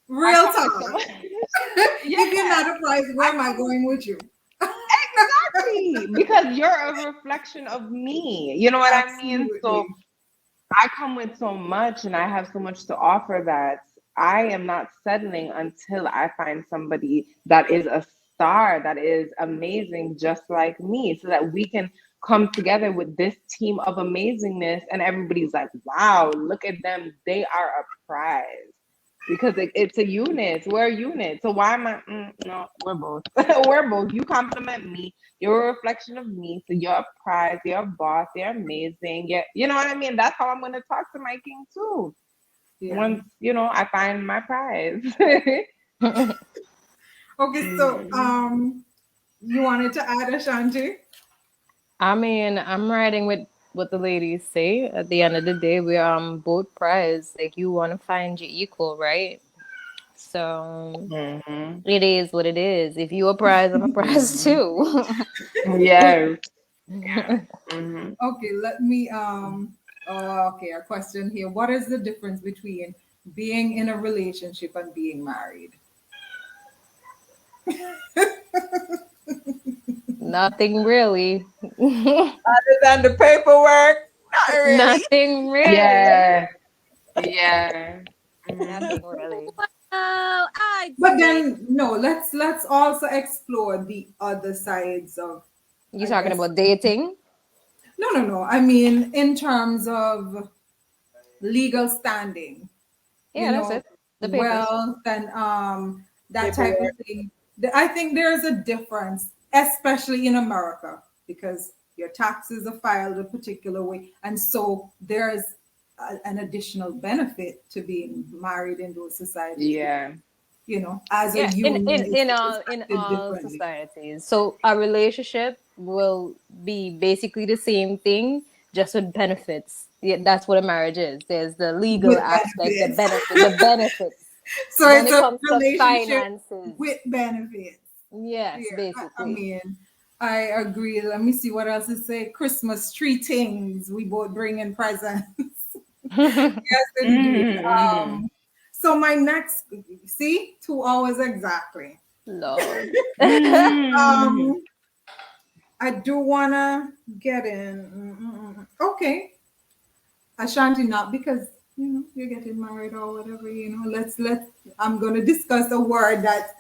S1: Real
S5: come with so
S1: talk.
S5: much. Yeah,
S1: If you're not a prize,
S5: I
S1: where am I
S5: come with
S1: going with you?
S5: exactly because you're a reflection of me. You know what I mean? So
S1: Absolutely.
S5: I come with so much and I have so much to offer that I am not settling until I find somebody that is a star, that is amazing, just like me, so that we can come together with this team of amazingness. And everybody's like, wow, look at them. They are a prize. Because it's a unit. We're a unit. So why am I? No, we're both. We're both. You compliment me. You're a reflection of me. So you're a prize. You're a boss. You're amazing. You know what I mean? That's how I'm going to talk to my king too.
S1: Yeah.
S5: Once, I find my prize.
S1: Okay, so
S5: Mhm.
S1: you wanted to add Ashanti?
S4: I mean, I'm riding with what the ladies say. At the end of the day, we're both prize. Like you want to find your equal, right? So
S5: Mhm.
S4: it is what it is. If you a prize, I'm a prize
S5: Mhm.
S4: too.
S5: Yes. Yeah. Mhm.
S1: Okay, let me okay, a question here. What is the difference between being in a relationship and being married?
S4: Nothing really.
S2: Other than the paperwork, not really.
S4: Nothing really.
S5: Yeah. Yeah. Mhm.
S4: Nothing really.
S3: Well, I'd
S1: But
S3: say
S1: then no, let's also explore the other sides of,
S4: You
S1: I
S4: talking
S1: guess.
S4: about dating?
S1: No. I mean, in terms of legal standing, you
S4: Yeah, that's
S1: know,
S4: it. The papers.
S1: wealth and that type of
S2: Paperwork.
S1: thing. I think there's a difference, especially in America, because your taxes are filed a particular way, and so there's an additional benefit to being married in those societies because,
S5: Yeah.
S1: as a
S4: Yeah, in
S1: union,
S4: in in
S1: it's
S4: all in
S1: acted
S4: all
S1: differently.
S4: societies. So a relationship will be basically the same thing, just with benefits. Yeah, that's what a marriage is. There's the legal
S1: With
S4: aspect,
S1: benefits.
S4: the benefits.
S1: So
S4: When
S1: it's
S4: it
S1: a
S4: comes to
S1: relationship
S4: finances,
S1: with benefits.
S4: yes,
S1: Yeah, I
S4: basically.
S1: mean, I agree. Let me see what else it say. Christmas tree things. We both bring in presents. Yes, indeed.
S5: Mhm.
S1: So my next, see, 2 hours exactly.
S4: Lord.
S5: Mhm.
S1: Um, I do wanna get in. Okay, Ashanti, not because you're getting married or whatever. I'm gonna discuss a word that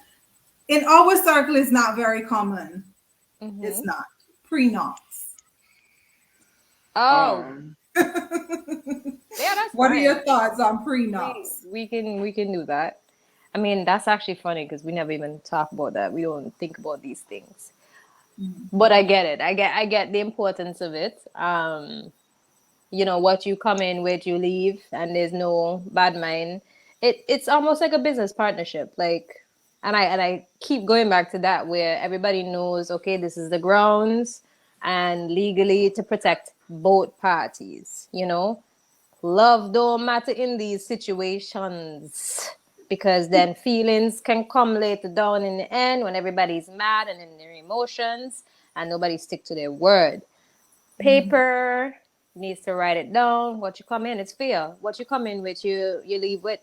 S1: in our circle is not very common. It's
S4: Mm-hmm.
S1: not. Prenups.
S4: Oh,
S5: Um,
S4: yeah, that's
S1: What are
S4: fine.
S1: your thoughts on
S4: We
S1: prenups?
S4: we can we can do that. I mean, that's actually funny because we never even talk about that. We don't think about these things. But I get it. I get the importance of it. What you come in with, you leave, and there's no bad mind. It's almost like a business partnership. Like, and I keep going back to that where everybody knows, okay, this is the grounds, and legally to protect both parties. Love don't matter in these situations because then feelings can come later down in the end when everybody's mad and in their emotions and nobody stick to their word. Paper needs to write it down. What you come in, it's fair. What you come in with, you leave with.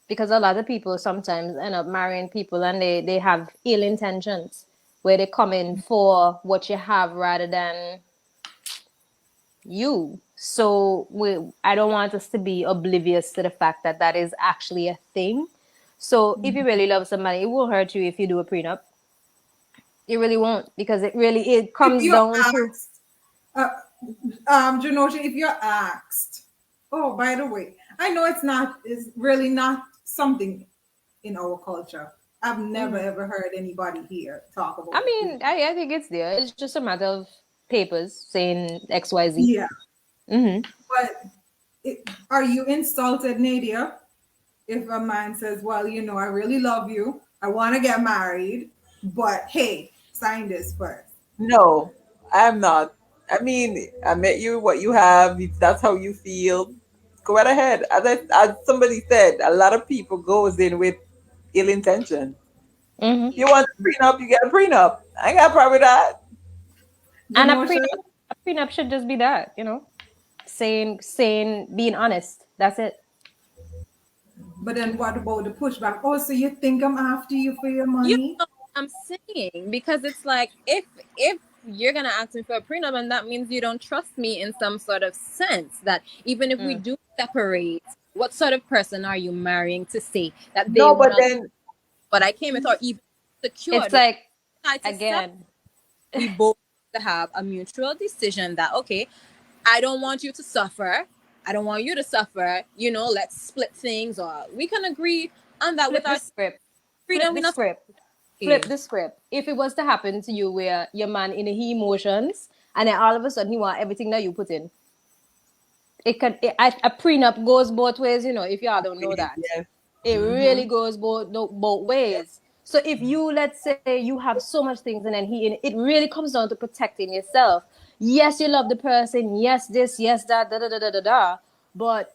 S4: Because a lot of people sometimes end up marrying people and they have ill intentions where they come in for what you have rather than you. So I don't want us to be oblivious to the fact that that is actually a thing. So if you really love somebody, it won't hurt you if you do a prenup. It really won't because it
S1: If
S4: comes
S1: you're
S4: down to.
S1: asked, uh, Janosha, if you're asked, oh, by the way, I know it's really not something in our culture. I've never
S4: Mhm.
S1: ever heard anybody here talk
S4: I
S1: about
S4: mean,
S1: prenup.
S4: I think it's there. It's just a matter of papers saying XYZ.
S1: Yeah,
S4: Mm-hmm.
S1: but are you insulted, Nadia, if a man says, "Well, I really love you. I want to get married, but hey, sign this first."
S2: No, I'm not. I mean, I met you, what you have, if that's how you feel, go right ahead. As somebody said, a lot of people goes in with ill intention.
S4: Mm-hmm.
S2: You want a prenup, you get a prenup. I ain't got a problem with that.
S4: And
S1: Janosha,
S4: a prenup should just be that, saying, being honest. That's it.
S1: but then what about the pushback? Oh, so you think I'm after you for your
S3: You
S1: money?
S3: know what I'm saying? Because it's like if you're gonna ask me for a prenup, and that means you don't trust me in some sort of sense that even if we
S4: Mm.
S3: do separate, what sort of person are you marrying to say that they
S2: No,
S3: would
S2: but
S3: not
S2: then
S3: what I came with or even
S4: It's
S3: secured when
S4: like,
S3: we decide to separate,
S4: again,
S3: we both have to have a mutual decision that okay, I don't want you to suffer. I don't want you to suffer. Let's split things or we can agree on that with
S4: flip
S3: our
S4: the script. Flip
S3: freedom. We
S4: the
S3: not
S4: script. Flip
S3: okay.
S4: the script. If it was to happen to you where your man in his emotions and then all of a sudden he want everything that you put in, a prenup goes both ways, if y'all don't know that.
S2: yes.
S4: It
S2: Mm-hmm.
S4: really goes both no, both ways. So if you, let's say, you have so much things and then it really comes down to protecting yourself. Yes, you love the person. Yes, this. Yes, that. Da da da da da da. But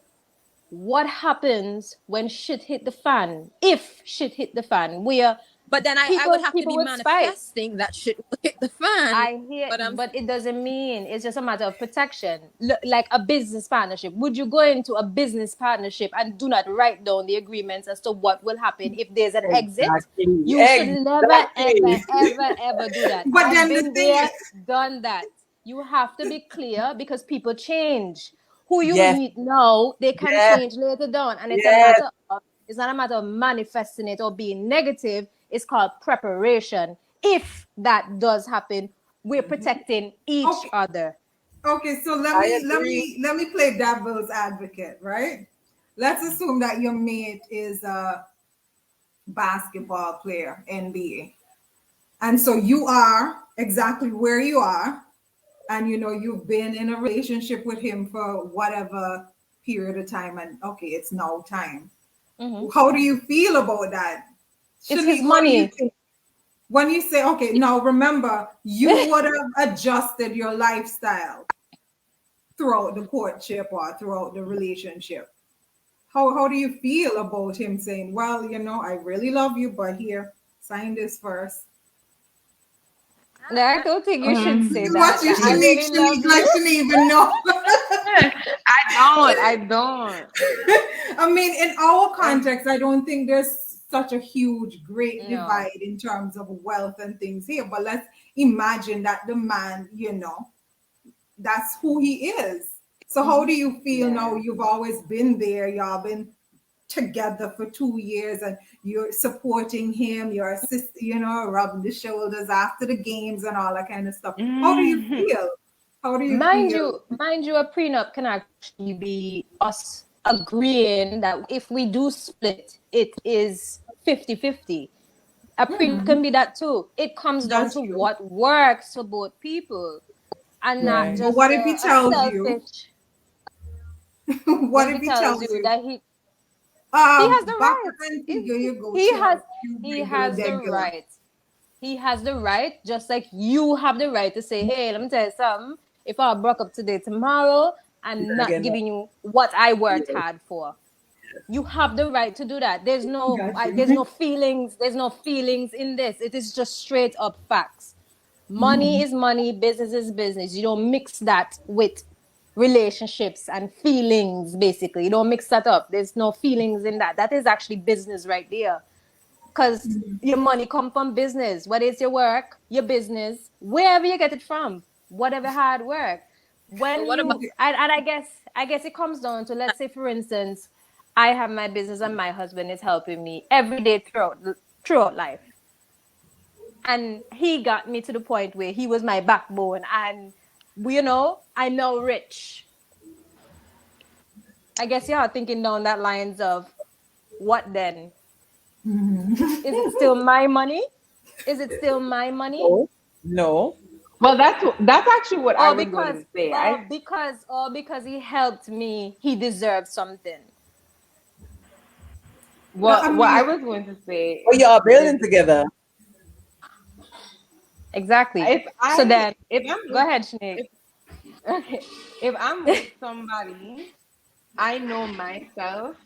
S4: what happens when shit hit the fan? If shit hit the fan, where
S3: But then I would
S4: people
S3: have to
S4: people
S3: be
S4: would spite.
S3: manifesting that shit will hit the fan.
S4: I hear,
S3: But I'm
S4: but it doesn't mean it's just a matter of protection. Like a business partnership. Would you go into a business partnership and do not write down the agreements as to what will happen if there's an exit?
S2: Exactly.
S4: You should never, ever,
S2: Exactly.
S4: ever, ever do that.
S1: But
S4: I've
S1: then the
S4: been
S1: thing
S4: there,
S1: is,
S4: done that. You have to be clear because people change. Who you
S2: Yes,
S4: meet now, they can
S2: yes,
S4: change later down, and
S2: yes.
S4: it's not a matter of manifesting it or being negative. It's called preparation. If that does happen, we're
S2: Mhm.
S4: protecting each
S1: okay,
S4: other.
S1: okay. So let
S2: I
S1: me let
S2: agree.
S1: me let me play devil's advocate, right? Let's assume that your mate is a basketball player, NBA, and so you are exactly where you are, and you've been in a relationship with him for whatever period of time, and okay, it's now time.
S4: Mhm.
S1: How do you feel about that?
S4: It's
S1: Shouldn't
S4: his
S1: he, what do you
S4: money.
S1: think? When you say, okay, now remember, you would have adjusted your lifestyle throughout the courtship or throughout the relationship. How do you feel about him saying, well, I really love you, but here, sign this first?
S4: No, I don't think you should say
S1: What
S4: that.
S1: you,
S4: I really love
S1: Shanique, like
S4: you.
S1: Shanique even know.
S5: I don't.
S1: I mean, in our context, I don't think there's such a huge, great
S4: No.
S1: divide in terms of wealth and things here. But let's imagine that the man, that's who he is. So how
S4: Mhm.
S1: do you feel now?
S5: Yeah.
S1: You've always been there. Y'all been together for 2 years and you're supporting him, you're rubbing the shoulders after the games and all that kind of stuff. How do you
S5: Mhm.
S1: feel? How do you
S4: Mind
S1: feel?
S4: you, mind you, a prenup can actually be us agreeing that if we do split, it is 50-50. A prenup can be that too. It comes down
S1: That's
S4: to
S1: true.
S4: what works for both people and not
S2: Right.
S1: But
S4: just
S1: what if he
S4: a
S1: tells you?
S4: selfish. What
S1: What
S4: if
S1: if
S4: he
S1: he
S4: tells
S1: tells
S4: you
S1: you?
S4: that he has the
S1: Back
S4: right?
S1: to Antigua you go,
S4: He
S1: chill
S4: has
S1: out. You
S4: he
S1: regular
S4: has the
S1: degular.
S4: right. He has the right, just like you have the right to say, hey, let me tell you something. If I broke up today, tomorrow, I'm not
S2: Again,
S4: giving you what I worked
S2: yes.
S4: hard for. You have the right to do that.
S1: Got
S4: There's no
S1: you.
S4: feelings. There's no feelings in this. It is just straight up facts. Money
S1: Mhm.
S4: is money. Business is business. You don't mix that with relationships and feelings. Basically, you don't mix that up. There's no feelings in that. That is actually business right there. Because your money come from business. Whether it's your work, your business, wherever you get it from, whatever hard work.
S3: But
S4: When
S3: what about
S4: you and I guess it comes down to, let's say for instance, I have my business and my husband is helping me every day throughout life. And he got me to the point where he was my backbone and I know rich. I guess you are thinking down that lines of what then? Is it still my money? Is it still my money?
S2: No, no.
S5: Well, that's actually what I
S4: Or
S5: was going
S4: because
S5: to say.
S4: or because or because he helped me, he deserves something.
S1: No, I
S5: What I
S1: mean,
S5: was going to say
S2: Oh, y'all
S5: is
S2: building together.
S4: Exactly.
S5: if
S4: So
S5: I
S4: then
S5: if I'm
S4: go
S5: with
S4: ahead, Sinead.
S5: if okay, if I'm with somebody, I know myself,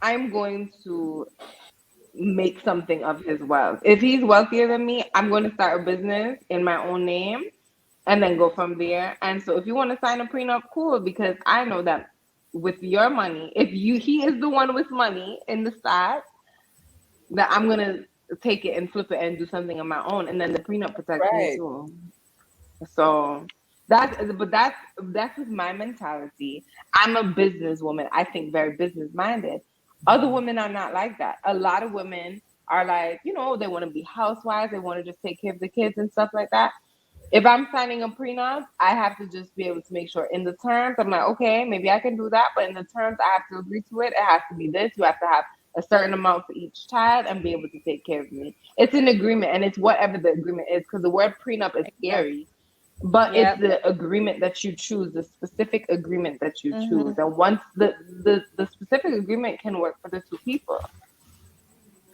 S5: I'm going to make something of his wealth. If he's wealthier than me, I'm going to start a business in my own name and then go from there. And so if you want to sign a prenup, cool, because I know that with your money, if he is the one with money in the start, that I'm gonna take it and flip it and do something on my own, and then the prenup protects me
S2: Right.
S5: too. So that's just my mentality. I'm a businesswoman. I think very business minded. Other women are not like that. A lot of women are like, they want to be housewives. They want to just take care of the kids and stuff like that. If I'm signing a prenup, I have to just be able to make sure in the terms, I'm like, okay, maybe I can do that, but in the terms, I have to agree to it. It has to be this. You have to have a certain amount for each child and be able to take care of me. It's an agreement, and it's whatever the agreement is, because the word prenup is
S4: Exactly.
S5: scary, but it's
S4: Yep.
S5: the agreement that you choose, the specific agreement that you choose.
S4: Mm-hmm.
S5: And once the specific agreement can work for the two people.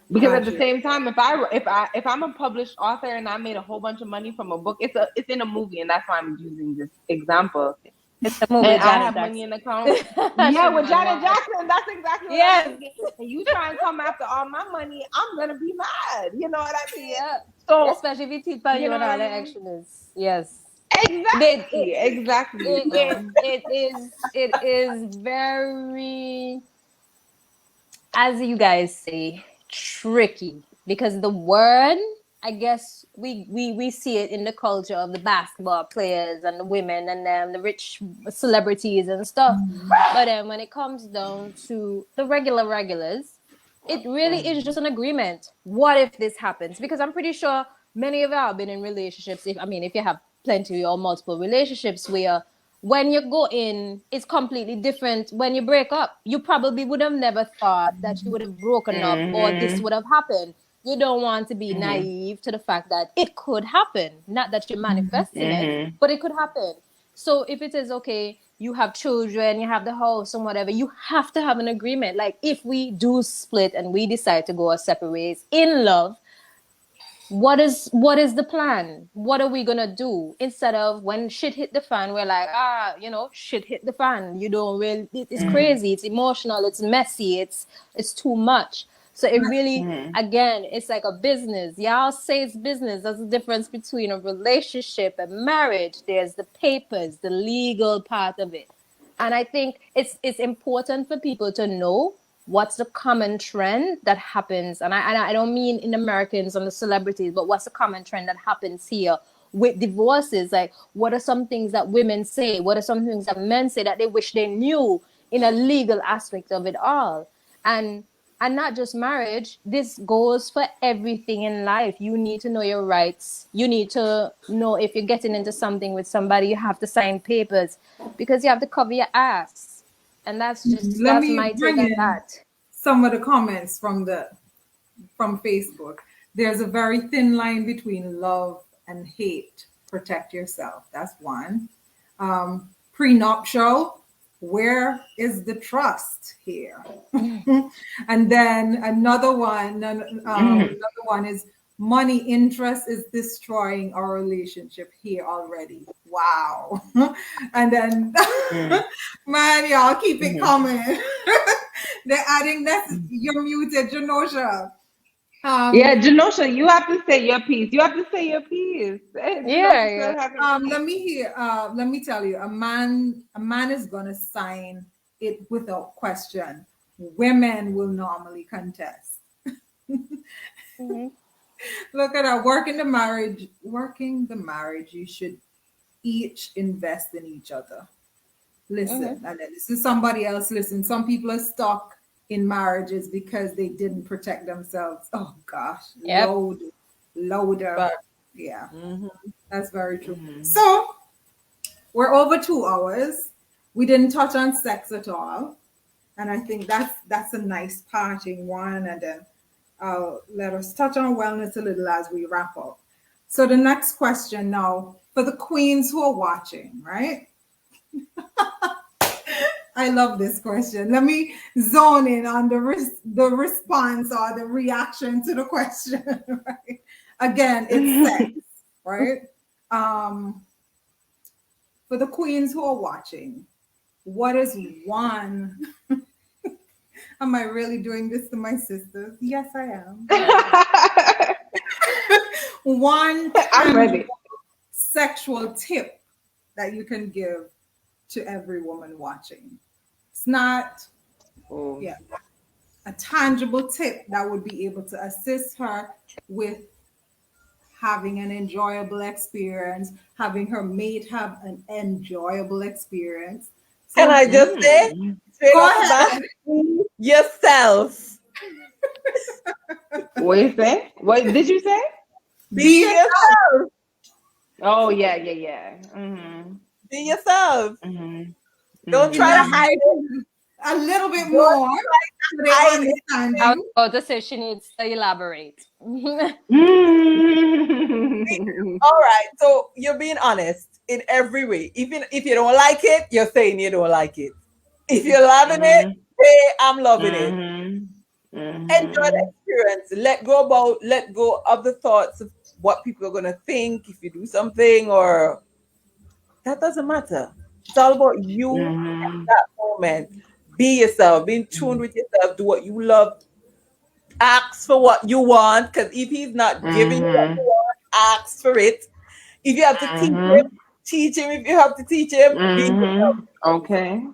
S5: Because at
S1: got
S5: the
S1: you.
S5: same time, if I'm a published author and I made a whole bunch of money from a book, it's in a movie, and that's why I'm using this example.
S4: It's the movie
S5: And
S4: with
S5: I
S4: Janet
S5: have money
S4: Jackson.
S5: in the account. Yeah, with
S4: Siobhan
S5: Janet
S4: Walsh.
S5: Jackson, that's exactly what I'm
S4: Yes.
S5: thinking. And you try and come after all my money, I'm gonna be mad. You know what I mean?
S4: Yeah.
S5: So
S4: Especially if he cheat on
S5: you
S4: you
S5: know
S4: and
S5: what I
S4: all the
S5: mean?
S4: extras. Yes. It it
S5: Exactly, exactly.
S4: it
S5: So
S4: it is very, as you guys say, tricky because the word, I guess we see it in the culture of the basketball players and the women and the rich celebrities and stuff. But then when it comes down to the regulars, it really is just an agreement. What if this happens? Because I'm pretty sure many of y'all have been in relationships. If you have plenty or multiple relationships where when you go in, it's completely different. When you break up, you probably would have never thought that you would have broken up or this
S5: mhm,
S4: would have happened. You don't want to be
S5: mhm,
S4: naive to the fact that it could happen. Not that you're manifesting it,
S5: mhm.
S4: but it could happen. So if it is okay, you have children, you have the house and whatever, you have to have an agreement. Like if we do split and we decide to go our separate ways in love, what is the plan? What are we gonna do? Instead of when shit hit the fan, we're like, shit hit the fan. You don't really it's
S5: Mhm,
S4: crazy, it's emotional, it's messy, it's too much. So it really,
S5: mhm,
S4: again, it's like a business. Y'all say it's business. There's a difference between a relationship and marriage. There's the papers, the legal part of it. And I think it's important for people to know what's the common trend that happens. And I don't mean in Americans and the celebrities, but what's the common trend that happens here with divorces? Like, what are some things that women say? What are some things that men say that they wish they knew in a legal aspect of it all?
S3: and not just marriage, this goes for everything in life. You need to know your rights. You need to know if you're getting into something with somebody, you have to sign papers because you have to cover your ass. And
S1: Let
S3: that's
S1: me
S3: my take
S1: bring
S3: on
S1: in
S3: that.
S1: some of the comments from Facebook. There's a very thin line between love and hate. Protect yourself. That's one. Prenuptial. Where is the trust here? And then another one is money interest is destroying our relationship here already. Wow. And then,
S5: Mm.
S1: man, y'all keep it
S5: Mhm.
S1: coming. They're adding that you're muted, Janosha.
S5: Yeah,
S1: Um,
S5: Janosha, you have to say your piece. You have to say your piece. Janosha
S3: Yeah,
S5: still hasn't.
S1: let me tell you, a man is gonna sign it without question. Women will normally contest.
S3: yeah.
S1: Look at that. Working the marriage, you should each invest in each other.
S3: Hmm.
S1: Listen, and then this is somebody else. Listen, some people are stuck in marriages because they didn't protect themselves. Oh gosh,
S3: Yep.
S1: loader.
S2: But
S1: Yeah,
S2: mhm.
S1: that's very true.
S5: Mhm.
S1: So we're over 2 hours. We didn't touch on sex at all, and I think that's a nice parting one. And then let us touch on wellness a little as we wrap up. So the next question now for the queens who are watching, right? I love this question. Let me zone in on the response or the reaction to the question. Right? Again, it's sex, right? Um, for the queens who are watching, what is one? Am I really doing this to my sisters? Yes, I am. Yes, I am. One
S5: I'm
S1: tangible
S5: ready.
S1: sexual tip that you can give to every woman watching. It's not,
S5: Oh.
S1: yeah, a tangible tip that would be able to assist her with having an enjoyable experience, having her mate have an enjoyable experience.
S2: Can
S1: So
S2: I just say
S5: Mm.
S2: straight
S1: go
S2: off the bat,
S1: ahead.
S2: be yourself.
S5: What you say? What did you say?
S1: Be
S2: Be
S1: yourself.
S2: yourself.
S5: Oh yeah, yeah, yeah. Mhm.
S2: Be yourself.
S5: Mhm.
S2: Don't try to
S5: Mhm.
S2: hide it.
S1: Elaborate a little bit
S2: Don't
S1: more so they
S2: hide it.
S1: understand
S3: I was
S1: you.
S3: about to say she needs to elaborate.
S5: Mm.
S2: All right. So you're being honest in every way. Even if you don't like it, you're saying you don't like it. If you're loving it,
S5: Mhm.
S2: say I'm loving it.
S5: Mhm.
S2: Enjoy the
S5: Mhm.
S2: experience. Let go of the thoughts of what people are gonna think if you do something, or that doesn't matter. It's all about you at
S5: Mhm.
S2: that moment. Be yourself, be in tune with yourself, do what you love, ask for what you want. Because if he's not giving you what you
S5: Mhm.
S2: want, ask for it. If you have to
S5: Mhm.
S2: teach him. If you have to teach him, be yourself.
S5: Mhm. Okay.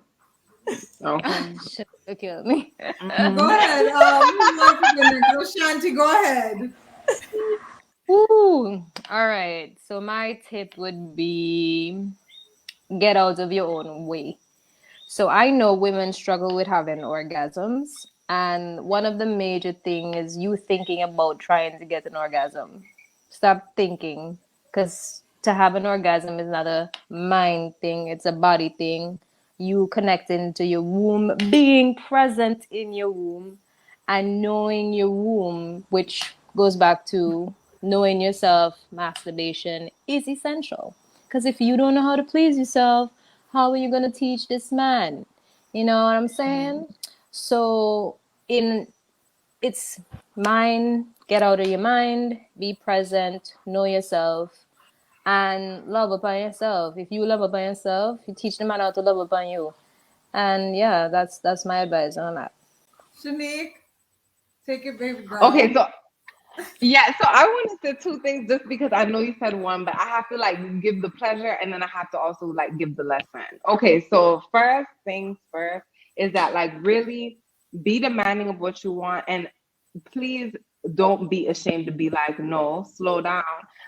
S5: Okay.
S3: She will kill me.
S1: Go
S5: Mhm.
S1: ahead. Who wants to go next? Oh, Shanti, go ahead.
S3: Ooh, all right. So my tip would be get out of your own way. So I know women struggle with having orgasms, and one of the major thing is you thinking about trying to get an orgasm. Stop thinking, because to have an orgasm is not a mind thing; it's a body thing. You connecting to your womb, being present in your womb, and knowing your womb, which goes back to knowing yourself. Masturbation is essential, because if you don't know how to please yourself, how are you going to teach this man? You know what I'm saying? So in it's mind, get out of your mind, be present, know yourself, and love upon yourself. If you love upon yourself, you teach the man how to love upon you. And yeah, that's my advice on that.
S1: Shanique, take it, baby
S5: Okay,
S1: girl.
S5: so yeah, so I want to say two things just because I know you said one, but I have to like give the pleasure and then I have to also like give the lesson. Okay, so first things first is that like really be demanding of what you want, and please don't be ashamed to be like, no, slow down.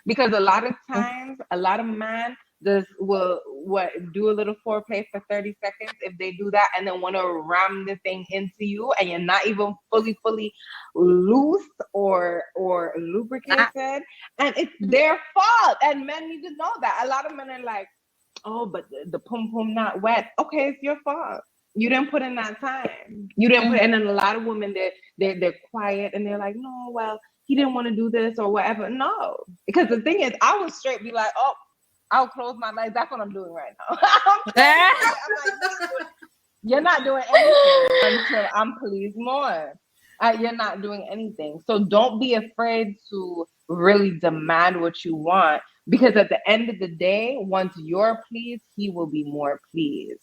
S5: Because a lot of times, a lot of men this will what do a little foreplay for 30 seconds. If they do that and then want to ram the thing into you and you're not even fully loose or
S4: Ah,
S5: lubricated, and it's their fault. And men need to know that. A lot of men are like, oh, but the pum pum not wet. Okay, it's your fault. You didn't put in that time. You didn't put. And then a lot of women, they're quiet and they're like, no, well, he didn't want to do this or whatever. No, because the thing is, I would straight be like, oh, I'll close my legs. That's what I'm doing right now. I'm like, you're not doing anything until I'm pleased more. You're not doing anything. So don't be afraid to really demand what you want, because at the end of the day, once you're pleased, he will be more pleased.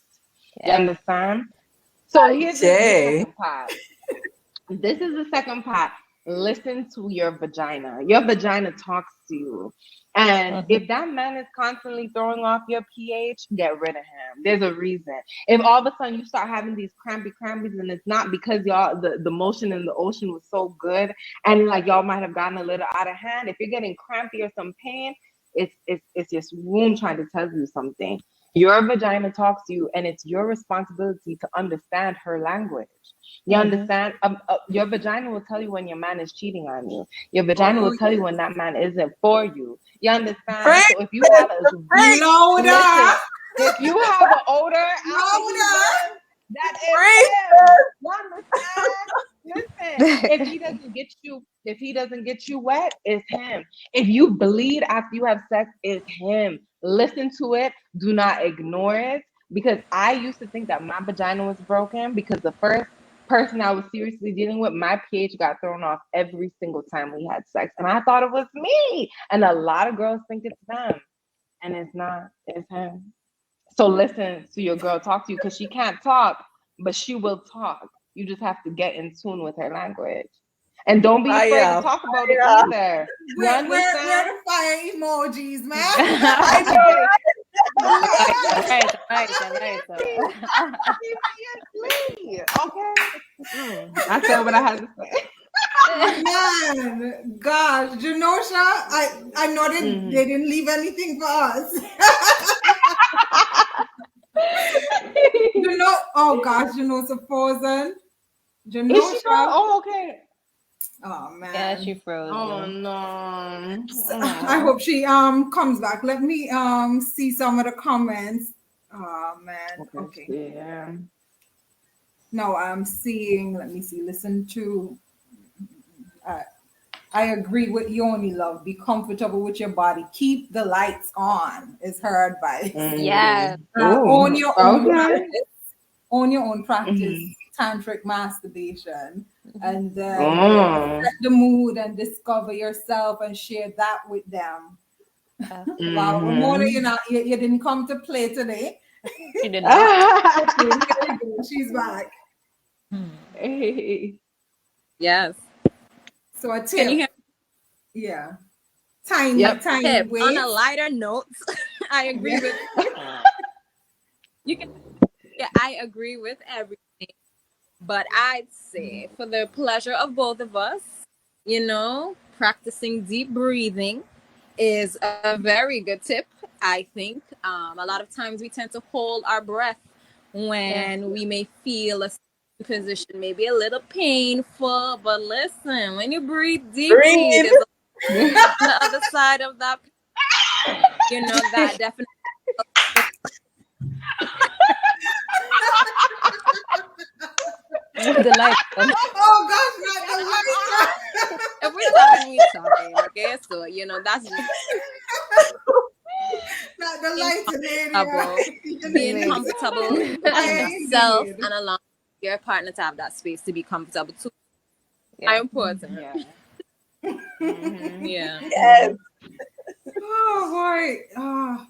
S5: You
S4: yeah.
S5: understand? So here's the
S2: Jay.
S5: second part. This is the second part. Listen to your vagina. Your vagina talks to you. And if that man is constantly throwing off your pH, get rid of him. There's a reason. If all of a sudden you start having these crampies, and it's not because y'all the motion in the ocean was so good and like y'all might have gotten a little out of hand. If you're getting crampy or some pain, it's your womb trying to tell you something. Your vagina talks to you, and it's your responsibility to understand her language. You understand? Your vagina will tell you when your man is cheating on you. Your vagina will tell you when that man isn't for you. You understand? So if you have a
S1: Louder.
S5: if you have an odor after he's
S1: Louder.
S5: done, that is him. You understand? Listen, if he doesn't get you wet, it's him. If you bleed after you have sex, it's him. Listen to it. Do not ignore it. Because I used to think that my vagina was broken because the first person I was seriously dealing with, my pH got thrown off every single time we had sex. And I thought it was me. And a lot of girls think it's them. And it's not, it's him. So listen to your girl talk to you, because she can't talk, but she will talk. You just have to get in tune with her language. And don't be afraid to talk about it either. You
S1: Where
S5: understand?
S1: the fire emojis, man?
S5: Okay. Okay. I said what I had to say.
S1: Man, gosh, Genosha, I know they didn't leave anything for us. Oh gosh, Genosha frozen.
S5: Is she
S1: Genosha.
S5: Oh, okay.
S1: Oh man.
S4: Yeah, she froze.
S5: Oh no.
S1: I hope she comes back. Let me see some of the comments. Oh man. Okay.
S5: Yeah.
S1: No, I'm seeing. Let me see. Listen to. I agree with Yoni, love. Be comfortable with your body. Keep the lights on, is her advice.
S4: Yeah.
S1: Own your own
S5: Okay.
S1: practice. Own your own practice. Tantric masturbation. And then set the mood and discover yourself and share that with them. Wow, Ramona, you didn't come to play today.
S4: She did not.
S1: Okay, here we go. She's back.
S3: Yes.
S1: So a tip.
S3: Can you hear?
S1: Yeah. Tiny
S3: Tip.
S1: ways.
S3: On a lighter note, I agree with you. I agree with everything, but I'd say for the pleasure of both of us, practicing deep breathing is a very good tip. I think a lot of times we tend to hold our breath when we may feel a position maybe a little painful, but listen, when you breathe deeply, there's on the other side of that, that definitely.
S4: The light.
S1: Oh gosh, not the light.
S3: If we're talking, okay? So that's just
S1: not the light.
S3: Being comfortable in yourself and allowing your partner to have that space to be comfortable too. Are important. Yeah.
S2: Yes.
S1: Oh boy. Oh.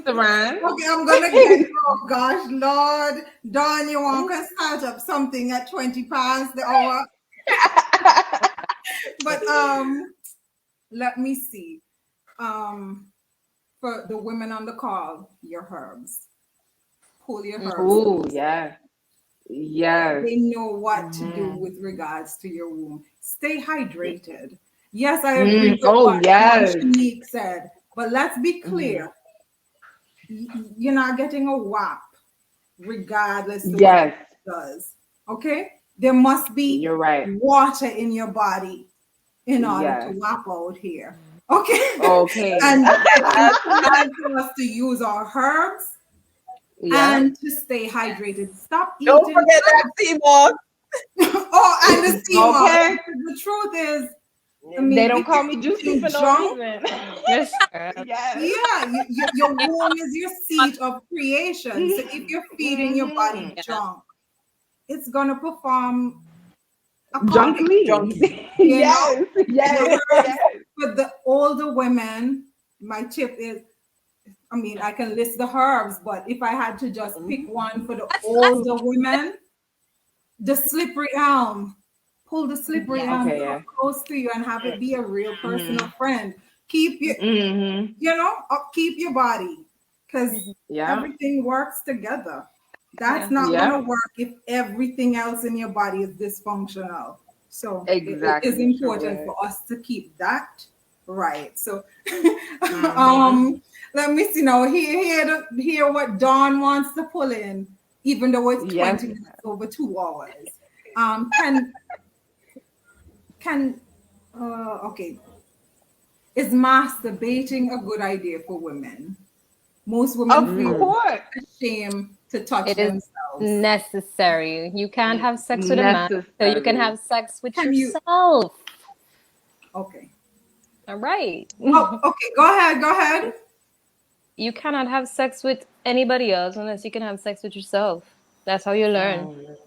S5: Saran?
S1: Okay, I'm gonna get. Oh gosh, Lord, Dawn, you want to start up something at 20 past the hour? But let me see. For the women on the call, your herbs. Pull your herbs.
S5: Oh yeah. Yes.
S1: They know what to do with regards to your womb. Stay hydrated. Yes, I agree with
S5: Oh
S1: what
S5: yes.
S1: Shanique said, but let's be
S5: Mhm.
S1: clear. You're not getting a WAP regardless to what it
S5: Yes,
S1: does. Okay? There must be
S5: you're right.
S1: water in your body in order to
S5: Yes.
S1: WAP out here. Okay?
S5: Okay.
S1: And it's
S2: Yes.
S1: important for us to use our herbs
S5: Yeah.
S1: and to stay hydrated. Stop
S2: Don't
S1: eating.
S2: forget that sea moss.
S1: Oh, and the sea moss.
S5: Okay.
S1: The truth is, I
S5: They
S1: mean,
S5: don't
S1: if
S5: call me
S1: you're
S5: juicy
S1: eating
S5: for no
S1: junk,
S5: reason.
S3: Yes, sir.
S5: Yes.
S1: yeah, your womb is your seat of creation. So if you're feeding your body
S5: Mm-hmm.
S3: Yeah.
S1: junk, it's gonna perform accordingly.
S5: Junkie.
S2: Junkie.
S1: You know,
S5: Yes.
S1: your
S5: Yes.
S1: herbs
S5: Yes.
S1: for the older women. My tip is, I mean, I can list the herbs, but if I had to just pick one for the
S3: Let's
S1: older women, the slippery elm. Pull the slippery
S3: yes.
S1: elm
S5: Okay. Yeah.
S1: close to you and have it be a real personal
S5: Mm-hmm.
S1: friend. Keep your,
S5: Mm-hmm.
S1: upkeep your body because
S3: Mhm.
S5: Yeah.
S1: everything works together. That's
S3: Yeah.
S1: not going to
S5: Yeah.
S1: work if everything else in your body is dysfunctional. So it is
S5: Exactly true.
S1: important for us to keep that right. So
S5: Mm-hmm.
S1: let me see now. Hear what Dawn wants to pull in, even though it's
S5: Yes.
S1: 20 minutes over 2 hours. Can okay. Is masturbating a good idea for women? Most women
S5: Of
S1: feel
S3: Mm.
S5: course.
S1: ashamed to touch
S3: It is
S1: themselves.
S3: necessary. You can't have sex with a man, so you can
S5: Necessary.
S3: have sex with
S1: Can you?
S3: yourself.
S1: Okay.
S3: All right.
S1: Oh, okay. Go ahead. Go ahead.
S3: You cannot have sex with anybody else unless you can have sex with yourself. That's how you learn.
S5: Mm.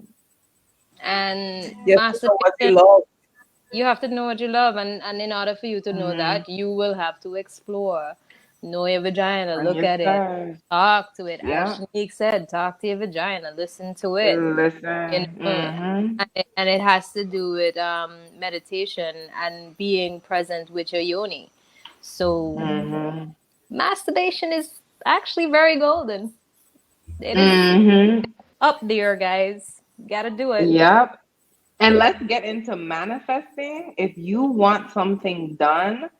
S3: And
S2: You have to know what you
S3: masturbation,
S2: love.
S3: you have to know what you love, and in order for you to know
S5: Mm.
S3: that, you will have to explore. Know your vagina, look
S5: Yes,
S3: at it,
S5: sir.
S3: talk to it. As
S5: Yeah.
S3: Shanique said, talk to your vagina, listen to it. You
S5: Listen.
S3: know,
S5: Mm-hmm.
S3: and it has to do with meditation and being present with your yoni. So
S5: Mm-hmm.
S3: masturbation is actually very golden. It is
S5: Mm-hmm.
S3: up there, guys. Gotta do it.
S5: Yep. And let's get into manifesting. If you want something done,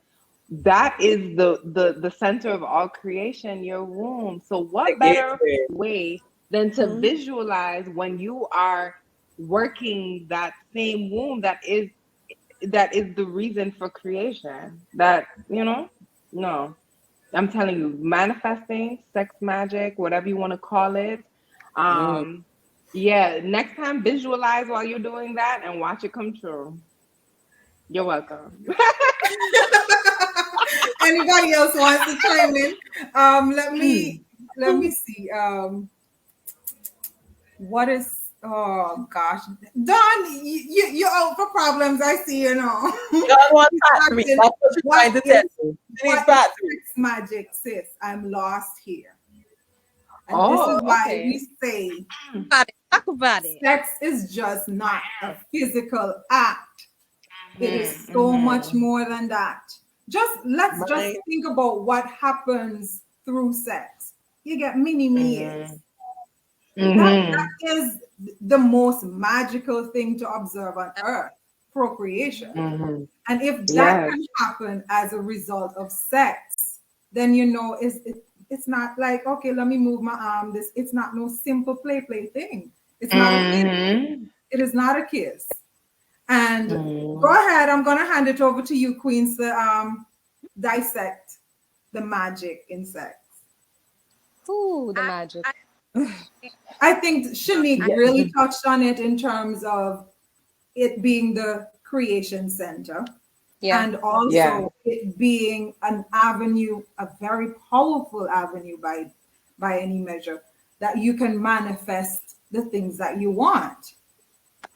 S5: that is the center of all creation, your womb. So
S2: The
S5: what better
S2: gateway.
S5: way than to
S3: Mhm.
S5: visualize when you are working that same womb that is the reason for creation. That, no. I'm telling you, manifesting, sex magic, whatever you want to call it.
S2: Mm.
S5: Um, yeah, next time visualize while you're doing that and watch it come true. You're welcome.
S1: Anybody else wants to chime in? Let me see. What is? Oh gosh, Don, you're out for problems. I see.
S2: John wants
S1: He's
S2: part three.
S1: asking,
S2: That's what she's
S1: what
S2: trying to tell
S1: is
S2: you. She needs
S1: what is
S2: part three.
S1: sex magic, sis? I'm lost here, and this is
S5: Oh,
S1: why
S5: okay.
S1: we say
S3: About it. Talk about it.
S1: sex is just not a physical act. It is
S5: Mm-hmm,
S1: so much
S5: mm-hmm.
S1: more than that. Let's just
S2: Mine.
S1: think about what happens through sex. You get mini me's.
S5: Mm-hmm.
S1: That
S5: Mm-hmm.
S1: is the most magical thing to observe on earth, procreation.
S5: Mm-hmm.
S1: And if that
S5: Yes.
S1: can happen as a result of sex, then it's not like, okay, let me move my arm. It's not no simple play thing. It's not a kiss.
S5: Mm-hmm.
S1: It is not a kiss. And go
S5: Mm-hmm.
S1: ahead, I'm gonna hand it over to you, Queens, to dissect the magic in sex.
S3: Ooh, the magic.
S1: I think Shanique
S5: Yeah.
S1: really touched on it in terms of it being the creation center
S3: Yeah.
S1: and
S5: Yeah.
S1: also it being an avenue, a very powerful avenue by any measure, that you can manifest the things that you want.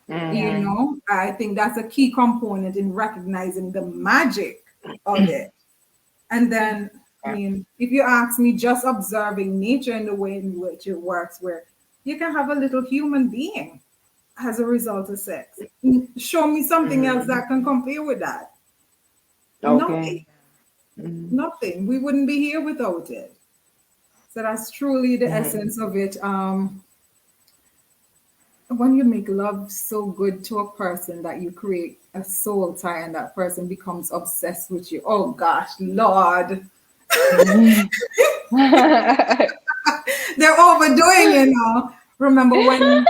S3: Yeah.
S5: Mm-hmm.
S1: I think that's a key component in recognizing the magic of it. And then, I
S5: Yeah.
S1: mean, if you ask me, just observing nature in the way in which it works, where you can have a little human being as a result of sex. Show me something else
S5: Mm-hmm.
S1: that can compare with that.
S5: Okay.
S1: Nothing,
S5: Mm-hmm.
S1: nothing. We wouldn't be here without it. So that's truly the
S5: Mm-hmm.
S1: essence of it. when you make love so good to a person that you create a soul tie and that person becomes obsessed with you. Oh gosh, Lord. They're overdoing it now. Remember when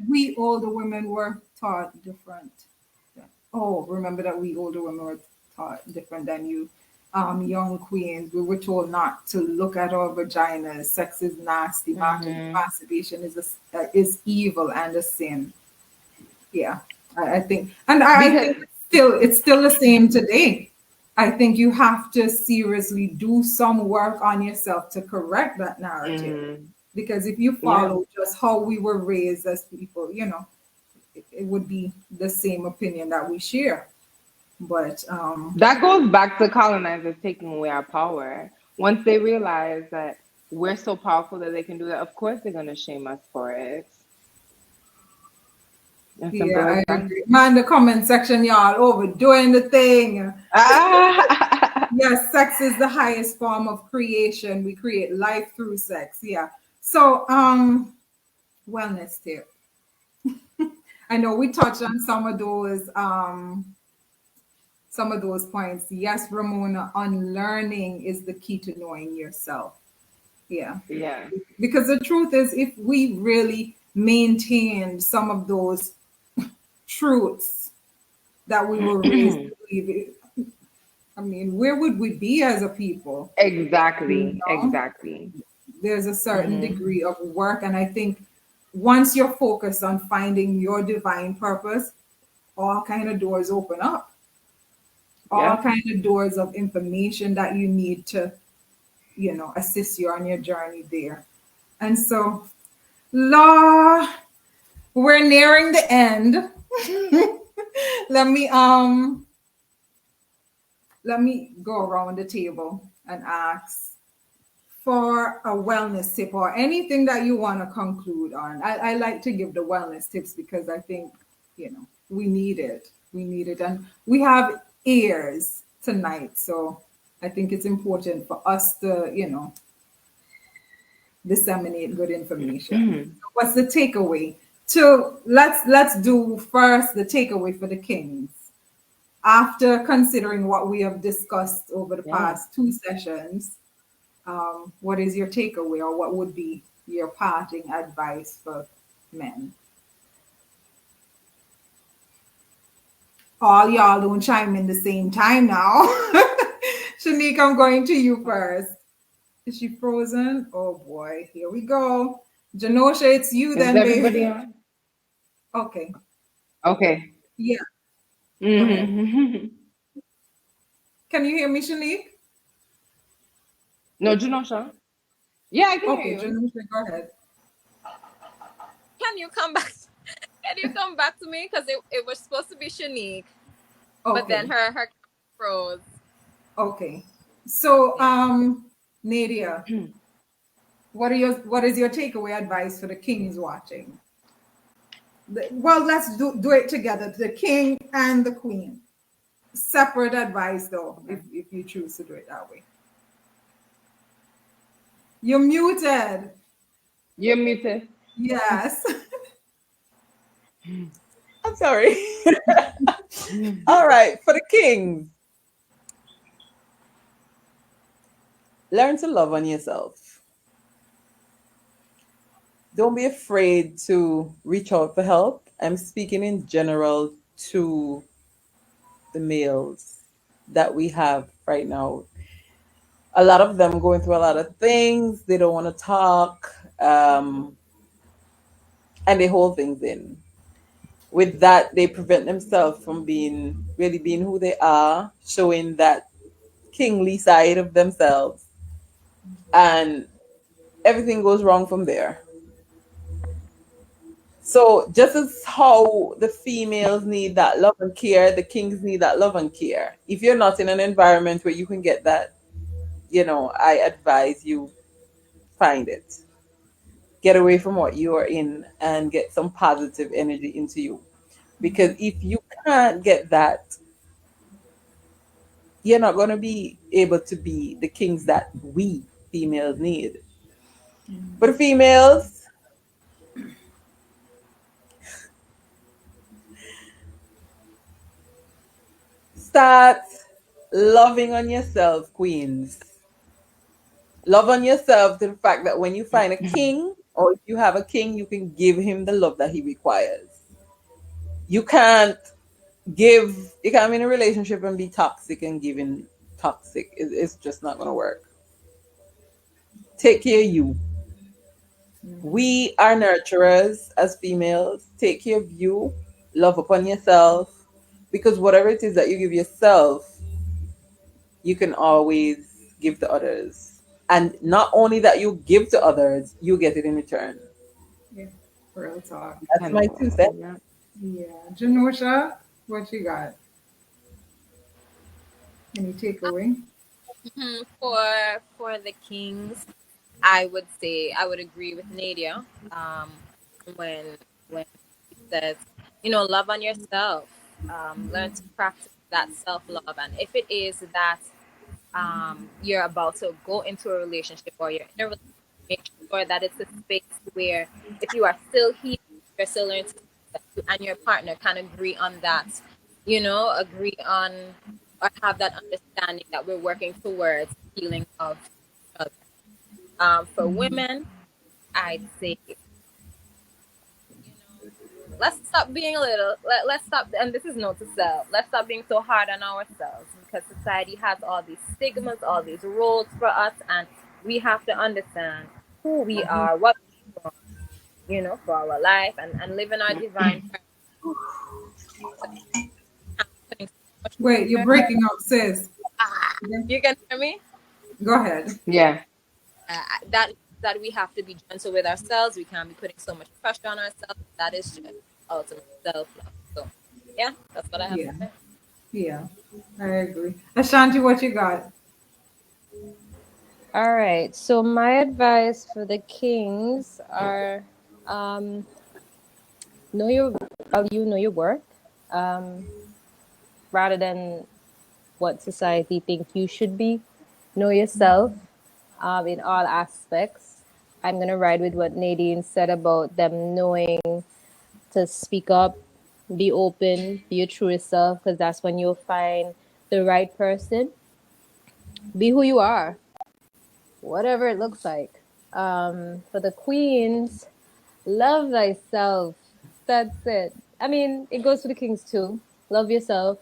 S1: we older women were taught different. Oh, remember that we older women were taught different than you. Young queens, we were told not to look at our vaginas. Sex is nasty.
S5: Mhm.
S1: Masturbation is evil and a sin. Yeah, I think, and I
S5: Because
S1: think it's still the same today. I think you have to seriously do some work on yourself to correct that narrative.
S5: mm,
S1: Because if you
S5: yeah.
S1: follow just how we were raised as people, it would be the same opinion that we share. But
S5: That goes back to colonizers taking away our power. Once they realize that we're so powerful that they can do that, of course they're gonna shame us for it. As
S1: yeah,
S5: simple as
S1: I
S5: that.
S1: agree. Man, the comment section, y'all overdoing the thing.
S5: Ah!
S1: Yes, sex is the highest form of creation. We create life through sex. Yeah. So, wellness tip. I know we touched on some of those points. Yes, Ramona, unlearning is the key to knowing yourself. Yeah.
S5: Yeah.
S1: Because the truth is, if we really maintained some of those truths that we were raised to believe, I mean, where would we be as a people? You
S5: Exactly.
S1: know,
S5: Exactly.
S1: there's a certain
S5: Hmm.
S1: degree of work, and I think once you're focused on finding your divine purpose, all kind of doors open up, all
S5: Yeah.
S1: kind of doors of information that you need to, assist you on your journey there. And so, law, we're nearing the end. let me um let me go around the table and ask for a wellness tip or anything that you want to conclude on. I like to give the wellness tips because I think, we need it. We need it. And we have ears tonight. So I think it's important for us to, disseminate good information. So what's the takeaway? Let's do first the takeaway for the kings. After considering what we have discussed over the
S5: Yeah.
S1: past two sessions, what is your takeaway or what would be your parting advice for men? All y'all don't chime in the same time now. Shanique, I'm going to you first. Is she frozen? Oh boy, here we go. Janosha, it's you
S5: Is
S1: then,
S5: everybody
S1: baby.
S5: on?
S1: Okay.
S5: Okay.
S1: Yeah, go ahead.
S5: Hmm.
S1: Can you hear me, Shanique?
S5: No, Junosha. Yeah, I can hear
S1: Okay,
S5: you.
S1: Janosha, go ahead.
S3: Can you come back? Can you come back to me? Because it was supposed to be Shanique, but then
S1: Okay,
S3: her froze.
S1: okay. So,
S3: Yeah.
S1: Nadia, what is your takeaway advice for the kings watching? Well, let's do it together. The king and the queen. Separate advice, though,
S5: Okay.
S1: if you choose to do it that way. You're muted.
S5: You're muted.
S1: Yes.
S2: I'm sorry. All right, for the kings, learn to love on yourself. Don't be afraid to reach out for help. I'm speaking in general to the males that we have right now. A lot of them going through a lot of things. They don't want to talk, and they hold things in. With that, they prevent themselves from being who they are, showing that kingly side of themselves, and everything goes wrong from there. So just as how the females need that love and care, the kings need that love and care. If you're not in an environment where you can get that, I advise you find it. Get away from what you are in and get some positive energy into you. Because if you can't get that, you're not going to be able to be the kings that we females need. For the females, Start loving on yourself, queens. Love on yourself to the fact that when you find a king, or if you have a king, you can give him the love that he requires. You can't you can't be in a relationship and be toxic and giving toxic. It's just not going to work. Take care of you. We are nurturers as females. Take care of you. Love upon yourself. Because whatever it is that you give yourself, you can always give to others. And not only that you give to others, you get it in return.
S1: Yeah, real talk.
S2: That's my 2 cents.
S5: 100%. Yeah.
S1: Yeah. Janosha, what you got? Any takeaway?
S4: For the Kings, I would say I would agree with Nadia. When she says, love on yourself. Learn to practice that self love, and if it is that you're about to go into a relationship or you're in a relationship, make sure that it's a space where if you are still healing, you're still learning to that you and your partner can agree on that, agree on or have that understanding that we're working towards healing of each other. For women, I'd say, let's stop being a little let's stop, and this is note to self, let's stop being so hard on ourselves because society has all these stigmas, all these roles for us, and we have to understand who we are, what we want, for our life, and living our divine purpose. So, I'm putting so much
S1: Wait, you're
S4: pressure.
S1: breaking up, sis.
S4: Ah, you can hear me.
S1: Go ahead.
S5: Yeah.
S4: That means that we have to be gentle with ourselves. We can't be putting so much pressure on ourselves. That is just ultimate self-love. So yeah, that's what I have to
S1: Yeah.
S4: say.
S1: Yeah. I agree. Ashanti, what you got?
S3: All right. So my advice for the kings are um, know your value, know your worth, um, rather than what society think you should be. Know yourself in all aspects. I'm gonna ride with what Nadine said about them knowing to speak up, be open, be your truest self, because that's when you'll find the right person. Be who you are, whatever it looks like. For the queens, love thyself. That's it. I mean, it goes for the kings too. Love yourself.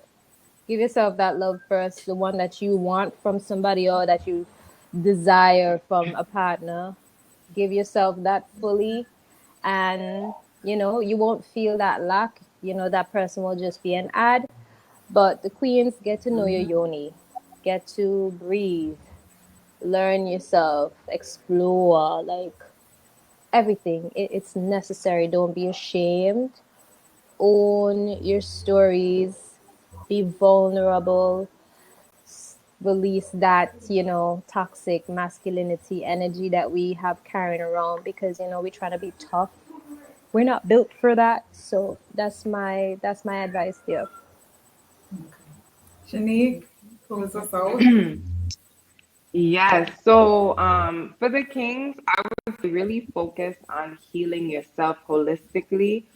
S3: Give yourself that love first, the one that you want from somebody or that you desire from a partner. Give yourself that fully, and you won't feel that lack. That person will just be an ad. But the queens, get to know your yoni, get to breathe, learn yourself, explore, like everything. It's necessary. Don't be ashamed. Own your stories. Be vulnerable. Release that, toxic masculinity energy that we have carrying around because, we're trying to be tough. We're not built for that. So that's my advice there.
S1: Shanique, close us out.
S5: Yes. So, for the kings, I would say really focus on healing yourself holistically.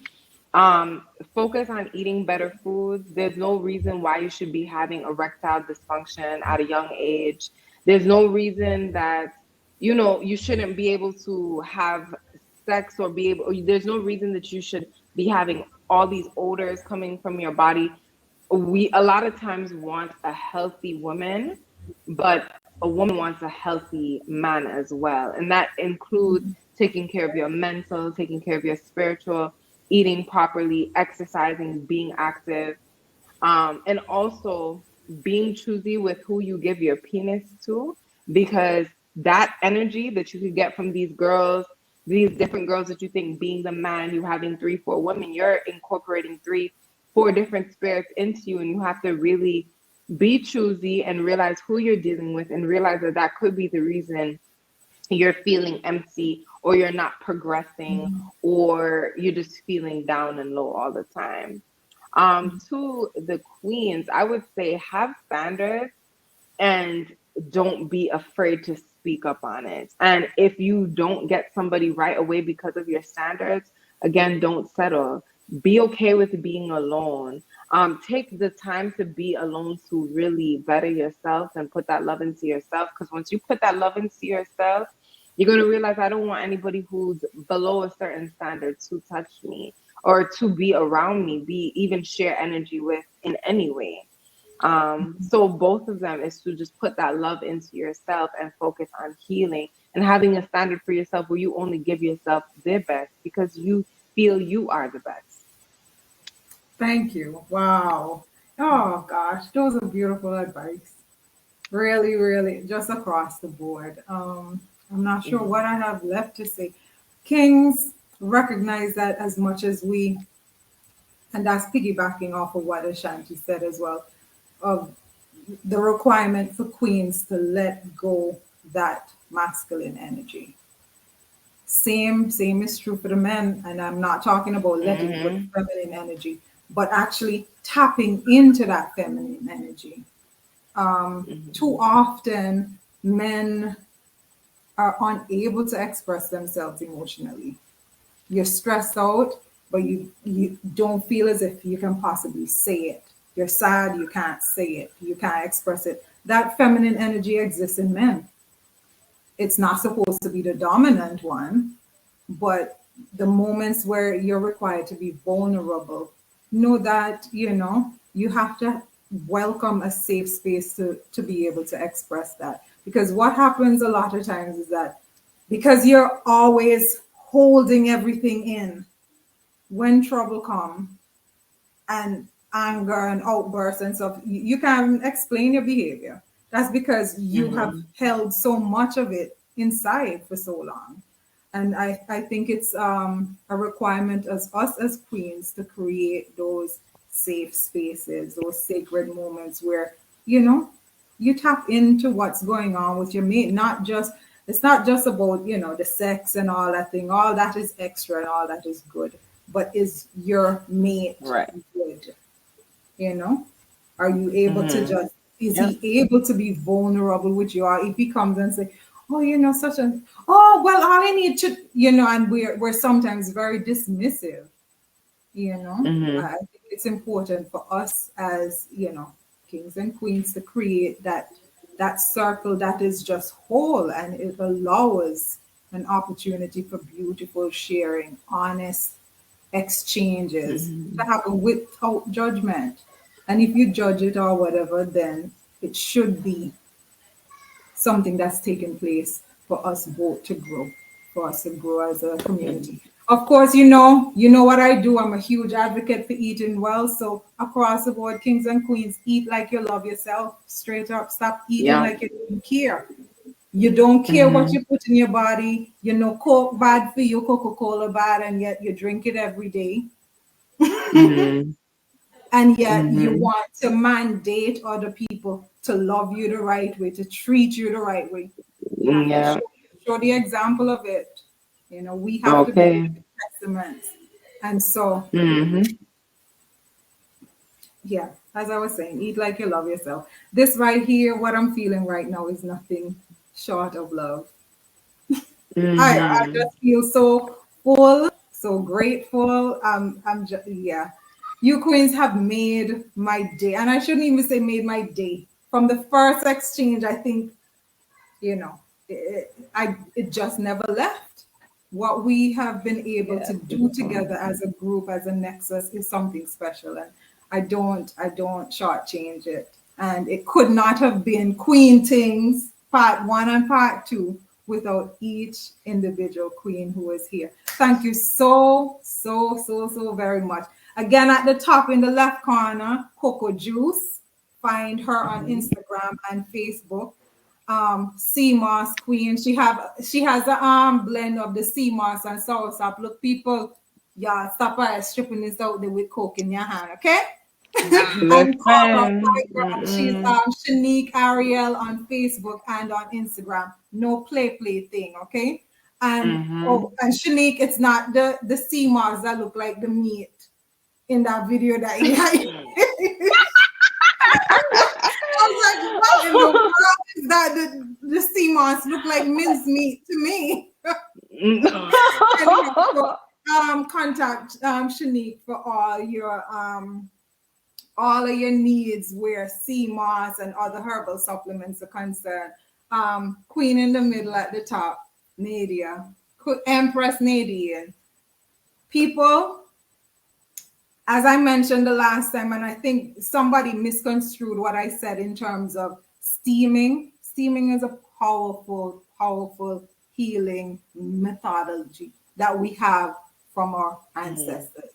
S5: Focus on eating better foods. There's no reason why you should be having erectile dysfunction at a young age. There's no reason that, you shouldn't be able to have sex or be able, or there's no reason that you should be having all these odors coming from your body. We a lot of times want a healthy woman, but a woman wants a healthy man as well. And that includes taking care of your mental, taking care of your spiritual, eating properly, exercising, being active, and also being choosy with who you give your penis to, because that energy that you could get from these girls, these different girls that you think being the man, you having 3, 4 women, you're incorporating 3, 4 different spirits into you, and you have to really be choosy and realize who you're dealing with and realize that that could be the reason you're feeling empty or you're not progressing or you're just feeling down and low all the time. To the queens, I would say have standards and don't be afraid to speak up on it. And if you don't get somebody right away because of your standards, again, don't settle. Be okay with being alone. Take the time to be alone to really better yourself and put that love into yourself. Because once you put that love into yourself, you're going to realize I don't want anybody who's below a certain standard to touch me or to be around me, be even share energy with in any way. So both of them is to just put that love into yourself and focus on healing and having a standard for yourself where you only give yourself the best because you feel you are the best.
S1: Thank you. Wow. Oh gosh, those are beautiful advice. Really, really, just across the board. I'm not sure
S5: Mhm.
S1: what I have left to say. Kings recognize that as much as we, and that's piggybacking off of what Ashanti said as well, of the requirement for queens to let go that masculine energy. Same is true for the men, and I'm not talking about letting go the
S5: Mhm.
S1: feminine energy, but actually tapping into that feminine energy. Too
S5: Mhm.
S1: often, men are unable to express themselves emotionally. You're stressed out, but you don't feel as if you can possibly say it. You're sad, you can't say it, you can't express it. That feminine energy exists in men. It's not supposed to be the dominant one, but the moments where you're required to be vulnerable, know that you have to welcome a safe space to be able to express that. Because what happens a lot of times is that because you're always holding everything in, when trouble comes and anger and outbursts and stuff, you can explain your behavior. That's because you have
S5: Mhm.
S1: held so much of it inside for so long. And I think it's a requirement as us as queens to create those safe spaces, those sacred moments where, you know, you tap into what's going on with your mate. Not just it's not just about, the sex and all that thing. All that is extra and all that is good. But is your mate
S5: Right.
S1: good? You know? Are you able to
S5: Mhm.
S1: just is
S5: Yep.
S1: he able to be vulnerable with you? Or if he comes and say, oh, such a oh well all I need to and we're sometimes very dismissive,
S5: Mhm.
S1: I think it's important for us as, kings and queens to create that circle that is just whole, and it allows an opportunity for beautiful sharing, honest exchanges to
S5: Mhm.
S1: happen without judgment. And if you judge it or whatever, then it should be something that's taken place for us both to grow, for us to grow as a community.
S5: Mhm.
S1: Of course, what I do. I'm a huge advocate for eating well. So across the board, kings and queens, eat like you love yourself. Straight up, stop eating
S5: Yep.
S1: like you don't care. You don't care what
S5: Mhm.
S1: you put in your body. Coke bad for you, Coca-Cola bad, and yet you drink it every day.
S5: Mhm.
S1: And yet you
S5: Mhm.
S1: want to mandate other people to love you the right way, to treat you the right way. You have to
S5: Yeah.
S1: show the example of it. We have to be
S5: Okay.
S1: living testaments. And so,
S5: Mhm.
S1: yeah, as I was saying, eat like you love yourself. This right here, what I'm feeling right now is nothing short of love. I
S5: Mhm.
S1: just feel so full, so grateful. I'm just, yeah. You queens have made my day, and I shouldn't even say made my day. From the first exchange, I think it just never left. What we have been able
S5: Yeah.
S1: to do together as a group, as a nexus, is something special, and I don't shortchange it. And it could not have been Queen Tings Part One and Part Two without each individual queen who is here. Thank you so very much. Again, at the top in the left corner, Coco Juice. Find her on
S5: Mhm.
S1: Instagram and Facebook. Sea moss queen. She has a blend of the sea moss and soursop. Look, people, y'all stop by stripping this out there with coke in your hand, okay? And Cora,
S5: Listen.
S1: my girl, she's
S5: Mm-mm.
S1: Shanique Ariel on Facebook and on Instagram. No play thing, okay? And
S5: Mhm.
S1: Shanique, it's not the sea moss that look like the meat in that video that you had. I was like, what in the world is that? The sea moss look like mincemeat to me. Anyhow, contact Shanique for all of your needs where sea moss and other herbal supplements are concerned. Queen in the middle at the top, Nadia. Empress Nadia. People, as I mentioned the last time, and I think somebody misconstrued what I said in terms of steaming. Steaming is a powerful, powerful healing methodology that we have from our ancestors.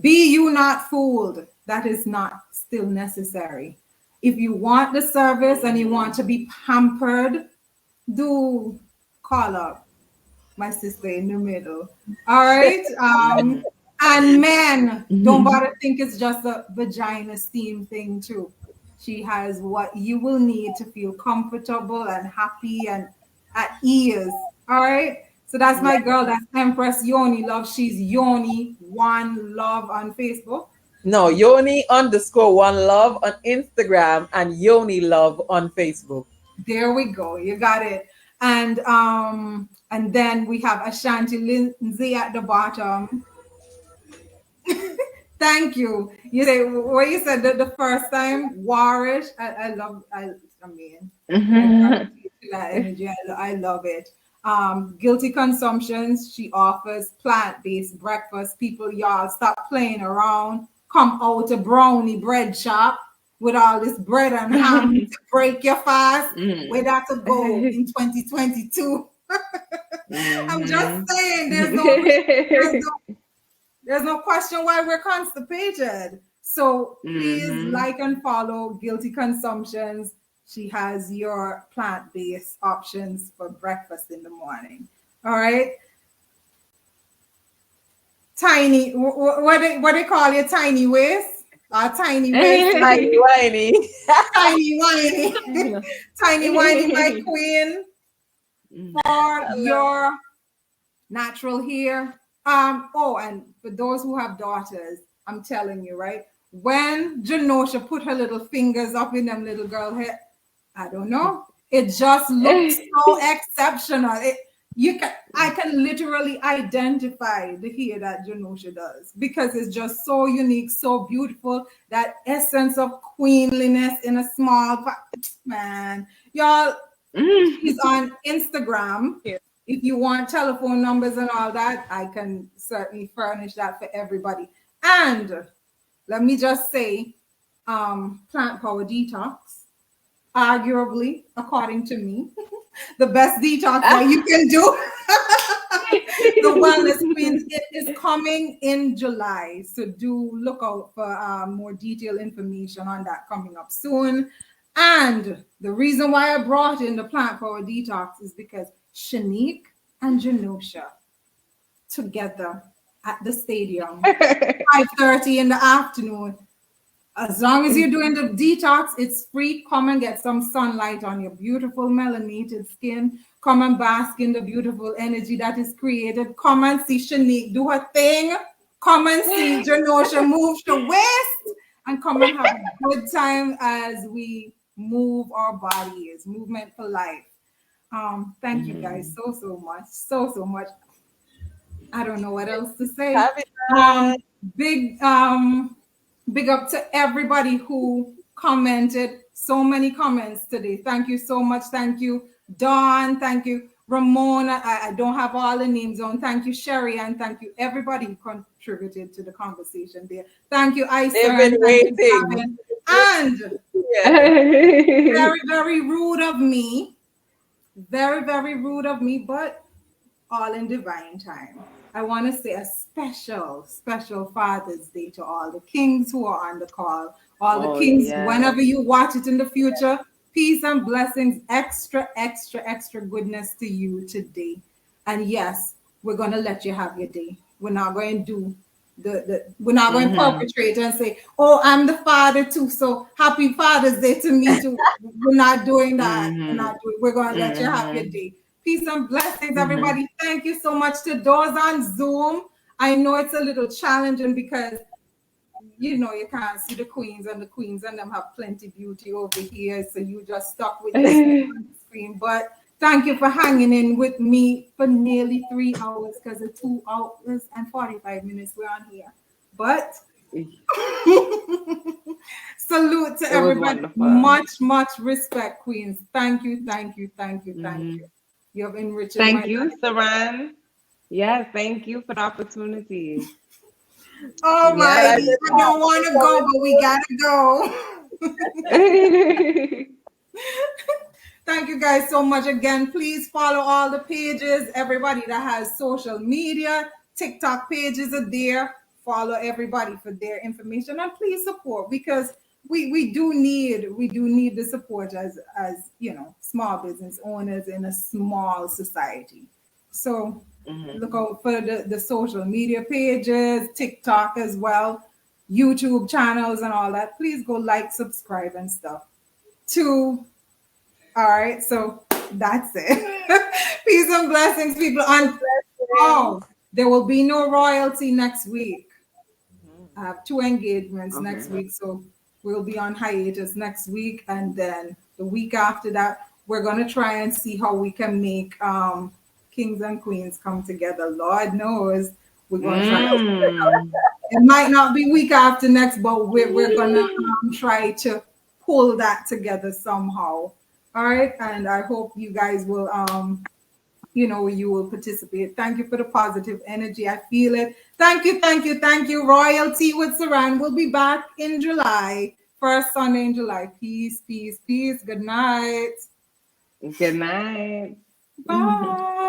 S1: Be you not fooled. That is not still necessary. If you want the service and you want to be pampered, do call up my sister in the middle. All right. And men, don't bother think it's just a vagina steam thing too. She has what you will need to feel comfortable and happy and at ease. All right. So that's my girl. That's Empress Yoni Love. She's Yoni One Love on Facebook.
S2: No, Yoni_1love on Instagram and Yoni Love on Facebook.
S1: There we go. You got it. And then we have Ashanti Lindsay at the bottom. Thank you. You say what you said the first time, Warish. I mean, I appreciate that energy. I love it. Guilty consumptions. She offers plant-based breakfast. People, y'all stop playing around. Come out to brownie bread shop with all this bread and ham to break your fast. Where that to go in 2022? I'm just saying, there's no question why we're constipated. So please like and follow Guilty Consumptions. She has your plant-based options for breakfast in the morning. All right. Tiny, what they call you, tiny waist? Tiny waist.
S2: Tiny whiny.
S1: Tiny whiny. Tiny whiny, my queen. For your natural hair. And for those who have daughters, I'm telling you, right? When Janosha put her little fingers up in them little girl head, I don't know. It just looks so exceptional. I can literally identify the hair that Janosha does because it's just so unique, so beautiful. That essence of queenliness in a small man. Y'all, she's on Instagram. If you want telephone numbers and all that, I can certainly furnish that for everybody. And let me just say, plant power detox, arguably, according to me, the best detox that you can do. The Wellness Queens, it is coming in July. So do look out for more detailed information on that coming up soon. And the reason why I brought in the plant power detox is because Shanique and Janosha together at the stadium, 5:30 in the afternoon. As long as you're doing the detox, it's free. Come and get some sunlight on your beautiful melanated skin. Come and bask in the beautiful energy that is created. Come and see Shanique do her thing. Come and see Janosha move the waist. And come and have a good time as we move our bodies. Movement for life. Thank you guys so much. So much. I don't know what else to say. Big up to everybody who commented. So many comments today. Thank you so much. Thank you, Dawn. Thank you, Ramona. I don't have all the names on. Thank you, Sherry, and thank you everybody who contributed to the conversation there. Thank you, Isa.
S2: They've been waiting.
S1: And very, very rude of me. Very, very rude of me, but all in divine time. I want to say a special Father's Day to all the kings who are on the call. All the kings, whenever you watch it in the future, peace and blessings, extra goodness to you today. And yes, we're going to let you have your day. We're not going to do we're not going to perpetrate and say, oh, I'm the father too, so happy Father's Day to me too. We're not doing that. We're going to let you have your day. Peace and blessings, everybody. Thank you so much to those on Zoom. I know it's a little challenging because, you can't see the queens and them have plenty beauty over here. So you just stuck with this screen. But Thank you for hanging in with me for nearly 3 hours because of 2 hours and 45 minutes we're on here. But salute to
S5: It was
S1: everybody.
S5: wonderful.
S1: Much respect, Queens. Thank you, thank you.
S5: Hmm.
S1: You have enriched my
S5: Thank you,
S1: life.
S5: Saran. Yes, thank you for the opportunity.
S2: And I
S1: Alrighty.
S2: just
S1: I don't want to go,
S2: before
S1: but we gotta go. Thank you guys so much again. Please follow all the pages. Everybody that has social media, TikTok pages are there. Follow everybody for their information and please support because we do need the support as small business owners in a small society. So look
S5: Mhm.
S1: out for the social media pages, TikTok as well, YouTube channels and all that. Please go like, subscribe and stuff. To all right, so that's it. Peace and blessings, people. And
S2: things.
S1: oh, there will be no royalty next week.
S2: Mhm.
S1: I have two engagements next
S5: Okay.
S1: week, so we'll be on hiatus next week, and then the week after that, we're gonna try and see how we can make kings and queens come together. Lord knows we're gonna try.
S5: Mm.
S1: It might not be week after next, but we're gonna try to pull that together somehow. All right, and I hope you guys will you will participate. Thank you for the positive energy. I feel it. Thank you. Royalty with Saran will be back in July. First Sunday in July. Peace. Good night.
S5: Good night.
S1: Bye.